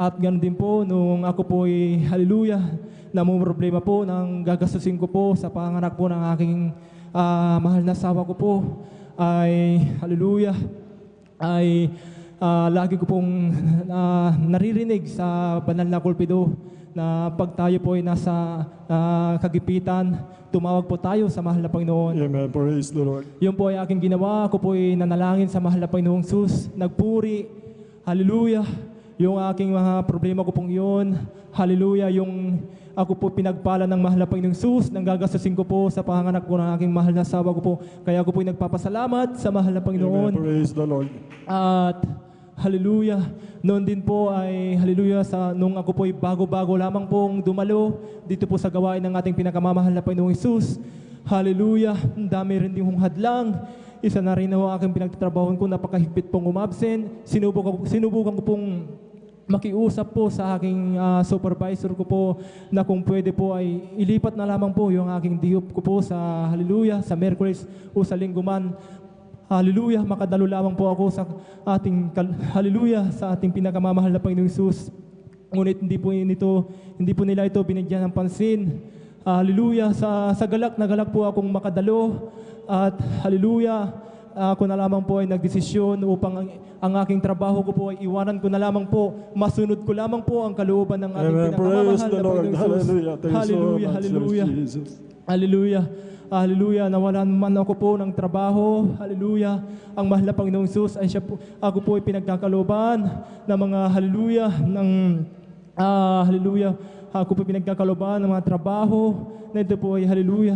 At ganun din po, nung ako po ay, hallelujah, namumroblema po ng gagastusin ko po sa panganak po ng aking mahal na asawa ko po, ay, hallelujah, ay lagi ko pong naririnig sa banal na pulpito na pag tayo po ay nasa kagipitan, tumawag po tayo sa mahal na Panginoon. Amen. Praise the Lord. Yun po ay aking ginawa. Ako po ay nanalangin sa mahal na Panginoong Hesus. Nagpuri. Hallelujah. Yung aking mga problema ko pong yun. Hallelujah. Yung ako po pinagpala ng mahal na Panginoong Hesus. Nang gagastusin ko po sa panganak po ng aking mahal na asawa ko po. Kaya ako po ay nagpapasalamat sa mahal na Panginoon. Amen. Praise the Lord. At hallelujah. Noon din po ay hallelujah nung ako po ay bago-bago lamang pong dumalo dito po sa gawain ng ating pinakamamahal na Panginoong Hesus. Hallelujah. Ang dami rin din hong hadlang. Isa na rin ho aking pinagtatrabahoan ko, napakahigpit pong umabsent. Sinubukan ko pong makiusap po sa aking supervisor ko po na kung pwede po ay ilipat na lamang po yung aking diop ko po sa hallelujah, sa Merkulis o sa Linggo man. Hallelujah, makadalo lamang po ako sa ating hallelujah, sa ating pinakamamahal na Panginoong Hesus. Ngunit hindi po nila ito binigyan ng pansin. Hallelujah, sa galak na galak po akong makadalo at hallelujah, ako na lamang po ay nagdesisyon upang ang aking trabaho ko po ay iwanan ko na lamang po, masunod ko lamang po ang kalooban ng ating Amen. pinakamamahal Praise na the Lord. Panginoong Hesus. Hallelujah. Thank you so Hallelujah, much, hallelujah. Lord Jesus. Hallelujah. Hallelujah. Nawalan man ako po ng trabaho. Hallelujah. Ang mahal na Panginoong Hesus ay ako po ay pinagkakaloban ng mga hallelujah, hallelujah. Ako po pinagkakaloban ng mga trabaho na ito po ay hallelujah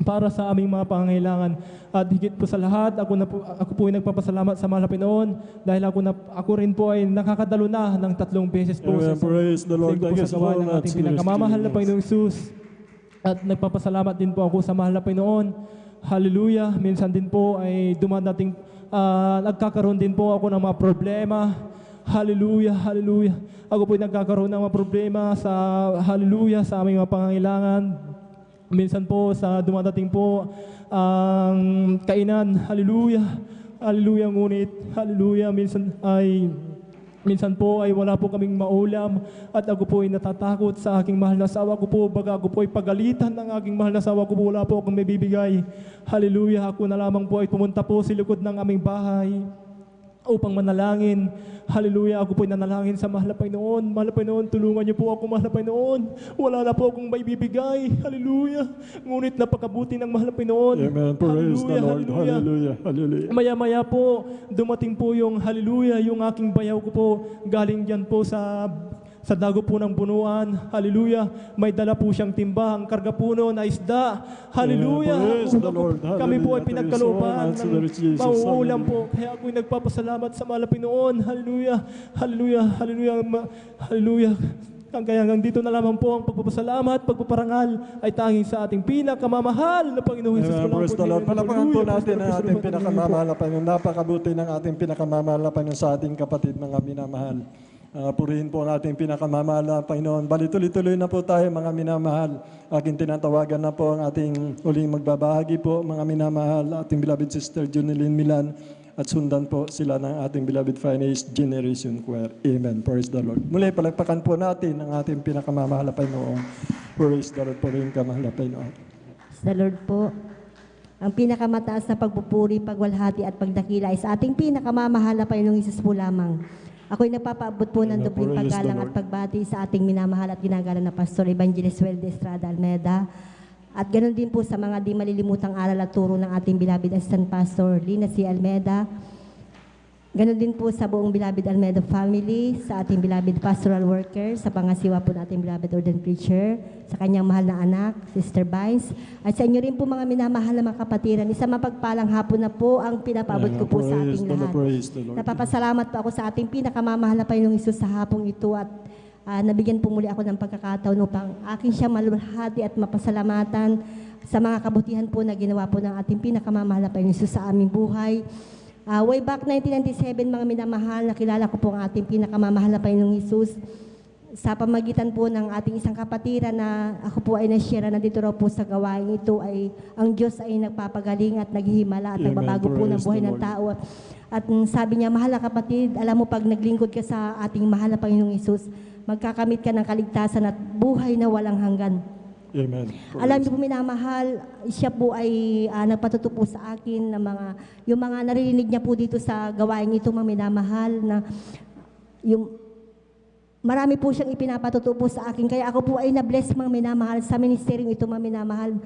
para sa aming mga pangangailangan. At higit po sa lahat, ako po ay nagpapasalamat sa mahal na Panginoon dahil ako rin po ay nakakadalo na ng 3 beses po Amen. sa Praise the Lord. Thank you so gawain ng much, ating pinakamamahal na Lord Panginoong Hesus. At nagpapasalamat din po ako sa mahal na Panginoon. Hallelujah. Minsan din po ay nagkakaroon din po ako ng mga problema. Hallelujah, hallelujah. Ako po ay nagkakaroon ng mga problema sa hallelujah, sa aming mga pangangailangan. minsan po sa dumadating po ang kainan, hallelujah, hallelujah, ngunit, hallelujah, minsan po ay wala po kaming maulam at ako po ay natatakot sa aking mahal na asawa ko po. Baga ako po ay pagalitan ng aking mahal na asawa ko po, wala po akong may bibigay. Hallelujah, ako na lamang po ay pumunta po sa likod ng aming bahay upang manalangin. Hallelujah, ako po ay nanalangin sa mahal na Panginoon. Mahal na Panginoon, tulungan niyo po ako, mahal na Panginoon. Wala na po akong may bibigay. Hallelujah. Ngunit napakabuti ng mahal na Panginoon. Amen. Praise the Lord. Hallelujah. Hallelujah. Maya-maya po, dumating po yung hallelujah, yung aking bayaw ko po, galing dyan po sa dago po ng bunuan. Hallelujah. May dala po siyang timba. Ang karga po noon ay isda. Hallelujah. Praise the Lord. Kami po ay Hallelujah. pinagkalooban Praise the Lord ng Jesus. mauulam po. Kaya ako'y nagpapasalamat sa mahal na Panginoon. Hallelujah. Hallelujah. Hallelujah. Hallelujah. Kaya hanggang dito na lamang po ang pagpapasalamat, pagpaparangal ay tanging sa ating pinakamamahal na Panginoon Jesus. Amen. Praise the Lord. Palapakan po natin ang ating pinakamamahal na Panginoon. Napakabuti ng ating pinakamamahal na Panginoon sa ating kapatid, mga minamahal. Purihin po ang ating pinakamamahal na Panginoon. Bali, tuloy-tuloy na po tayo, mga minamahal. Aking tinatawagan na po ang ating uling magbabahagi po, mga minamahal, ating beloved sister Junilyn Milan, at sundan po sila ng ating beloved Finest Generation Choir. Amen. Praise the Lord. Muli, palagpakan po natin ang ating pinakamamahal na Panginoon. Praise the Lord. Purihin ka, mahal na Panginoon. Sa Lord po, ang pinakamataas na pagpupuri, pagwalhati at pagdakila ay sa ating pinakamamahal na Panginoong Hesus po lamang. Ako'y nagpapaabot po ng dobling paggalang at pagbati sa ating minamahal at ginagalang na Pastor Evangelist Weldy Estrada Almeda. At ganoon din po sa mga di malilimutang aral at turo ng ating beloved Assistant Pastor Lina C. Almeda. Ganoon din po sa buong beloved Almeda family, sa ating beloved pastoral worker, sa pangasiwa po ng ating beloved ordained preacher, sa kanyang mahal na anak, Sister Vines, at sa inyo rin po mga minamahal na mga kapatiran. Isa mapagpalang hapon na po ang pinapaabot ko po sa ating lahat. Napapasalamat po ako sa ating pinakamamahal na Panginoong Hesus sa hapong ito at nabigyan po muli ako ng pagkakataon upang aking siya maluhati at mapasalamatan sa mga kabutihan po na ginawa po ng ating pinakamamahal na Panginoong Hesus sa aming buhay. Way back 1997, mga minamahal, nakilala ko po ang ating pinakamamahal na Panginoong Hesus sa pamagitan po ng ating isang kapatira na ako po ay na-share na dito raw po sa gawain ito ay ang Diyos ay nagpapagaling at naghihimala at nagbabago po ng buhay ng tao. At sabi niya, mahal na kapatid, alam mo pag naglingkod ka sa ating mahal na Panginoong Hesus, magkakamit ka ng kaligtasan at buhay na walang hanggan. Amen. Alam niyo po minamahal, siya po ay nagpatuto po sa akin ng yung mga naririnig niya po dito sa gawain ito, mga minamahal, na yung marami po siyang ipinapatuto po sa akin. Kaya ako po ay na-bless, mga minamahal, sa ministeryong ito, mga minamahal.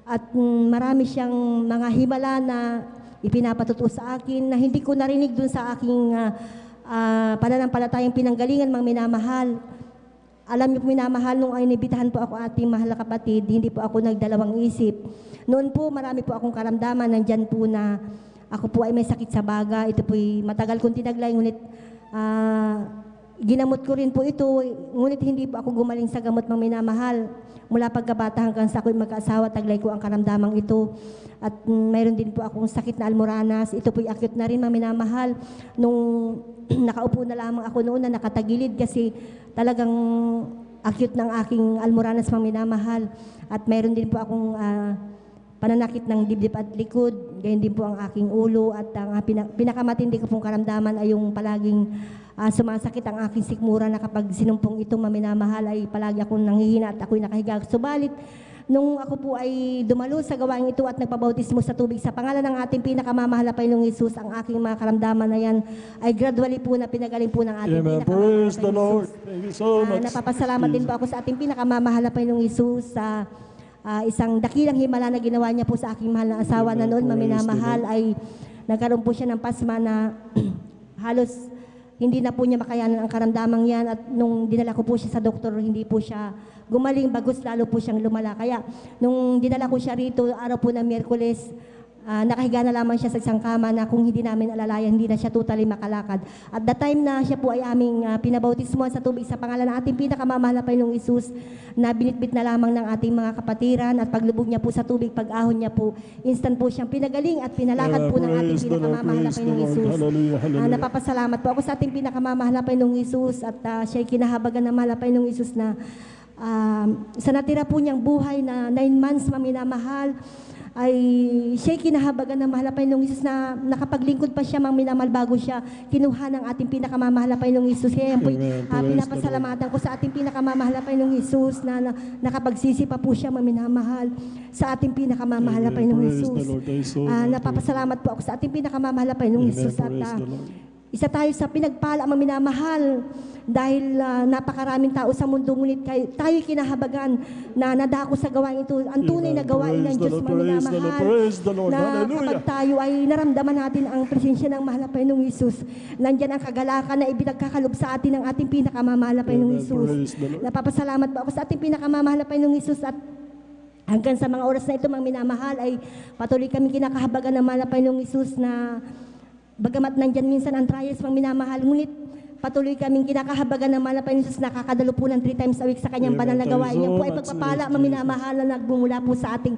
At marami siyang mga himala na ipinapatuto sa akin na hindi ko narinig dun sa aking pananampalatayang pinanggalingan, mga minamahal. Alam niyo po minamahal, nung ay inibitahan po ako ating mahal na kapatid, hindi po ako nagdalawang isip. Noon po marami po akong karamdaman, nandyan po na ako po ay may sakit sa baga. Ito po ay matagal kong tinaglay, ngunit ginamot ko rin po ito, ngunit hindi po ako gumaling sa gamot, mga minamahal. Mula pagkabata hanggang sa ako'y mag-asawa, taglay ko ang karamdamang ito. At mayroon din po akong sakit na almoranas. Ito po'y acute na rin, mga minamahal. Nung nakaupo na lamang ako noon na nakatagilid kasi talagang acute ng aking almoranas, mga minamahal. At mayroon din po akong pananakit ng dibdib at likod. Gayon din po ang aking ulo. At ang pinakamatindi ko pong karamdaman ay yung palaging sumasakit ang aking sikmura na kapag sinumpong itong maminamahal ay palagi akong nanghihina at ako'y nakahiga. Subalit, nung ako po ay dumalo sa gawain ito at nagpabautismo sa tubig sa pangalan ng ating pinakamamahal na Panginoong Hesus, ang aking mga karamdaman na yan ay gradually po na pinagaling po ng ating pinakamamahal na Praise the Panginoong Lord. Hesus. Thank you so much. Napapasalamat din po ako sa ating pinakamamahal na Panginoong Hesus sa isang dakilang himala na ginawa niya po sa aking mahal na asawa na noon, maminamahal, ay nagkaroon po siya ng pasma na halos hindi na po niya makayanan ang karamdamang yan. At nung dinala ko po siya sa doktor, hindi po siya gumaling, bagus lalo po siyang lumala. Kaya nung dinala ko siya rito, araw po ng Miyerkules, nakahiga na lamang siya sa isang kama na kung hindi namin alalayan, hindi na siya totally makalakad. At the time na siya po ay aming pinabautismuhan sa tubig sa pangalan ng ating pinakamamahal na Panginoong Hesus, na binitbit na lamang ng ating mga kapatiran at paglubog niya po sa tubig, pag-ahon niya po, instant po siyang pinagaling at pinalakad po ng ating pinakamamahal na Panginoong Hesus. Napapasalamat po ako sa ating pinakamamahal na Panginoong Hesus at siya'y kinahabagan ng mahal na Panginoong Hesus na sa natira po niyang buhay na 9 months, mga minamahal, ay siya'y kinahabagan ng mahal na Panginoong Isus na nakapaglingkod pa siya, mga minamahal, bago siya kinuha ng ating pinakamamahal na Panginoong Isus. Kaya yan po, pinapasalamatan ko sa ating pinakamamahal na Panginoong Isus na nakapagsisi pa po siya, mga minamahal, sa ating pinakamamahal na Panginoong Isus. Napapasalamat po ako sa ating pinakamamahal na Panginoong Isus. At isa tayo sa pinagpala, mga minamahal, dahil napakaraming tao sa mundo, ngunit tayo kinahabagan na nadako sa gawain ito. Ang tunay na gawain ng Diyos, mga minamahal, na kapag tayo ay naramdaman natin ang presensya ng mahal na Panginoong Isus, nandyan ang kagalakan na ibinagkakalob sa atin ng ating pinakamamahal na Panginoong Isus. Napapasalamat po ako sa ating pinakamamahal na Panginoong Isus, at hanggang sa mga oras na ito, mga minamahal, ay patuloy kami kinakahabagan ng mahal na Panginoong Isus na bagamat nandyan minsan ang trials, mga minamahal, ngunit patuloy kaming kinakahabagan ng mahal na Panginoong Isus, nakakadalo po ng 3 times a week sa kanyang banal na gawain. Yan po ay pagpapala, mga minamahal, na nagbumula po sa ating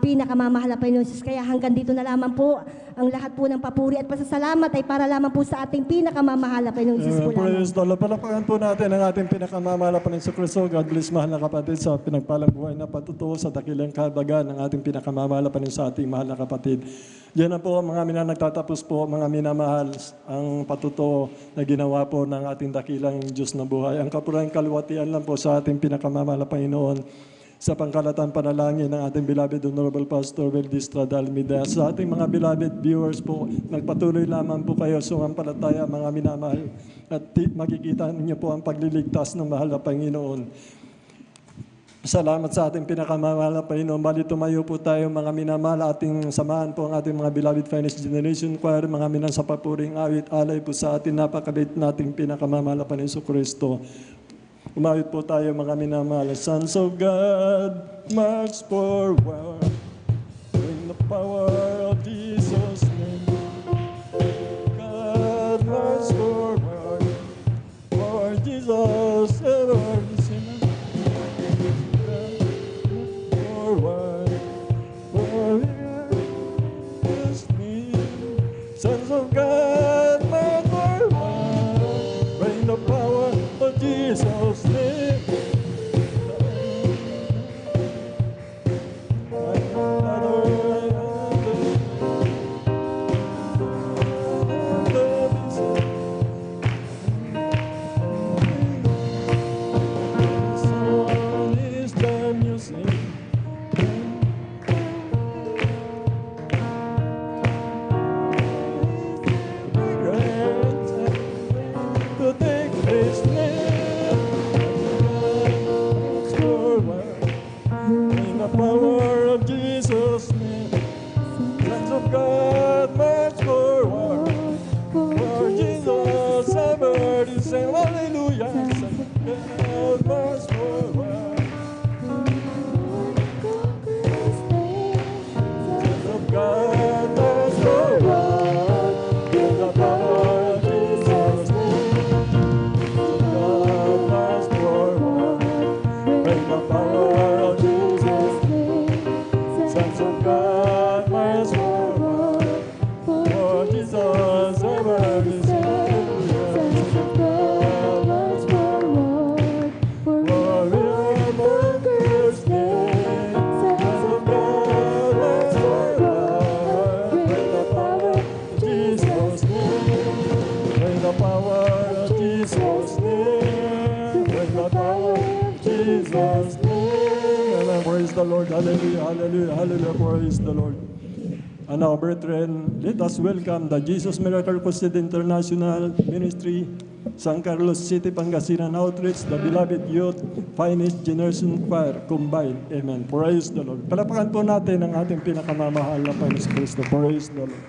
pinakamamahal na Panginoong Isus. Kaya hanggang dito na lamang po, ang lahat po ng papuri at pasasalamat ay para lamang po sa ating pinakamamahal na Panginoong Isus po lamang. Praise the Lord. Palapakan po natin ang ating pinakamamahal na Panginoong Kristo. God bless, mahal na kapatid, sa pinagpalang buhay na patutuo sa dakilang kahabagan ng ating pinakamamahal na Panginoon sa ating mahal na kapatid. Yan na po, mga nagtatapos po, mga minamahal, ang patutuo na ginawa po ng ating dakilang Diyos na buhay. Ang kapurang kalwatian lang po sa ating pinakamamahal na Panginoon sa pangkalatan panalangin ng ating beloved Honorable Pastor Veldis Almeida. Sa ating mga beloved viewers po, nagpatuloy lamang po kayo sa palataya, mga minamahal, at makikita ninyo po ang pagliligtas ng mahal na Panginoon. Salamat sa ating pinakamamahal na Panginoon. Bali tumayo po tayo, mga minamahal, ating samahan po ang ating mga beloved Finest Generation Choir, mga minang sa papuring awit, alay po sa ating napakabait nating pinakamamahal na Panginoon Kristo. Umawit po tayo, mga minamahal. Sons of God, march forward, in the power of Jesus' name. God, march forward, for Jesus ever the same. Forward, for His name. Sons of God, march forward, bring the power of Jesus' name. Power of Jesus' name. Sons of God, march forward, for Jesus ever the same. Hallelujah. Sons of God, march forward. Sons of God, march forward, in the power of Jesus' name. God, march forward, in the power of Jesus' name. Sons of God, march forward, for Jesus ever the same. Sons of God, march forward, for we are conquerors' name. Sons of God, march forward, bring the power of Jesus' name. Bring the power of Jesus' name. Bring the power of Jesus' name. Praise the Lord. Hallelujah, hallelujah, hallelujah. Praise the Lord. And now, brethren, let us welcome the Jesus Miracle Crusade International Ministry, San Carlos City, Pangasinan Outreach, the beloved youth, Finest Generation Choir, combined. Amen. Praise the Lord. Palapakan po natin ang ating pinakamamahal na Panginoon Kristo. Praise the Lord.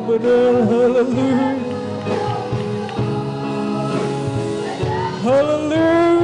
banal. Hallelujah. Hallelujah.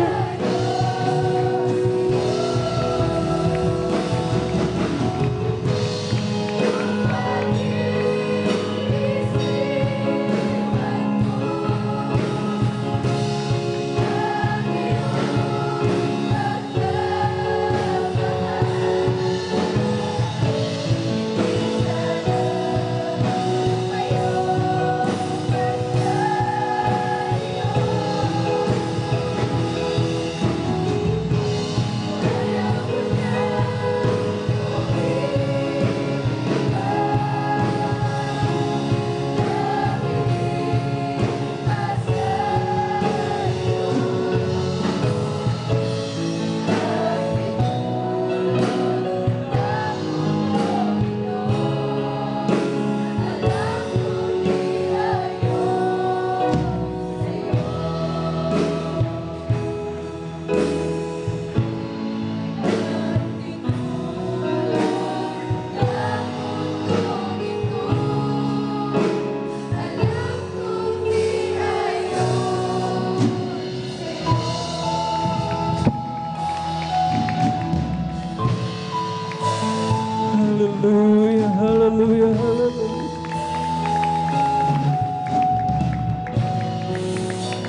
Hallelujah, hallelujah, hallelujah.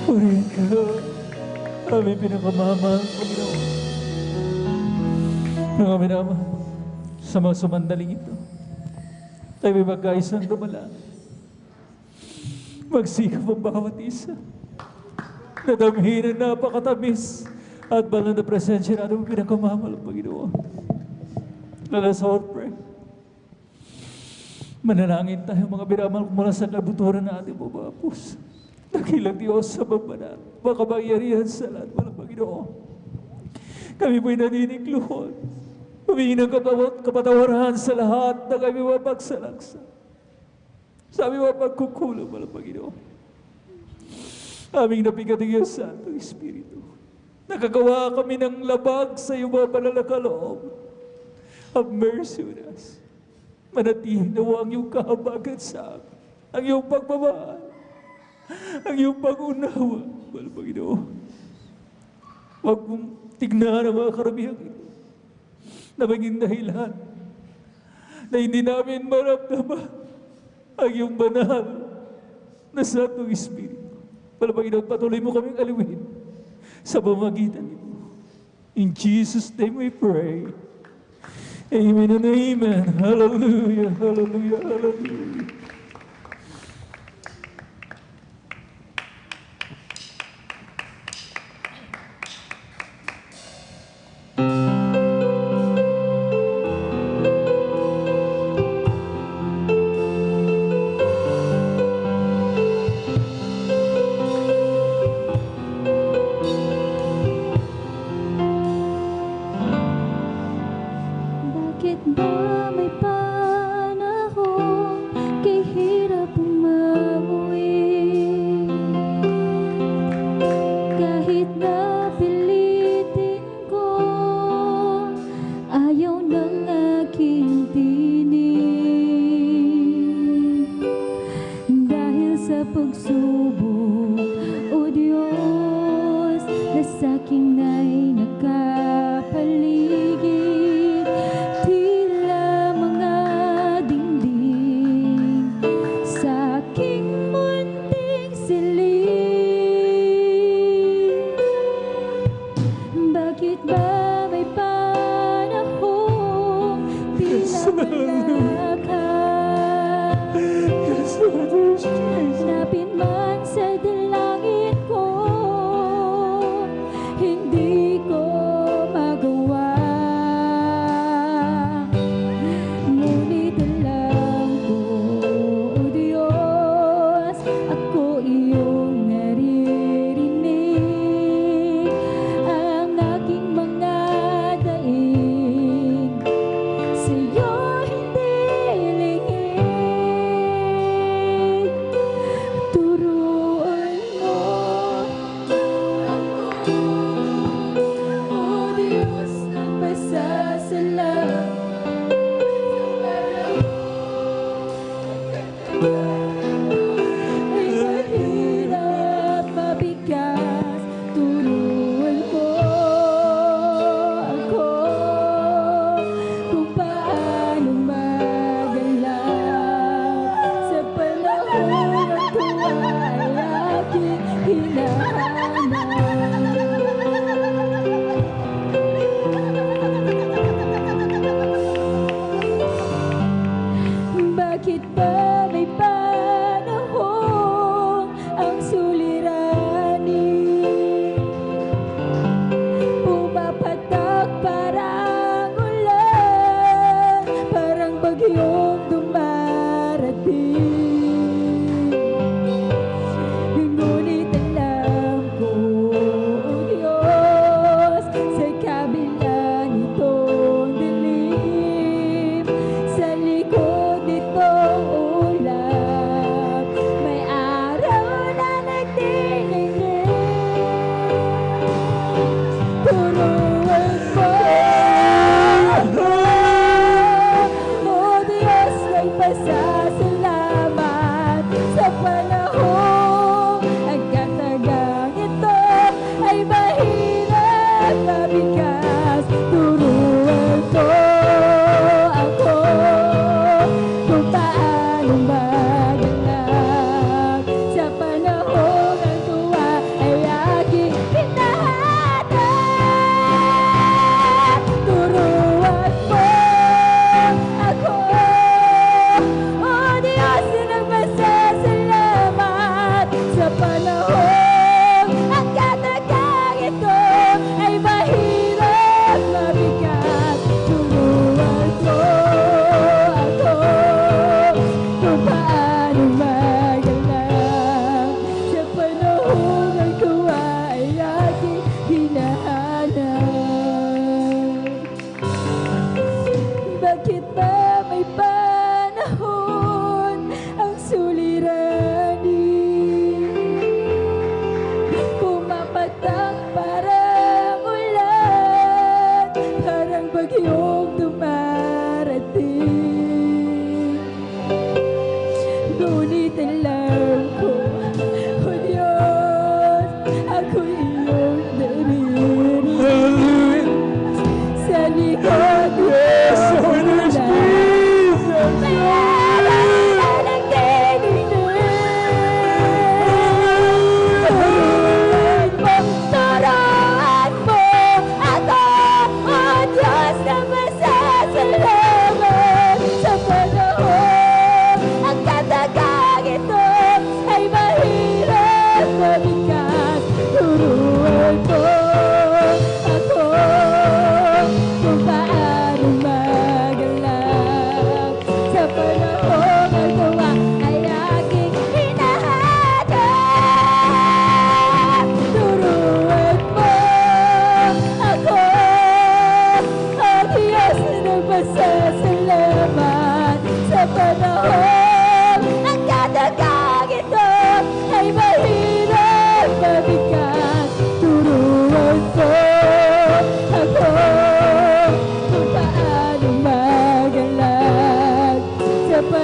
Purihin ka, aming pinakamamahal, Panginoon. Ang aming Ama, sa mga sumandaling ito, tayo may magkaisang dumalangin. Magsikap ang bawat isa. Nadamhin ang napakatamis at banal na presensya na aming pinakamamahal, Panginoon. Let us all pray. Manalangin tayo mga binamal mula sa labuturan na ating mga puso. Dakilang Diyos sa pagbanal, makapangyarihan sa lahat, walang Panginoon. Kami po'y naninigluhon. Humingi ng kapatawaran sa lahat na kami mapagsalaksa. Sa aming mga pagkukulang, walang Panginoon. Aming nabigating yung Santong Espiritu. Nakagawa kami ng labag sa iyong mga banal na kaloob. Have mercy on us. Manatili nawa ang iyong kahabagan sa amin, ang iyong pagmamahal, ang iyong pag-unawa, walang Panginoon. Huwag mong tignan ang mga karamihan ito na maging dahilan na hindi namin maramdaman ang iyong banal na Santong Espiritu. Walang Panginoon, patuloy mo kaming aliwin sa pamamagitan nito. In Jesus' name we pray. Amen and amen. Hallelujah, hallelujah, hallelujah. Bakit ba may panahon kay hirap umuwi? Kahit na pilitin ko, ayaw ng aking tinig. Dahil sa pagsubok, o Diyos, na sa'king ay nakapaligid, tila mga dingding sa aking munting silid. Bakit ba may panahong pinamalakas na pinma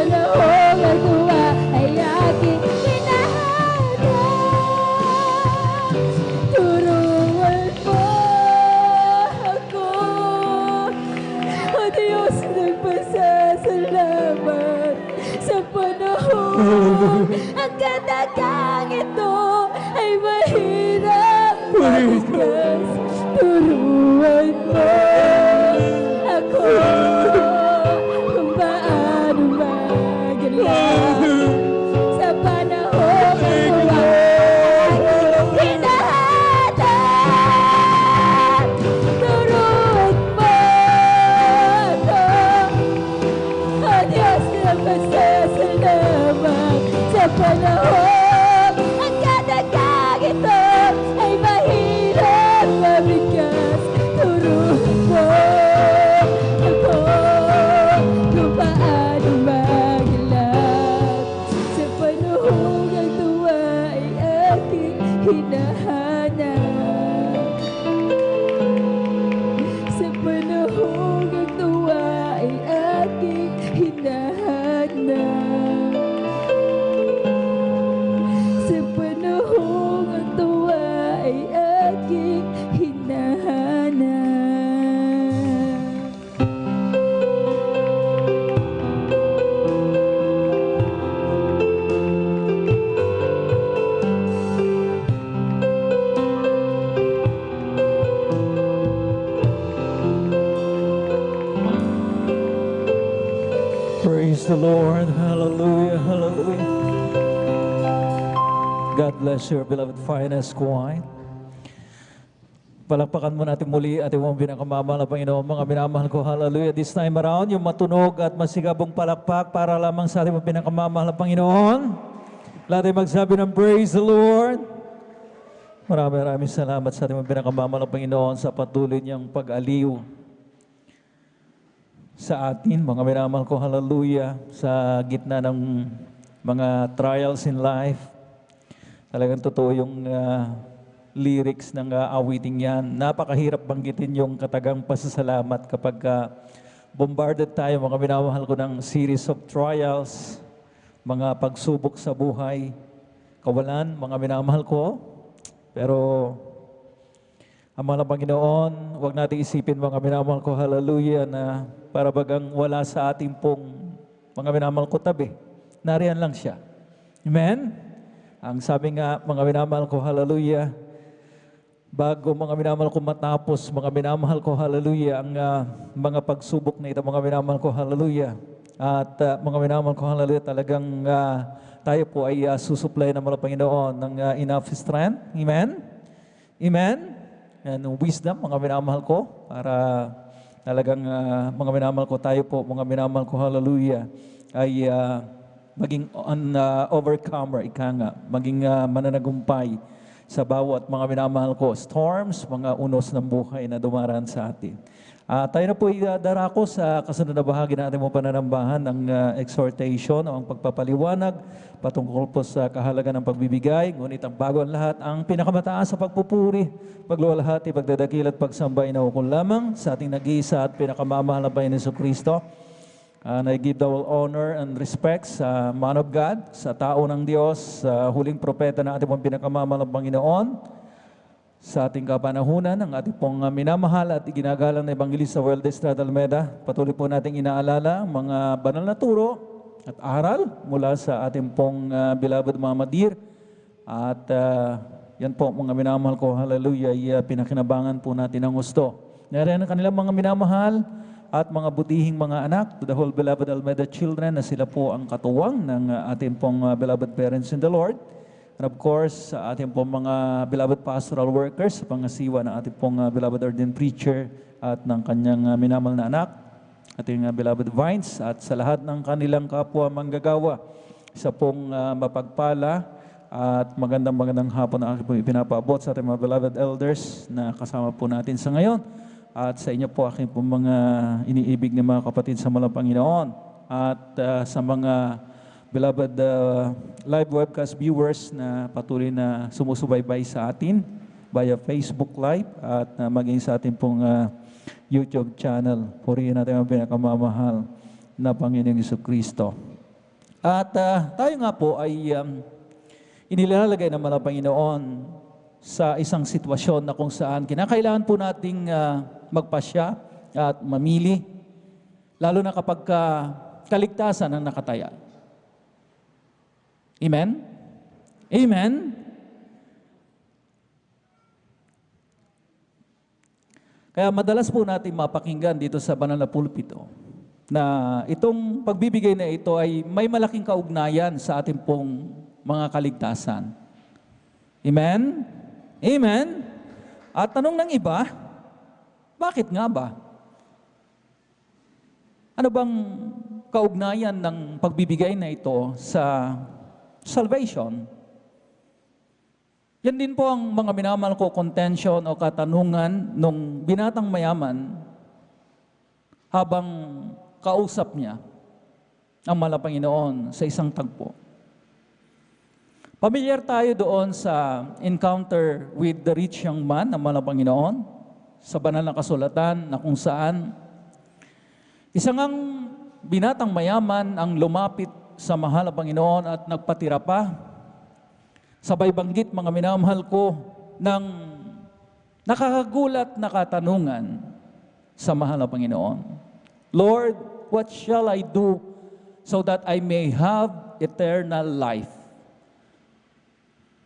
panahong ang tuwa ay aking hinahanda. Turuan mo ako, O Diyos, nagpasasalamat sa panahon. Ang katagang ito ay mahirap mabigas. Turuan mo ako kung paano magalaw sa panahon ng tuwa. Hinahanap, turuan mo ako, O Diyos, na pasasalamat sa panahon. Ang katagang ito ay mahirap mabigas. Turuan mo ako kung paano magalaw sa panahon ng tuwa ay aking hinahanap. Sa panahon ng tuwa ay aking hinahanap. Sa panahon ng tuwa ay aking hinahanap. Praise the Lord. Hallelujah. Hallelujah. God bless your beloved finest choir. Palakpakan mo natin muli at yung pinakamamahal na Panginoon, mga minamahal ko. Hallelujah. This time around, yung matunog at masigabong palakpak para lamang sa ating mga pinakamamahal na Panginoon. Lahat ay magsabi ng praise the Lord. Maraming salamat sa ating mga pinakamamahal na Panginoon sa patuloy niyang pag-aliw sa atin, mga minamahal ko. Hallelujah. Sa gitna ng mga trials in life, talagang totoo yung lyrics ng awiting yan. Napakahirap banggitin yung katagang pasasalamat kapag bombarded tayo, mga minamahal ko, ng series of trials, mga pagsubok sa buhay, kawalan, mga minamahal ko. Pero ang mga Panginoon, huwag natin isipin, mga minamahal ko, hallelujah, na para bagang wala sa ating pong mga minamahal ko tabi. Nariyan lang siya. Amen? Ang sabi nga, mga minamahal ko, hallelujah, bago, mga minamahal ko, matapos, mga minamahal ko, hallelujah, ang mga pagsubok na ito, mga minamahal ko, hallelujah. At mga minamahal ko, hallelujah, talagang tayo po ay susupply ng mga Panginoon ng enough strength. Amen? Amen? And wisdom, mga minamahal ko, para talagang mga minamahal ko, tayo po, mga minamahal ko, hallelujah, ay maging overcomer, ika nga, maging mananagumpay sa bawat mga minamahal ko, storms, mga unos ng buhay na dumaraan sa atin. Tayo na po darako sa kasunod na bahagi ng ating mga pananambahan ng exhortation o ang pagpapaliwanag patungkol po sa kahalagan ng pagbibigay. Ngunit ang bago ang lahat, ang pinakamataas sa pagpupuri, pagluwalhati, pagdadakil at pagsambay na ukol lamang sa ating nag-iisa at pinakamamahal na bayan ni Jesucristo. And I give the all honor and respect sa man of God, sa tao ng Diyos, sa huling propeta na ating pong pinakamamahal na Panginoon, sa ating kapanahunan, ang ating pong minamahal at ginagalang na Evangelista World Estrada Almeida. Patuloy po nating inaalala ang mga banal na turo at aral mula sa ating pong beloved Mama Dear. At yan po, mga minamahal ko, hallelujah, pinakinabangan po natin ang gusto. Nariyan ang kanilang mga minamahal at mga butihing mga anak, to the whole beloved Almeida children, na sila po ang katuwang ng ating pong beloved parents in the Lord. And of course, sa ating pong mga beloved pastoral workers, sa pangasiwa ng ating pong beloved ordained preacher at ng kanyang minamahal na anak, ating beloved Vines, at sa lahat ng kanilang kapwa manggagawa, isa pong mapagpala at magandang hapon na aking po ipinapaabot sa ating mga beloved elders na kasama po natin sa ngayon. At sa inyo po aking po mga iniibig ng mga kapatid sa malang Panginoon. At sa mga beloved live webcast viewers na patuloy na sumusubaybay sa atin via Facebook Live at maging sa ating pong YouTube channel. Purihin natin ang pinakamamahal na Panginoong Jesucristo. At tayo nga po ay inilalagay naman ng Panginoon sa isang sitwasyon na kung saan kinakailangan po nating magpasya at mamili, lalo na kapag kaligtasan ang nakataya. Amen? Amen? Kaya madalas po natin mapakinggan dito sa banal na pulpito na itong pagbibigay na ito ay may malaking kaugnayan sa ating pong mga kaligtasan. Amen? Amen? At tanong ng iba, bakit nga ba? Ano bang kaugnayan ng pagbibigay na ito sa salvation? Yan din po ang mga minamahal ko contention o katanungan nung binatang mayaman habang kausap niya ang Panginoon sa isang tagpo. Pamilyar tayo doon sa encounter with the rich young man ng Panginoon sa banal na kasulatan na kung saan isang ang binatang mayaman ang lumapit sa mahal na Panginoon at nagpatira pa. Sabay banggit mga minamahal ko ng nakakagulat na katanungan sa mahal na Panginoon. Lord, what shall I do so that I may have eternal life?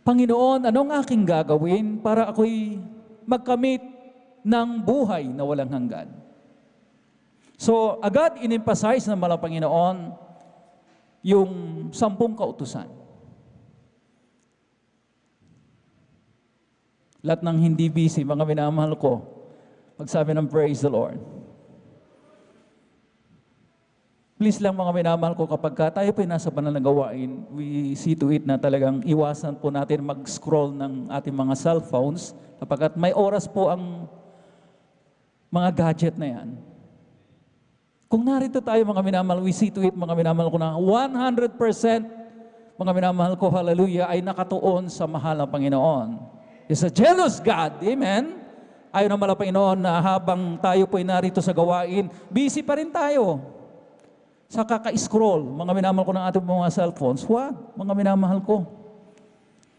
Panginoon, anong aking gagawin para ako'y magkamit ng buhay na walang hanggan? So, agad in-emphasize ng mahal na Panginoon yung 10 kautusan. Lahat ng hindi busy, mga minamahal ko, magsabi ng praise the Lord. Please lang mga minamahal ko, kapag tayo po'y nasa banal na gawain, we see to it na talagang iwasan po natin mag-scroll ng ating mga cellphones kapag may oras po ang mga gadget na yan. Kung narito tayo mga minamahal, we see to it mga minamahal ko na 100% mga minamahal ko, hallelujah, ay nakatuon sa mahal na Panginoon. Is a jealous God, amen? Ayaw ng mahal na Panginoon na habang tayo po'y narito sa gawain, busy pa rin tayo sa kaka-scroll, mga minamahal ko ng ating mga cellphones. Huwag, mga minamahal ko.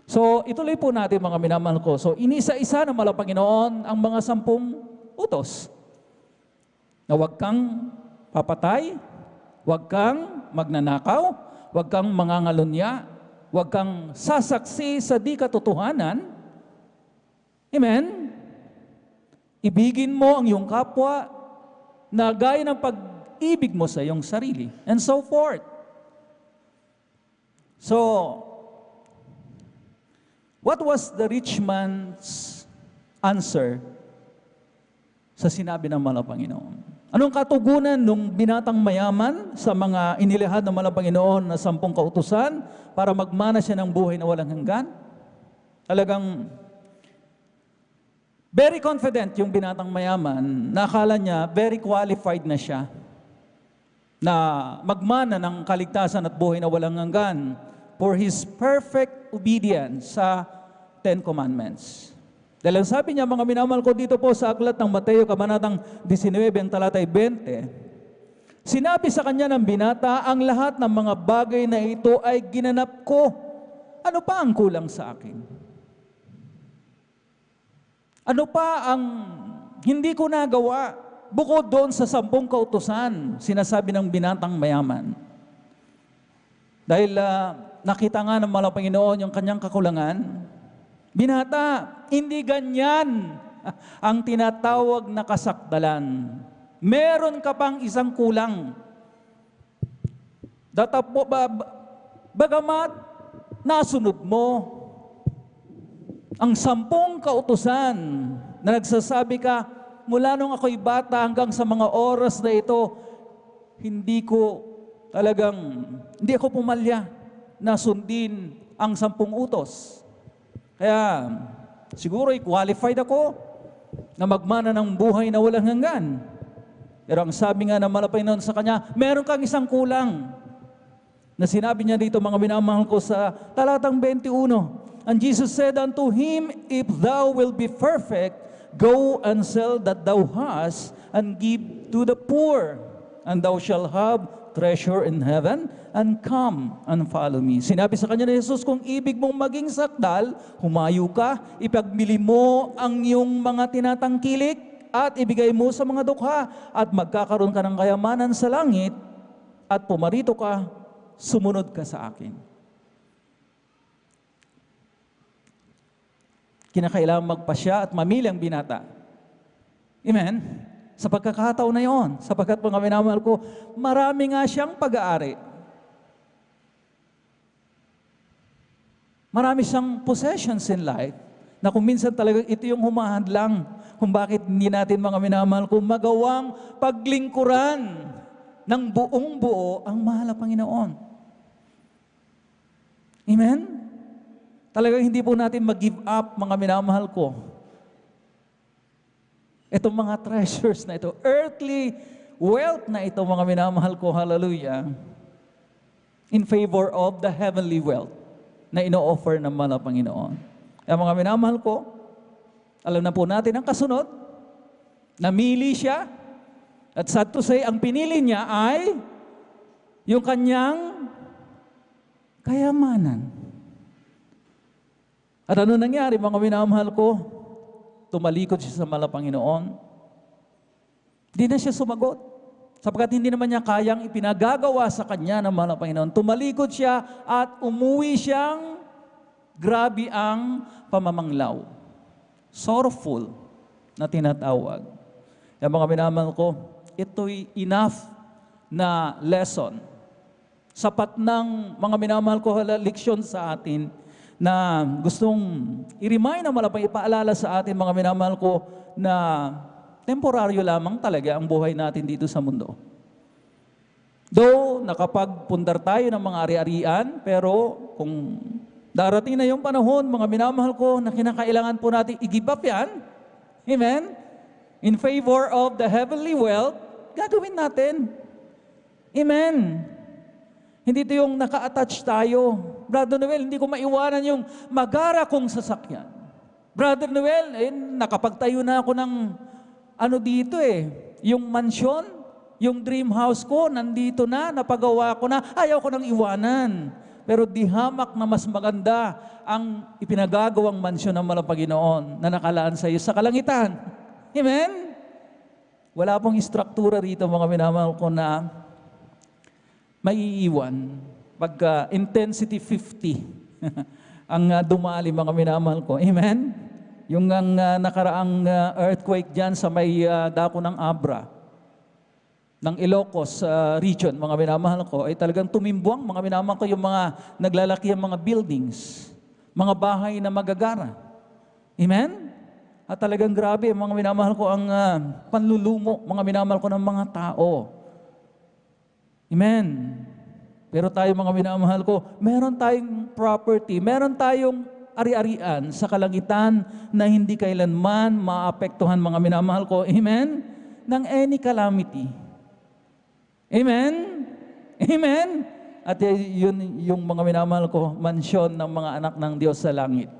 So, ituloy po natin mga minamahal ko. So, inisa-isa ng mahal na Panginoon ang mga 10 utos. Na huwag kang papatay, huwag kang magnanakaw, huwag kang mangangalunya, huwag kang sasaksi sa di katotohanan. Amen? Ibigin mo ang iyong kapwa na gaya ng pag-ibig mo sa iyong sarili. And so forth. So, what was the rich man's answer sa sinabi ng mahal na Panginoon? Anong katugunan nung binatang mayaman sa mga inilahad ng mahal na Panginoon na 10 kautusan para magmana siya ng buhay na walang hanggan? Talagang very confident yung binatang mayaman, nakala niya very qualified na siya na magmana ng kaligtasan at buhay na walang hanggan for his perfect obedience sa 10 Commandments. Dahil ang sabi niya, mga minamahal ko dito po sa aklat ng Mateo, kabanatang 19, ang talatay 20, sinabi sa kanya ng binata, ang lahat ng mga bagay na ito ay ginanap ko. Ano pa ang kulang sa akin? Ano pa ang hindi ko nagawa bukod doon sa 10 kautusan, sinasabi ng binatang mayaman? Dahil nakita nga ng mahal na Panginoon yung kanyang kakulangan, binata, hindi ganyan ang tinatawag na kasakdalan. Meron ka pang isang kulang. Bagamat nasunod mo ang 10 kautusan na nagsasabi ka, mula nung ako'y bata hanggang sa mga oras na ito, hindi ako pumalya na sundin ang 10 utos. Kaya, siguro qualified ako na magmana ng buhay na walang hanggan. Pero ang sabi nga ng mahal na Panginoon sa kanya, meron kang isang kulang. Na sinabi niya dito, mga minamahal ko, sa talatang 21, and Jesus said unto him, if thou wilt be perfect, go and sell that thou hast, and give to the poor, and thou shalt have treasure in heaven and come and follow me. Sinabi sa kanya ni Jesus, kung ibig mong maging sakdal, humayo ka, ipagmili mo ang iyong mga tinatangkilik at ibigay mo sa mga dukha at magkakaroon ka ng kayamanan sa langit at pumarito ka, sumunod ka sa akin. Kinakailangan magpasya at mamili ang binata. Amen? Sa pagkakataon na yon, sapagkat mga minamahal ko, marami nga siyang pag-aari. Marami siyang possessions in life na kung minsan talaga ito yung humahadlang kung bakit hindi natin mga minamahal ko magawang paglingkuran ng buong buo ang mahal na Panginoon. Amen? Talagang hindi po natin mag-give up, mga minamahal ko. Itong mga treasures na ito, earthly wealth na ito, mga minamahal ko, hallelujah, in favor of the heavenly wealth na ino-offer ng mahal na Panginoon. Kaya mga minamahal ko, alam na po natin ang kasunod, namili siya, at sad to say, ang pinili niya ay yung kanyang kayamanan. At ano nangyari, mga minamahal ko? Tumalikod siya sa mahal na Panginoon. Hindi na siya sumagot. Sapagkat hindi naman niya kayang ipinagagawa sa kanya ng mahal na Panginoon. Tumalikod siya at umuwi siyang grabe ang pamamanglaw. Sorrowful na tinatawag. Kaya mga minamahal ko, ito'y enough na lesson. Sapat ng mga minamahal ko leksyon sa atin na gustong i-remind na malapang ipaalala sa atin mga minamahal ko na temporaryo lamang talaga ang buhay natin dito sa mundo. Though nakapagpundar tayo ng mga ari-arian, pero kung darating na yung panahon, mga minamahal ko, na kinakailangan po natin i-give up yan, amen, in favor of the heavenly wealth, gagawin natin. Amen. Hindi ito yung naka-attach tayo. Brother Noel, hindi ko maiwanan yung magara kong sasakyan. Brother Noel, nakapagtayo na ako ng ano dito yung mansion, yung dream house ko, nandito na, napagawa ko na, ayaw ko nang iwanan. Pero di hamak na mas maganda ang ipinagagawang mansion ng mahal na Panginoon na nakalaan sa iyo sa kalangitan. Amen? Wala pong istruktura rito, mga minamahal ko, na maiiwan pagka intensity 50 ang dumali, mga minamahal ko. Amen? Yung ang nakaraang earthquake dyan sa may dako ng Abra, ng Ilocos region, mga minamahal ko, ay talagang tumimbuang, mga minamahal ko, yung mga naglalaki ang mga buildings, mga bahay na magagara. Amen? At talagang grabe, mga minamahal ko, ang panlulumo, mga minamahal ko, ng mga tao. Amen. Pero tayo, mga minamahal ko, meron tayong property, meron tayong ari-arian sa kalangitan na hindi kailanman maapektuhan, mga minamahal ko, amen, ng any calamity. Amen? Amen? At yun yung mga minamahal ko, mansyon ng mga anak ng Diyos sa langit.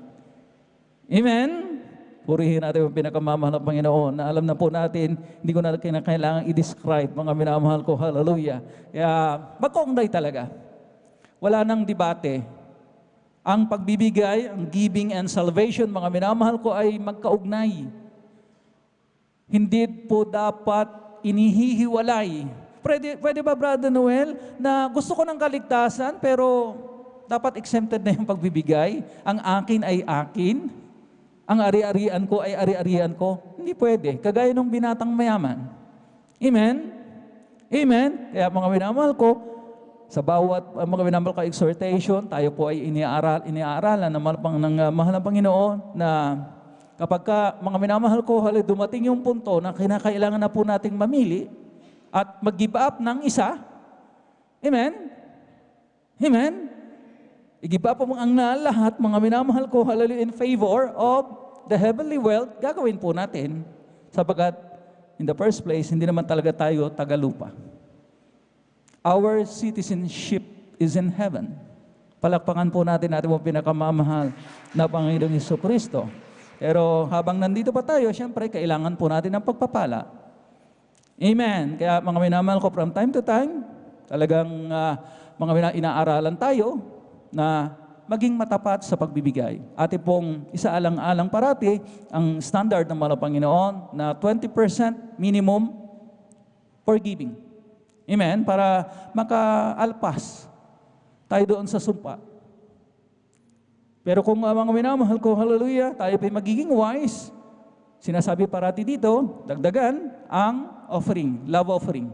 Amen? Purihin natin yung pinakamamahal ng Panginoon na alam na po natin, hindi ko na kailangan i-describe, mga minamahal ko, hallelujah. Kaya magkaunday talaga. Wala nang debate. Ang pagbibigay, ang giving and salvation, mga minamahal ko, ay magkaugnay. Hindi po dapat inihihiwalay. Pwede ba, Brother Noel, na gusto ko ng kaligtasan, pero dapat exempted na yung pagbibigay? Ang akin ay akin? Ang ari-arian ko ay ari-arian ko? Hindi pwede. Kagaya ng binatang mayaman. Amen? Amen? Kaya mga minamahal ko, sa bawat mga minamahal ko exhortation, tayo po ay iniaaralan ng mahal ng Panginoon na kapag mga minamahal ko, dumating yung punto na kinakailangan na po nating mamili at mag-give up ng isa. Amen? Amen? I-give up mo ang lahat, mga minamahal ko, hallelujah, in favor of the heavenly wealth, gagawin po natin. Sapagkat, in the first place, hindi naman talaga tayo tagalupa. Our citizenship is in heaven. Palakpakan po natin mo pinakamamahal na Panginoong Jesucristo. Pero habang nandito pa tayo, siyempre, kailangan po natin ng pagpapala. Amen. Kaya mga minamahal ko, from time to time, Talagang mga inaaralan tayo na maging matapat sa pagbibigay. Ate pong isaalang-alang parati ang standard ng mahal na Panginoon na 20% minimum for giving. Amen? Para makaalpas tayo doon sa sumpa. Pero kung mga minamahal ko, hallelujah, tayo pa magiging wise, sinasabi parati dito, dagdagan ang offering, love offering.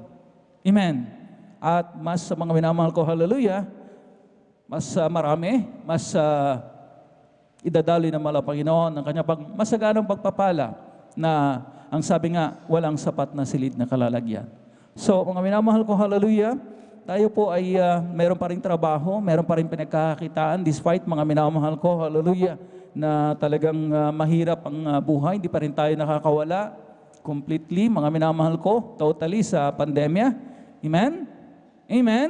Amen. At mas sa mga minamahal ko, hallelujah, mas marami, mas idadaloy ng mahal na Panginoon ang kanya masaganang pagpapala na ang sabi nga, walang sapat na silid na kalalagyan. So, mga minamahal ko, hallelujah, tayo po ay meron pa rin trabaho, meron pa rin pinagkakakitaan despite mga minamahal ko, hallelujah, na talagang mahirap ang buhay, hindi pa rin tayo nakakawala completely, mga minamahal ko, totally sa pandemya. Amen? Amen?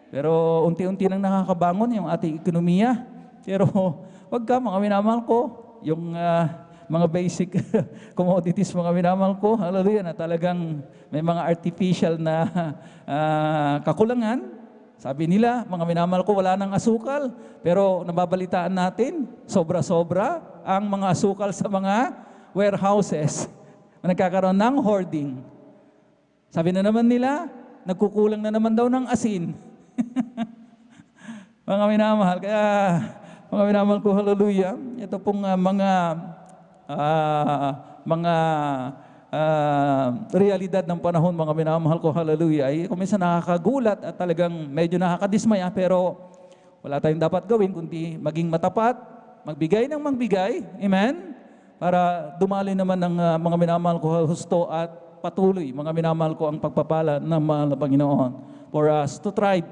Pero unti-unti nang nakakabangon yung ating ekonomiya. Pero wag ka, mga minamahal ko, yung mga basic commodities, mga minamahal ko, hallelujah, na talagang may mga artificial na kakulangan. Sabi nila, mga minamahal ko, wala nang asukal. Pero nababalitaan natin, sobra-sobra ang mga asukal sa mga warehouses. Nagkakaroon ng hoarding. Sabi na naman nila, nagkukulang na naman daw ng asin. Mga minamahal, kaya mga minamahal ko, hallelujah, ito pong mga realidad ng panahon, mga minamahal ko, hallelujah, ay kung minsan nakakagulat at talagang medyo nakakadismaya, pero wala tayong dapat gawin kundi maging matapat, magbigay ng magbigay, amen, para dumali naman ng mga minamahal ko husto at patuloy, mga minamahal ko, ang pagpapala ng mahal na Panginoon for us to thrive.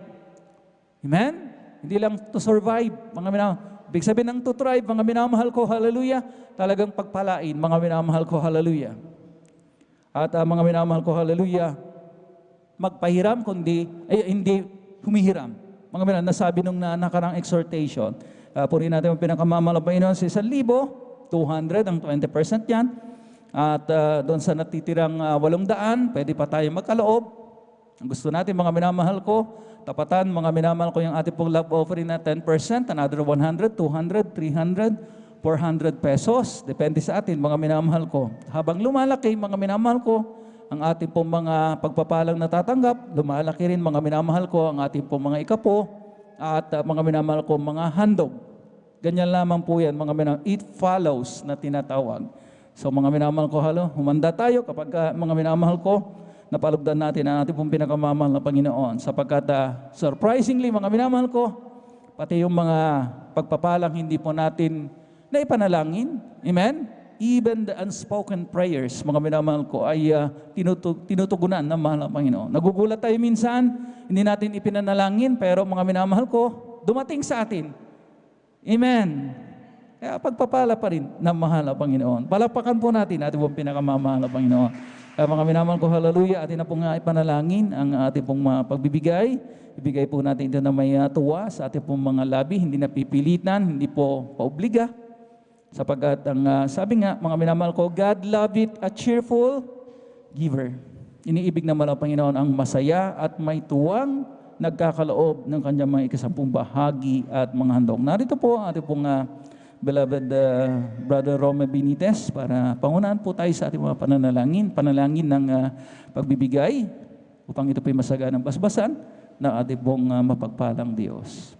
Amen? Hindi lang to survive, mga minamahal. Ibig sabihin ng to thrive, mga minamahal ko, hallelujah, talagang pagpalain, mga minamahal ko, hallelujah. At mga minamahal ko, hallelujah, magpahiram, kundi, hindi humihiram. Mga minamahal, nasabi nung nakarang exhortation, purihin natin ang pinakamamahal na Panginoon sa 1,200, ang 20% yan. At doon sa natitirang 800, pwede pa tayo magkaloob. Ang gusto natin, mga minamahal ko, tapatan, mga minamahal ko, yung ating pong love offering na 10%, another 100, 200, 300, 400 pesos. Depende sa atin, mga minamahal ko. Habang lumalaki, mga minamahal ko, ang ating pong mga pagpapalang natatanggap, lumalaki rin, mga minamahal ko, ang ating pong mga ikapo, at mga minamahal ko, mga handog. Ganyan lamang po yan, mga minamahal. It follows na tinatawag. So mga minamahal ko, humanda tayo kapag mga minamahal ko, napalugdan natin ang ating pong pinakamamahal na Panginoon. Sapagkat surprisingly, mga minamahal ko, pati yung mga pagpapalang hindi po natin naipanalangin, amen? Even the unspoken prayers, mga minamahal ko, ay tinutugunan ng mahal na Panginoon. Nagugulat tayo minsan, hindi natin ipinanalangin, pero mga minamahal ko, dumating sa atin. Amen? Kaya pagpapala pa rin ng mahal na Panginoon. Palapakan po natin ating pong pinakamamahal na Panginoon. Kaya mga minamahal ko, hallelujah, atin na pong ipanalangin ang ating pong pagbibigay. Ibigay po natin ito na may tuwa sa ating pong mga labi, hindi na pipilitan, hindi po paobliga. Sapagkat ang sabi nga, mga minamahal ko, God love it a cheerful giver. Iniibig naman ang Panginoon ang masaya at may tuwang nagkakaloob ng kanyang mga ikasampung bahagi at mga handog. Narito po ang ating pong beloved Brother Rome Benitez para pangunahan po tayo sa ating mga panalangin ng pagbibigay upang ito po'y masaganang basbasan ng ating pong mapagpalang Diyos.